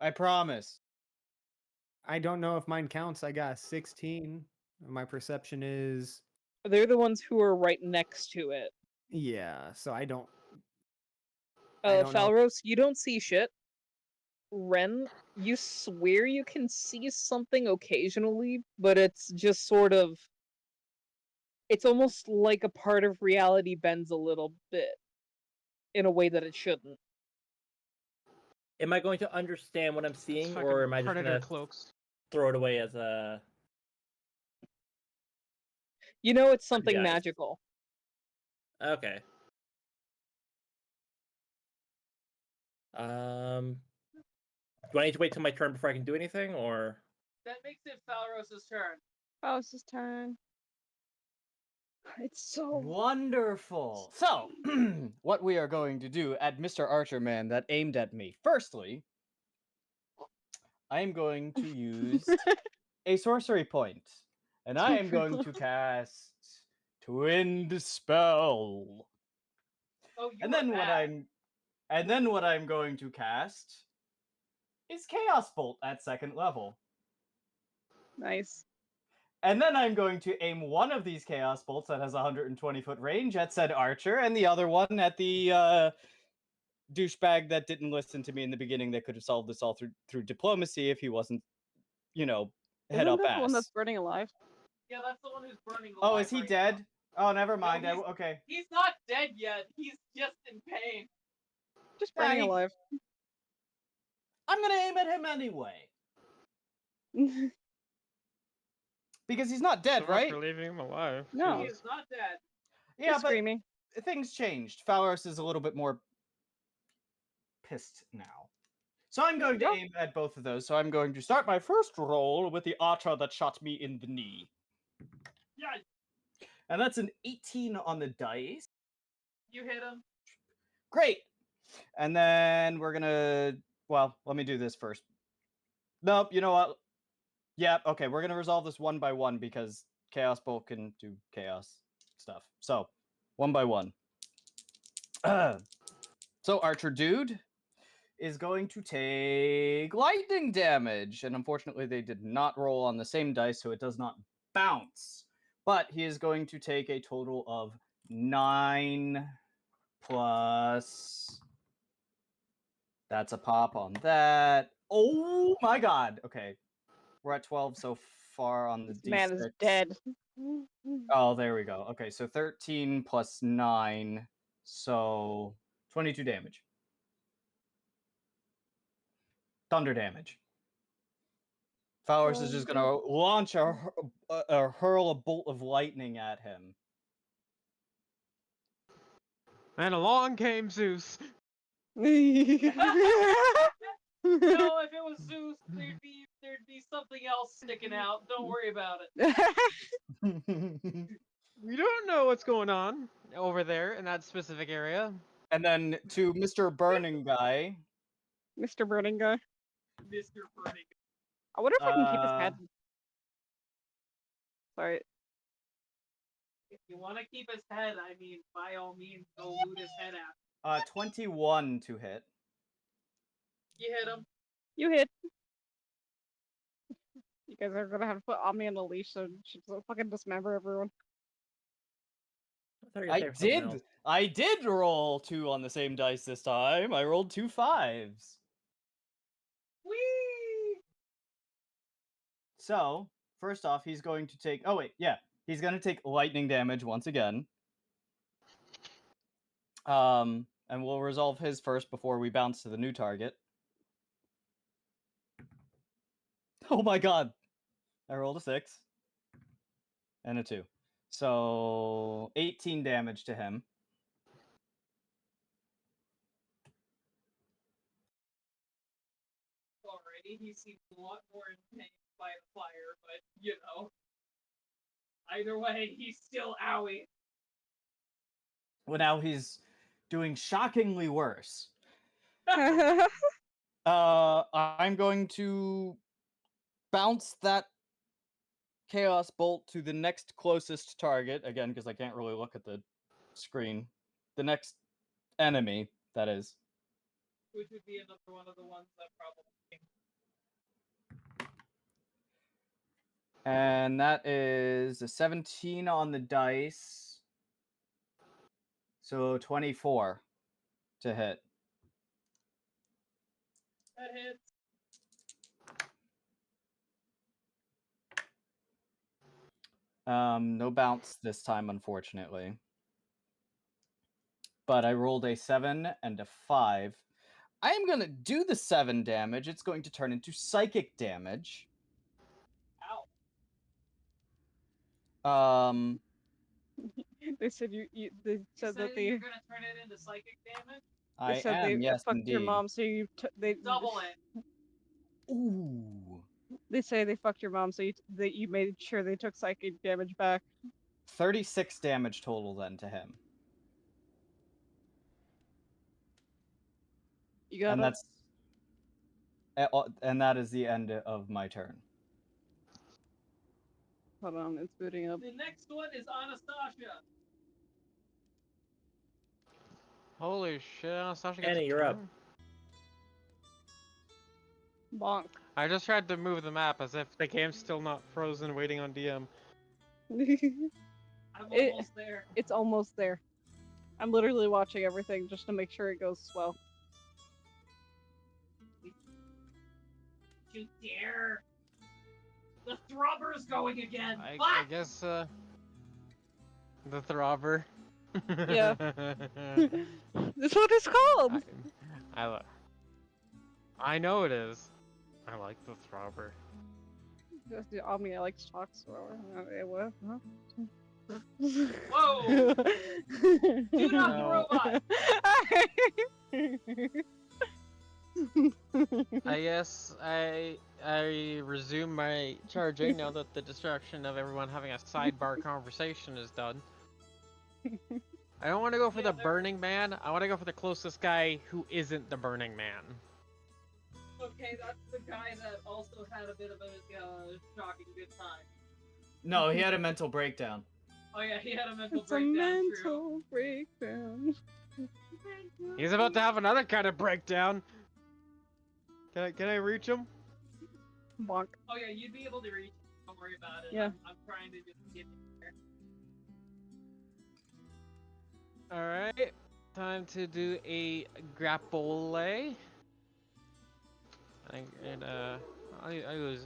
I promise. I don't know if mine counts. I got 16. My perception is They're the ones who are right next to it. yeah, so I don't I don't know. Falros, you don't see shit. Ren, you swear you can see something occasionally, but it's just sort of. It's almost like a part of reality bends a little bit in a way that it shouldn't. Am I going to understand what I'm It's seeing, fucking or am I just predator gonna cloaks. throw it away as a? You know it's the something eyes? magical. Okay. Do I need to wait till my turn before I can do anything, or? That makes it Falros's turn. Faust's turn. It's so Wonderful. So, what we are going to do at Mr. Archer Man that aimed at me. Firstly, I am going to use a sorcery point, and I am going to cast Twin Spell. Oh, And then what I'm going to cast is Chaos Bolt at 2nd level. nice. And then I'm going to aim one of these Chaos Bolts that has 120-foot range at said archer, and the other one at the douchebag that didn't listen to me in the beginning that could have solved this all through diplomacy if he wasn't, head Isn't up that the one that's ass. burning alive? Yeah, that's the one who's burning alive. Oh, is he right dead? Oh, never mind. he's- Okay. He's not dead yet. He's just in pain. Just burning Yeah, alive. I'm gonna aim at him anyway. Because he's not dead, So much right? for leaving him alive. No. He Jesus. is not dead. Yeah, Just but screaming. things changed. Falros is a little bit more pissed now. So I'm going to Yep. aim at both of those. So I'm going to start my first roll with the archer that shot me in the knee. Yeah, And that's an 18 on the dice. you hit him. Great. And then we're gonna, well, let me do this first. Nope, you know what? Yeah, okay, we're gonna resolve this one by one because Chaos Bolt can do chaos stuff. So, one by one. So Archer Dude is going to take lightning damage. And unfortunately, they did not roll on the same dice, so it does not bounce. But he is going to take a total of 9 plus. That's a pop on that. Oh my god. Okay. We're at 12 so far on the This D6. man is dead. Oh, there we go. Okay, so 13 plus 9. So 22 damage. Thunder damage. Fowers is just gonna launch a hurl a bolt of lightning at him. And along came Zeus. No, if it was Zeus, there'd be something else sticking out. Don't worry about it. We don't know what's going on over there in that specific area. And then to Mr. Burning Guy. Mr. Burning Guy. Mr. Burning. I wonder if I can keep his head. Sorry. If you want to keep his head, I mean, by all means, go loot his head out. 21 to hit. You hit him. You hit. You guys are gonna have to put Omni on a leash so she doesn't fucking dismember everyone. I did roll 2 on the same dice this time. I rolled 2 5s. Whee! So, first off, he's going to take... Oh, wait, yeah. He's going to take lightning damage once again. And we'll resolve his first before we bounce to the new target. Oh my god! I rolled a 6. And a 2. So, 18 damage to him. Alrighty, he seems a lot more in pain by the fire, but, you know. Either way, he's still owie. Well, now he's doing shockingly worse. I'm going to bounce that Chaos Bolt to the next closest target, again, because I can't really look at the screen. The next enemy, that is. Which would be another one of the ones that probably... And that is a 17 on the dice. So 24 to hit. That hits. No bounce this time, unfortunately. But I rolled a 7 and a 5. I am going to do the 7 damage. It's going to turn into psychic damage. Ow. They said they said that you're gonna turn it into psychic damage? they I said am, they yes, fucked your indeed. mom, so they Double it. Ooh. They say they fucked your mom, so you made sure they took psychic damage back. 36 damage total then to him. You got And it. and that is the end of my turn. Hold on, it's booting up. The next one is Anastasia. Holy shit, Anastasia gets Annie, a you're up. turn? Bonk. I just tried to move the map as if the game's still not frozen waiting on DM. I'm almost there. It's almost there. I'm literally watching everything just to make sure it goes well. You dare. The throbber's going again. I guess, the throbber. Yeah. That's what it's called! I know it is. I like the throbber. The Omni likes talks. What? Huh? Whoa! Do not the robot! I guess I resume my charging now that the distraction of everyone having a sidebar conversation is done. I don't want to go for the Burning Man. I want to go for the closest guy who isn't the Burning Man. Okay, that's the guy that also had a bit of a shocking good time. No, he had a mental breakdown. Oh yeah, he had a mental It's breakdown. a mental breakdown. He's about to have another kind of breakdown. Can I reach him? Bonk. Oh yeah, you'd be able to reach. Don't worry about it. Yeah. I'm trying to just get there. Alright. Time to do a grapple. I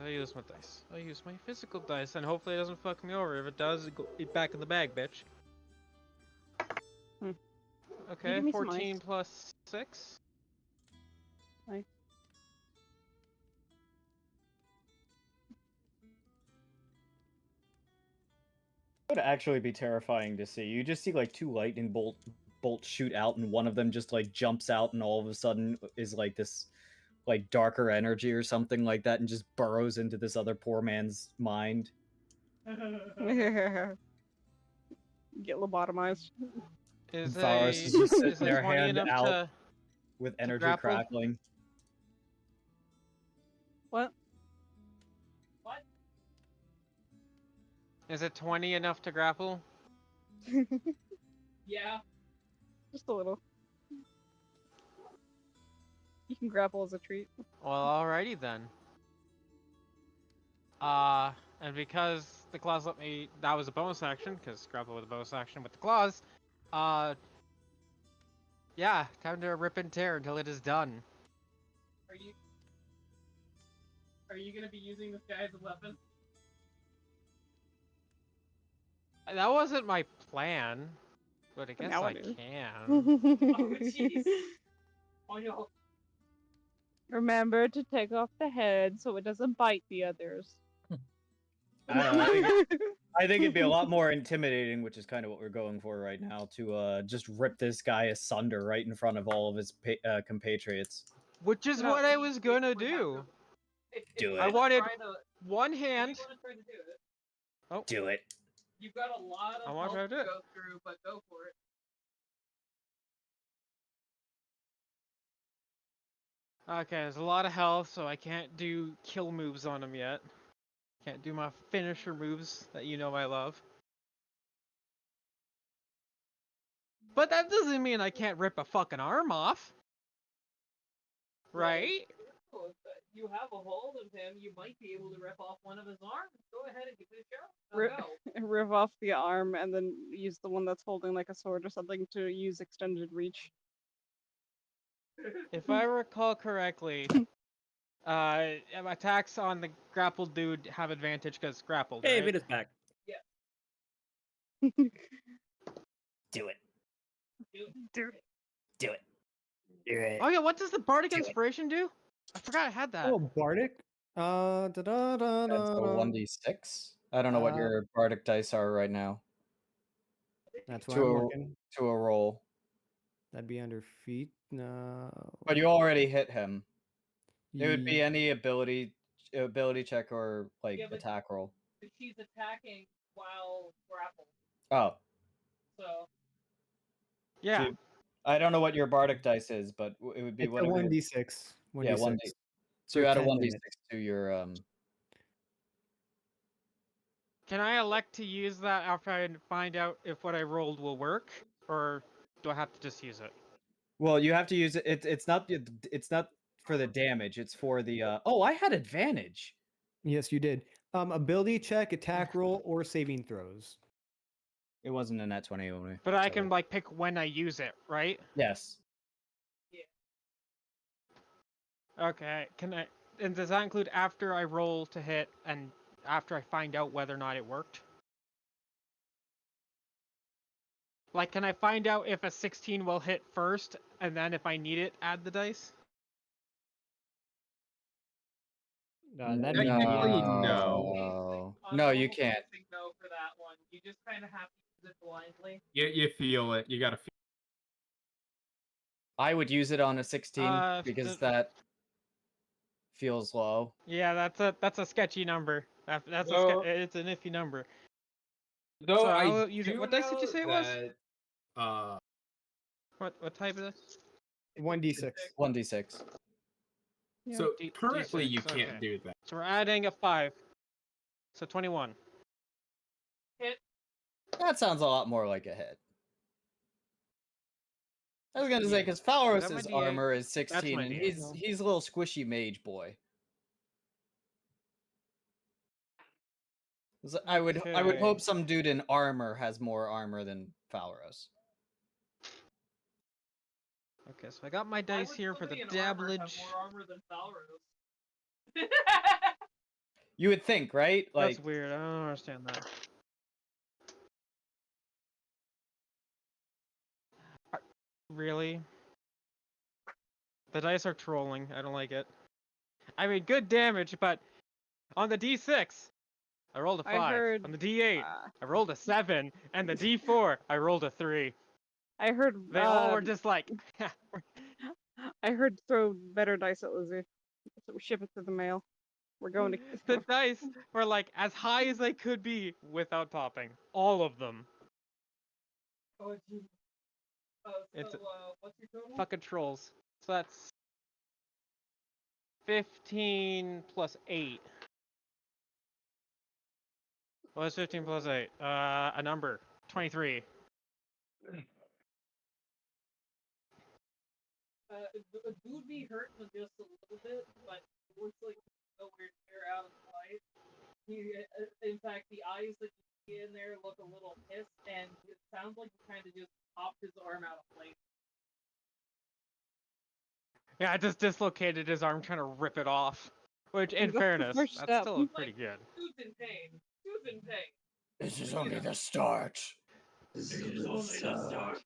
use my dice. I use my physical dice, and hopefully it doesn't fuck me over. If it does, it back in the bag, bitch. Okay, give me some 14 ice? plus 6. Nice. It would actually be terrifying to see. You just see like 2 lightning bolts shoot out, and one of them just like jumps out, and all of a sudden is like this like darker energy or something like that, and just burrows into this other poor man's mind. Get lobotomized. Is Faris is just sitting is a there, 20 hand enough out, to with energy grapple? crackling. What? What? Is it 20 enough to grapple? Yeah. Just a little. You can grapple as a treat. Well, alrighty then. And because the claws let me, that was a bonus action, because grapple was a bonus action with the claws. Yeah, time to rip and tear until it is done. Are you gonna be using this guy as a weapon? That wasn't my plan, but I guess Now I it is. can. Oh jeez. Oh no. Remember to take off the head so it doesn't bite the others. I don't know, I think it'd be a lot more intimidating, which is kind of what we're going for right now, to just rip this guy asunder right in front of all of his compatriots. Which is what I was gonna do. Do I it. wanted one If hand. you want to try to do it, Oh, Do it. you've got a lot I of wanna health try to do to it. go through, but go for it. Okay, there's a lot of health, so I can't do kill moves on him yet. Can't do my finisher moves that you know I love. But that doesn't mean I can't rip a fucking arm off. Right? Well, if you have a hold of him, you might be able to rip off one of his arms. Go ahead and give it a shot. Go. Riv off the arm and then use the one that's holding like a sword or something to use extended reach. If I recall correctly, Attacks on the grappled dude have advantage because grappled, Hey, right? Vita's back. Do it. Do it. Do it. Do it. Oh yeah, what does the bardic Do it. inspiration do? I forgot I had that. Oh, Bardic. Da da da That's a da. 1d6. I don't know what your bardic dice are right now. That's why To I'm a looking. to a roll. That'd be under feet. No. But you already hit him. It would be Ye- any ability check or like Yeah, but- attack roll. But she's attacking while grappled. Oh, So Yeah. I don't know what your bardic dice is, but it would be It's a whatever. 1d6. 1d6. Yeah, 1d. So for you add a 10 1d6 minutes. to your Can I elect to use that after I find out if what I rolled will work, or do I have to just use it? Well, you have to use it. It's not for the damage. It's for the. Oh, I had advantage. Yes, you did. Ability check, attack roll, or saving throws. It wasn't in that 20 only. But I can like pick when I use it, right? Yes. Okay. Can I? And does that include after I roll to hit and after I find out whether or not it worked? Like, can I find out if a 16 will hit first, and then if I need it, add the dice? That'd be Technically, no. No, you can't. no for that one. You just kind of have to use it blindly. You feel it. You gotta feel. I would use it on a 16 because that feels low. Yeah, that's a sketchy number. That's it's an iffy number. Though So I I'll use it. do What dice did you know say it was? that, What type is it? 1d6. 1d6. So D- currently you D6, can't okay. do that. So we're adding a 5. So 21. Hit. That sounds a lot more like a hit. I was gonna say because Is that my Falros's D8? armor is That's 16, my and D8. he's a little squishy mage boy. So I would Okay. hope some dude in armor has more armor than Falros. Okay, so I got my dice here for the Somebody in armor have dabblage. more armor than Falros. You would think, right? Like That's weird. I don't understand that. Really? The dice are trolling. I don't like it. I mean, good damage, but on the D6, I rolled a 5. I heard. On the D8, I rolled a 7, and the D4, I rolled a 3. I heard. They all were just like, I heard throw better dice at Lizzie. So ship it to the mail. We're going to. the dice were like as high as they could be without popping. All of them. Oh, geez. It's What's your total? fucking trolls. So that's 15 plus 8. What's 15 plus 8? A number. 23. The dude be hurting just a little bit, but it looks like he's nowhere near out of the fight. In fact, the eyes that you see in there look a little pissed, and it sounds like he kind of just popped his arm out of place. Yeah, I just dislocated his arm trying to rip it off. Which, in That's the fairness, first that's step. still pretty good. Dude's in pain. Dude's in pain. This is only the start. This is only the start.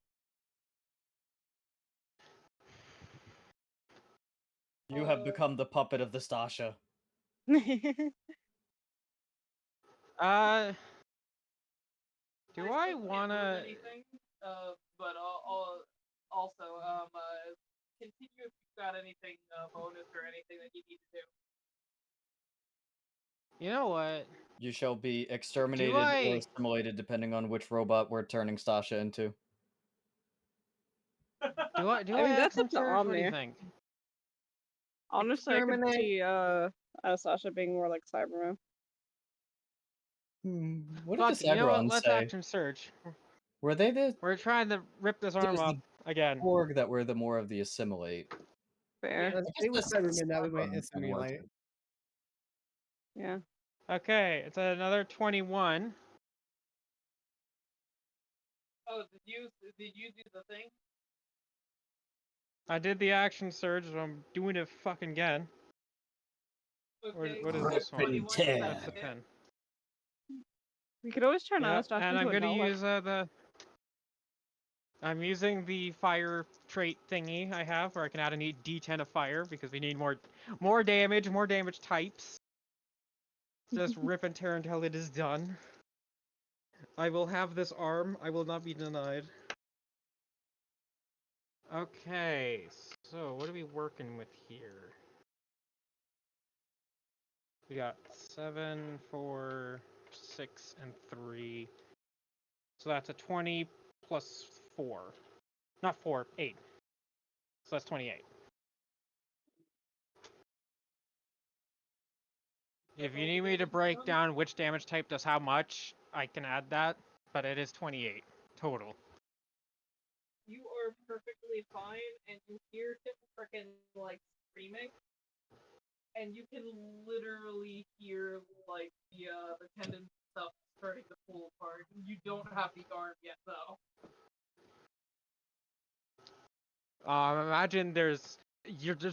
you have become the puppet of the Stasha. Do I wanna? But also, continue if you've got anything bonus or anything that you need to do. You know what? You shall be exterminated or I- assimilated depending on which robot we're turning Stasha into. Do I? I mean, add that's up to Conserve? What do you Omni. think? Honestly, I could Exterminate. see Sasha being more like Cyberman. What Fuck did the it, you know what? Cyberons Let's say? action surge. Were they the We're trying to rip this It arm was off the again. Borg that were the more of the assimilate? Fair. Let's stay with Cybermen. That was my assimilate. Yeah. Okay, it's another 21. Oh, did you do the thing? I did the action surge, so I'm doing it fucking again. Okay, What is so this one? 21 Ten. That's a hit. 10. We could always turn Yeah, Anastasia and I'm into a gonna Nullic. use I'm using the fire trait thingy I have, where I can add a D10 of fire because we need more damage types. Just rip and tear until it is done. I will have this arm. I will not be denied. Okay, so what are we working with here? We got 7, 4, 6, and 3. So that's a 20 plus 4. Not 4, 8. So that's 28. If you need me to break down which damage type does how much, I can add that, but it is 28 total. You are perfectly fine, and you hear him freaking like screaming, and you can literally hear like the tendon stuff starting to pull apart. You don't have the arm yet, though. Imagine there's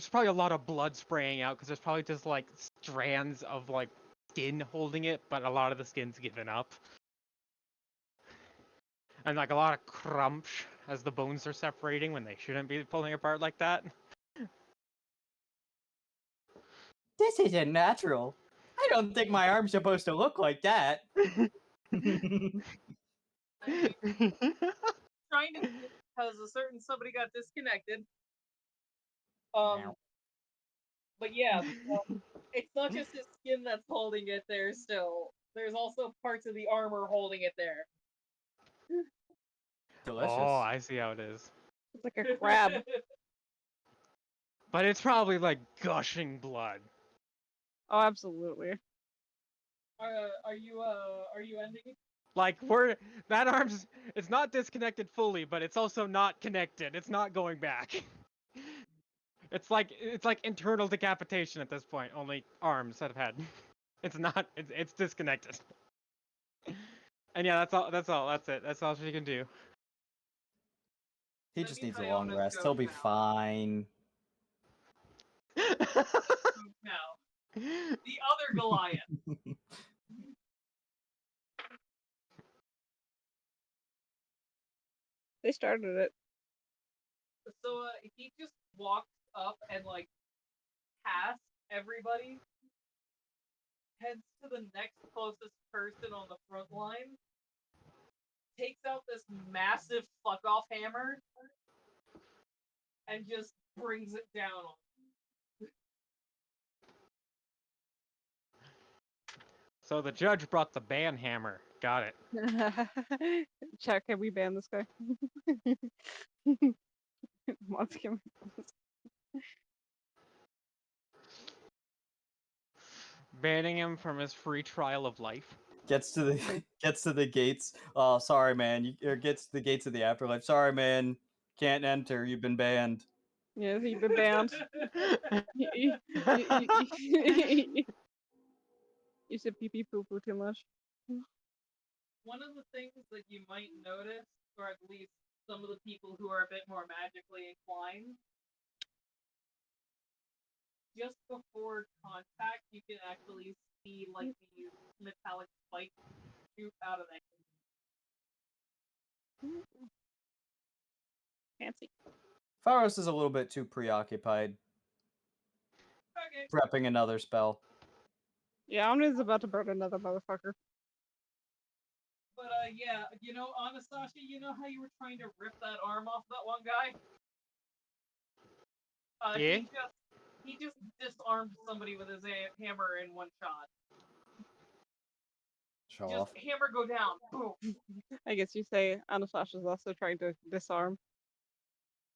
probably a lot of blood spraying out because there's probably just like strands of like skin holding it, but a lot of the skin's given up. And like a lot of crunch as the bones are separating when they shouldn't be pulling apart like that. This isn't natural. I don't think my arm's supposed to look like that. I mean, trying to because a certain somebody got disconnected. But yeah, it's not just his skin that's holding it there. Still, there's also parts of the armor holding it there. Delicious. Oh, I see how it is. It's like a crab. But it's probably like gushing blood. Oh, absolutely. Are you ending? Like that arm's it's not disconnected fully, but it's also not connected. It's not going back. It's like internal decapitation at this point, only arms instead of head. It's not it's disconnected. And yeah, that's it. That's all she can do. He Let just me needs a tell you long how this rest. goes He'll be now. fine. Now, the other Goliath. They started it. So he just walks up and like past everybody, heads to the next closest person on the front line, takes out this massive fuck off hammer, and just brings it down on him. So the judge brought the ban hammer. Got it. Check, can we ban this guy? Monster, can we- Banning him from his free trial of life. Gets to the gates. Oh, sorry, man. Or gets to the gates of the afterlife. Sorry, man. Can't enter. You've been banned. Yeah, you've been banned. You said pee pee poo poo too much. One of the things that you might notice, or at least some of the people who are a bit more magically inclined, just before contact, you can actually see like these metallic spikes shoot out of it. Fancy. Faros is a little bit too preoccupied Okay. prepping another spell. Yeah, Omni's about to burn another motherfucker. But yeah, Anastasia, you know how you were trying to rip that arm off that one guy? Yeah? He just disarmed somebody with his hammer in one shot. Show Just off. hammer go down. Boom. I guess you say Anastasia's also trying to disarm.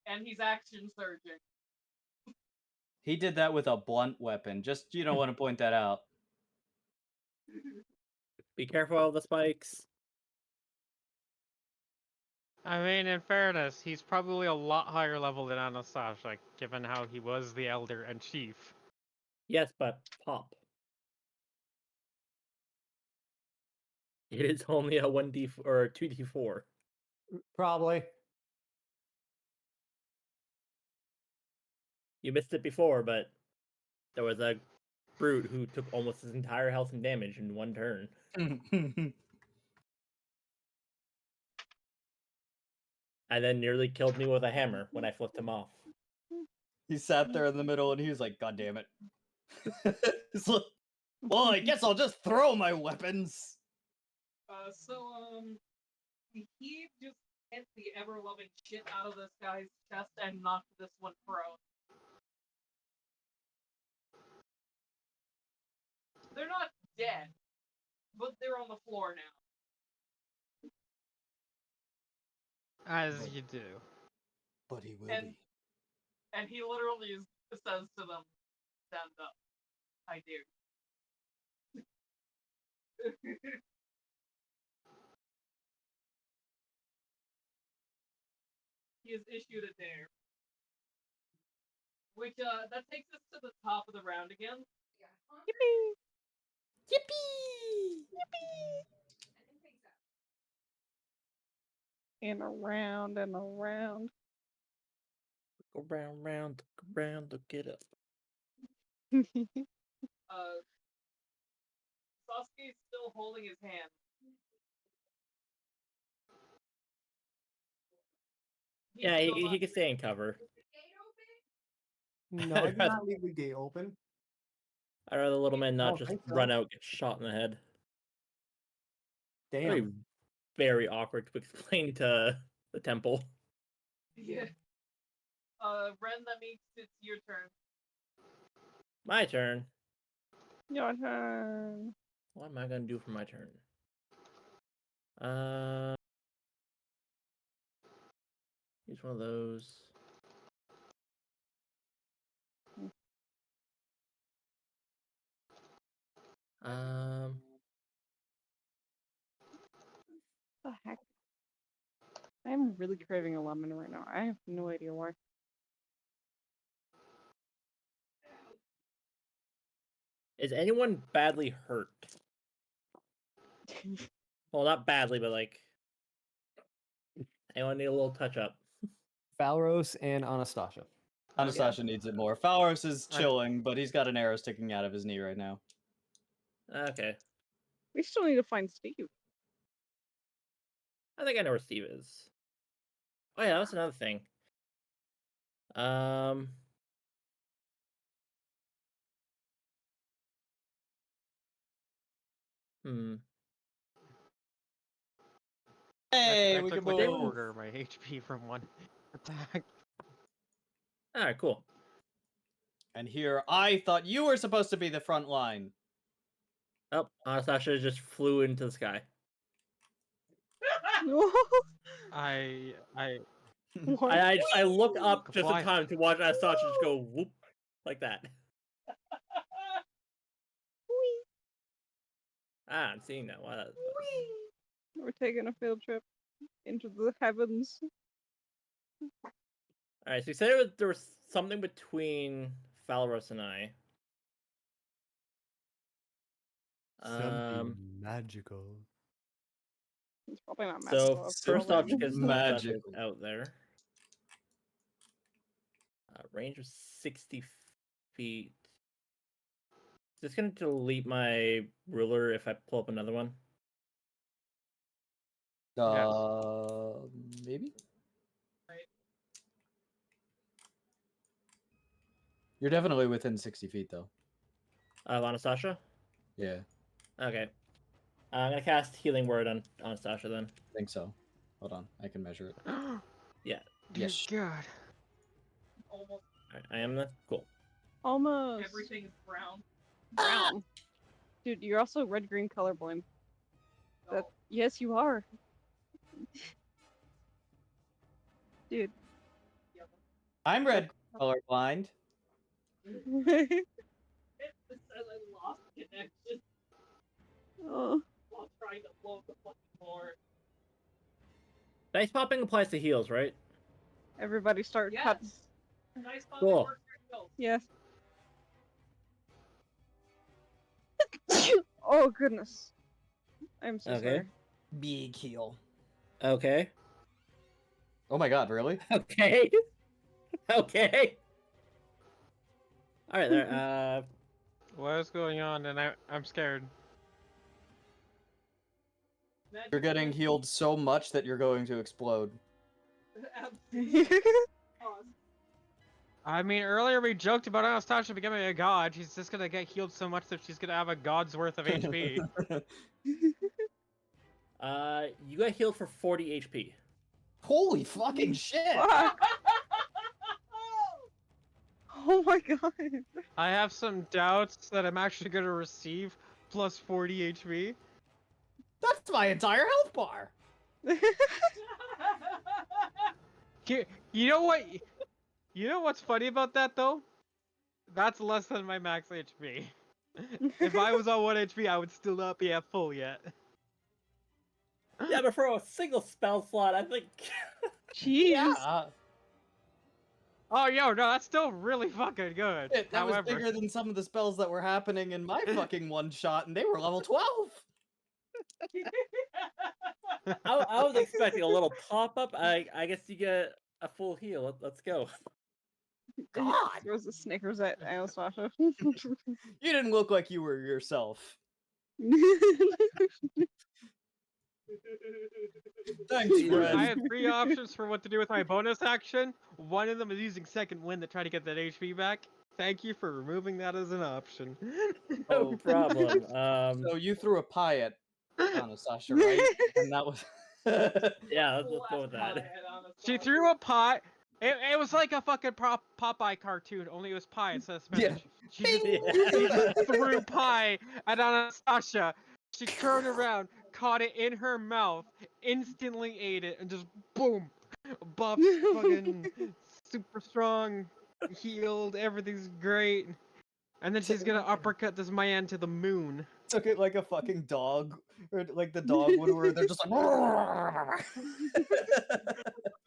And he's action surging. He did that with a blunt weapon. Just you don't want to point that out. Be careful of the spikes. I mean, in fairness, he's probably a lot higher level than Anastasia, given how he was the elder and chief. Yes, but pop. It is only a 1d or a 2d4. Probably. You missed it before, but there was a brute who took almost his entire health and damage in one turn. And then nearly killed me with a hammer when I flipped him off. He sat there in the middle and he was like, God damn it. He's like, well, I guess I'll just throw my weapons. He just hit the ever-loving shit out of this guy's chest and knocked this one prone. They're not dead, but they're on the floor now. As you do. But he will And- be. And he literally says to them, stand up. I dare you. He has issued a dare. Which, that takes us to the top of the round again. Yippee! Yippee! And around and around. Go round, round, look it up. Sasuke's still holding his hand. He's Yeah, still he not- can stay in cover. No, I did not leave the gate open. I'd rather the little man not don't just think so. run out, get shot in the head. Damn. Very, very awkward to explain to the temple. Yeah. Ren, that means it's your turn. My turn. Your turn. What am I gonna do for my turn? Use one of those. The heck? I'm really craving a lemon right now. I have no idea why. Is anyone badly hurt? Well, not badly, but like, anyone need a little touch up? Valros and Anastasia. Anastasia needs it more. Falros is chilling, but he's got an arrow sticking out of his knee right now. Okay, We still need to find Steve. I think I know where Steve is. Oh yeah, that's another thing. Hmm. Hey, I we took can like a move. quarter of my HP from one attack. All right, cool. And here, I thought you were supposed to be the front line. Oh, Anastasia just flew into the sky. What? I look up just in Comply. time to watch Anastasia just go whoop like that. Ah, I'm seeing that. Wow, We're taking a field trip into the heavens. all right, so you said there was something between Falros and I. Something magical. It's probably not So magical. it's first off, probably- just get stuff that is Magical. out there. Range of 60 feet. Is this gonna delete my ruler if I pull up another one? Maybe? You're definitely within 60 feet, though. Of Anastasia? Yeah, Okay. I'm gonna cast Healing Word on Anastasia then. I think so. Hold on, I can measure it. Yeah. Dear Yes. God. Almost Alright, I am the cool. Almost. everything is brown. Brown. Dude, you're also red-green colorblind. That yes, you are. Dude. I'm red colorblind. It says I lost connection Oh. while trying to blow the fucking horn. Dice popping applies to heals, right? Everybody start cut. Yes! Nice Cool. work, skills. Yes. Oh goodness. I'm so Okay. sorry. Big heal. Okay. Oh my god, really? Okay. Okay. Alright, there. What is going on? And I'm scared. You're getting healed so much that you're going to explode. I mean, earlier we joked about Anastasia becoming a god. She's just gonna get healed so much that she's gonna have a god's worth of HP. You got healed for 40 HP. Holy fucking shit! Fuck. Oh my god. I have some doubts that I'm actually gonna receive plus 40 HP. That's my entire health bar. You know what? You know what's funny about that though? That's less than my max HP. If I was on 1 HP, I would still not be at full yet. Yeah, but for a single spell slot, I think. Jeez. Yeah. Oh, yo, no, that's still really fucking good. That was However, bigger than some of the spells that were happening in my fucking one shot, and they were level 12. I was expecting a little top up. I guess you get a full heal. Let's go. God, Throws a Snickers at Anastasia. you didn't look like you were yourself. Thanks, I friend. had 3 options for what to do with my bonus action. One of them is using second wind to try to get that HP back. Thank you for removing that as an option. No problem. So you threw a pie at Anastasia, right? And that was. Yeah, let's go with that. She threw a pie. It was like a fucking Popeye cartoon, only it was pie instead of spinach. She just threw pie at Anastasia. She turned around, caught it in her mouth, instantly ate it, and just boom, buff, fucking super strong, healed, everything's great. And then she's gonna uppercut this man to the moon. Took it like a fucking dog, or like the dog would, where they're just like.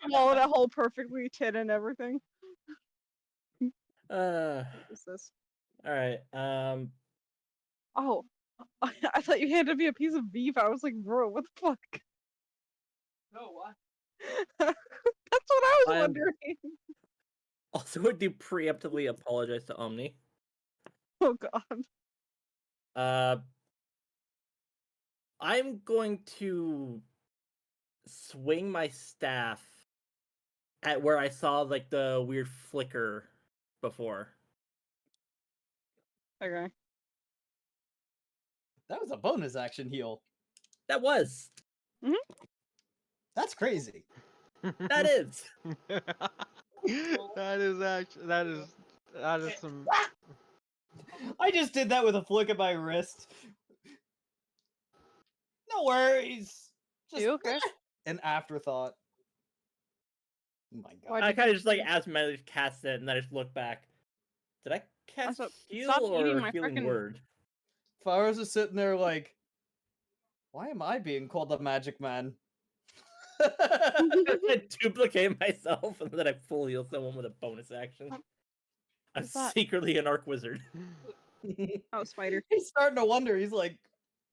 Swallowed a hole perfectly, tin and everything. What is this? All right. Oh, I thought you handed me a piece of beef. I was like, bro, what the fuck? No, what? That's what I was I'm- wondering. Also, would do preemptively apologize to Omni. Oh god. I'm going to swing my staff at where I saw like the weird flicker before. Okay. That was a bonus action heal. That was. That's crazy. That is. That is actually that is some. I just did that with a flick of my wrist. No worries. Just You okay? an afterthought. Oh my god. Why'd I you kind of just like asked cast it, and then I just looked back. Did I cast Also, heal stop eating or my healing frickin- word? Faros is sitting there like, why am I being called the magic man? I duplicate myself, and then I full heal someone with a bonus action. I'm What's that? secretly an arc wizard. Oh, spider. He's starting to wonder. He's like,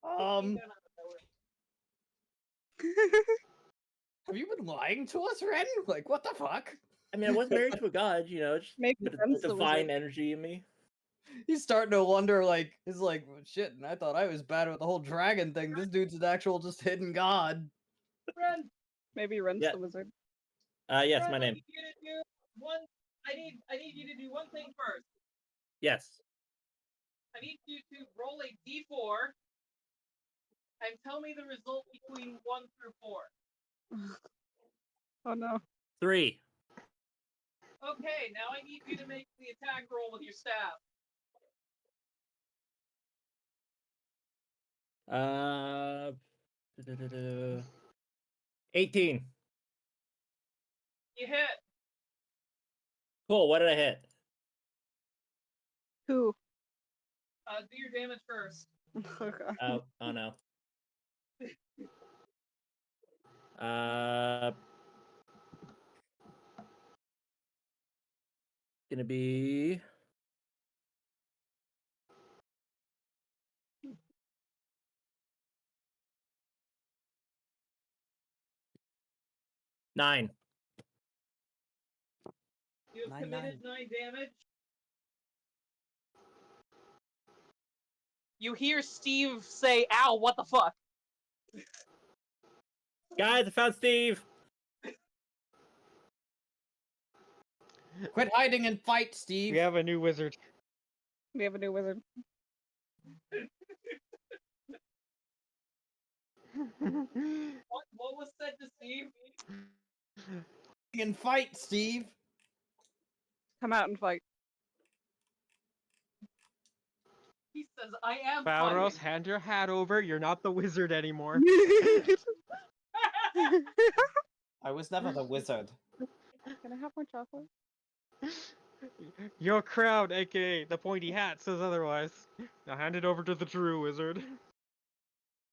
have you been lying to us, Ren? Like, what the fuck? I mean, I was married to a god, you know, just Maybe put Ren's a the divine wizard. energy in me. He's starting to wonder, like, he's like, shit, and I thought I was bad with the whole dragon thing. This dude's an actual just hidden god. Ren, Maybe Ren's Yeah. the wizard. Yes, Ren, my I name. need you to do one. I need you to do one thing first. Yes. I need you to roll a d4 and tell me the result between 1 through 4. Oh no. 3. Okay, now I need you to make the attack roll with your staff. 18. You hit. Cool. What did I hit? Who? Do your damage first. Okay. Oh no. Gonna be 9. You have committed 9 damage. you hear Steve say, "Ow, what the fuck?" Guys, I found Steve. Quit hiding and fight, Steve. We have a new wizard. We have a new wizard. What was said to Steve? And fight, Steve. Come out and fight. He says, "I am Valros, fighting." hand your hat over. You're not the wizard anymore. I was never the wizard. Can I have more chocolate? Your crown, aka the pointy hat, says otherwise. Now hand it over to the true wizard.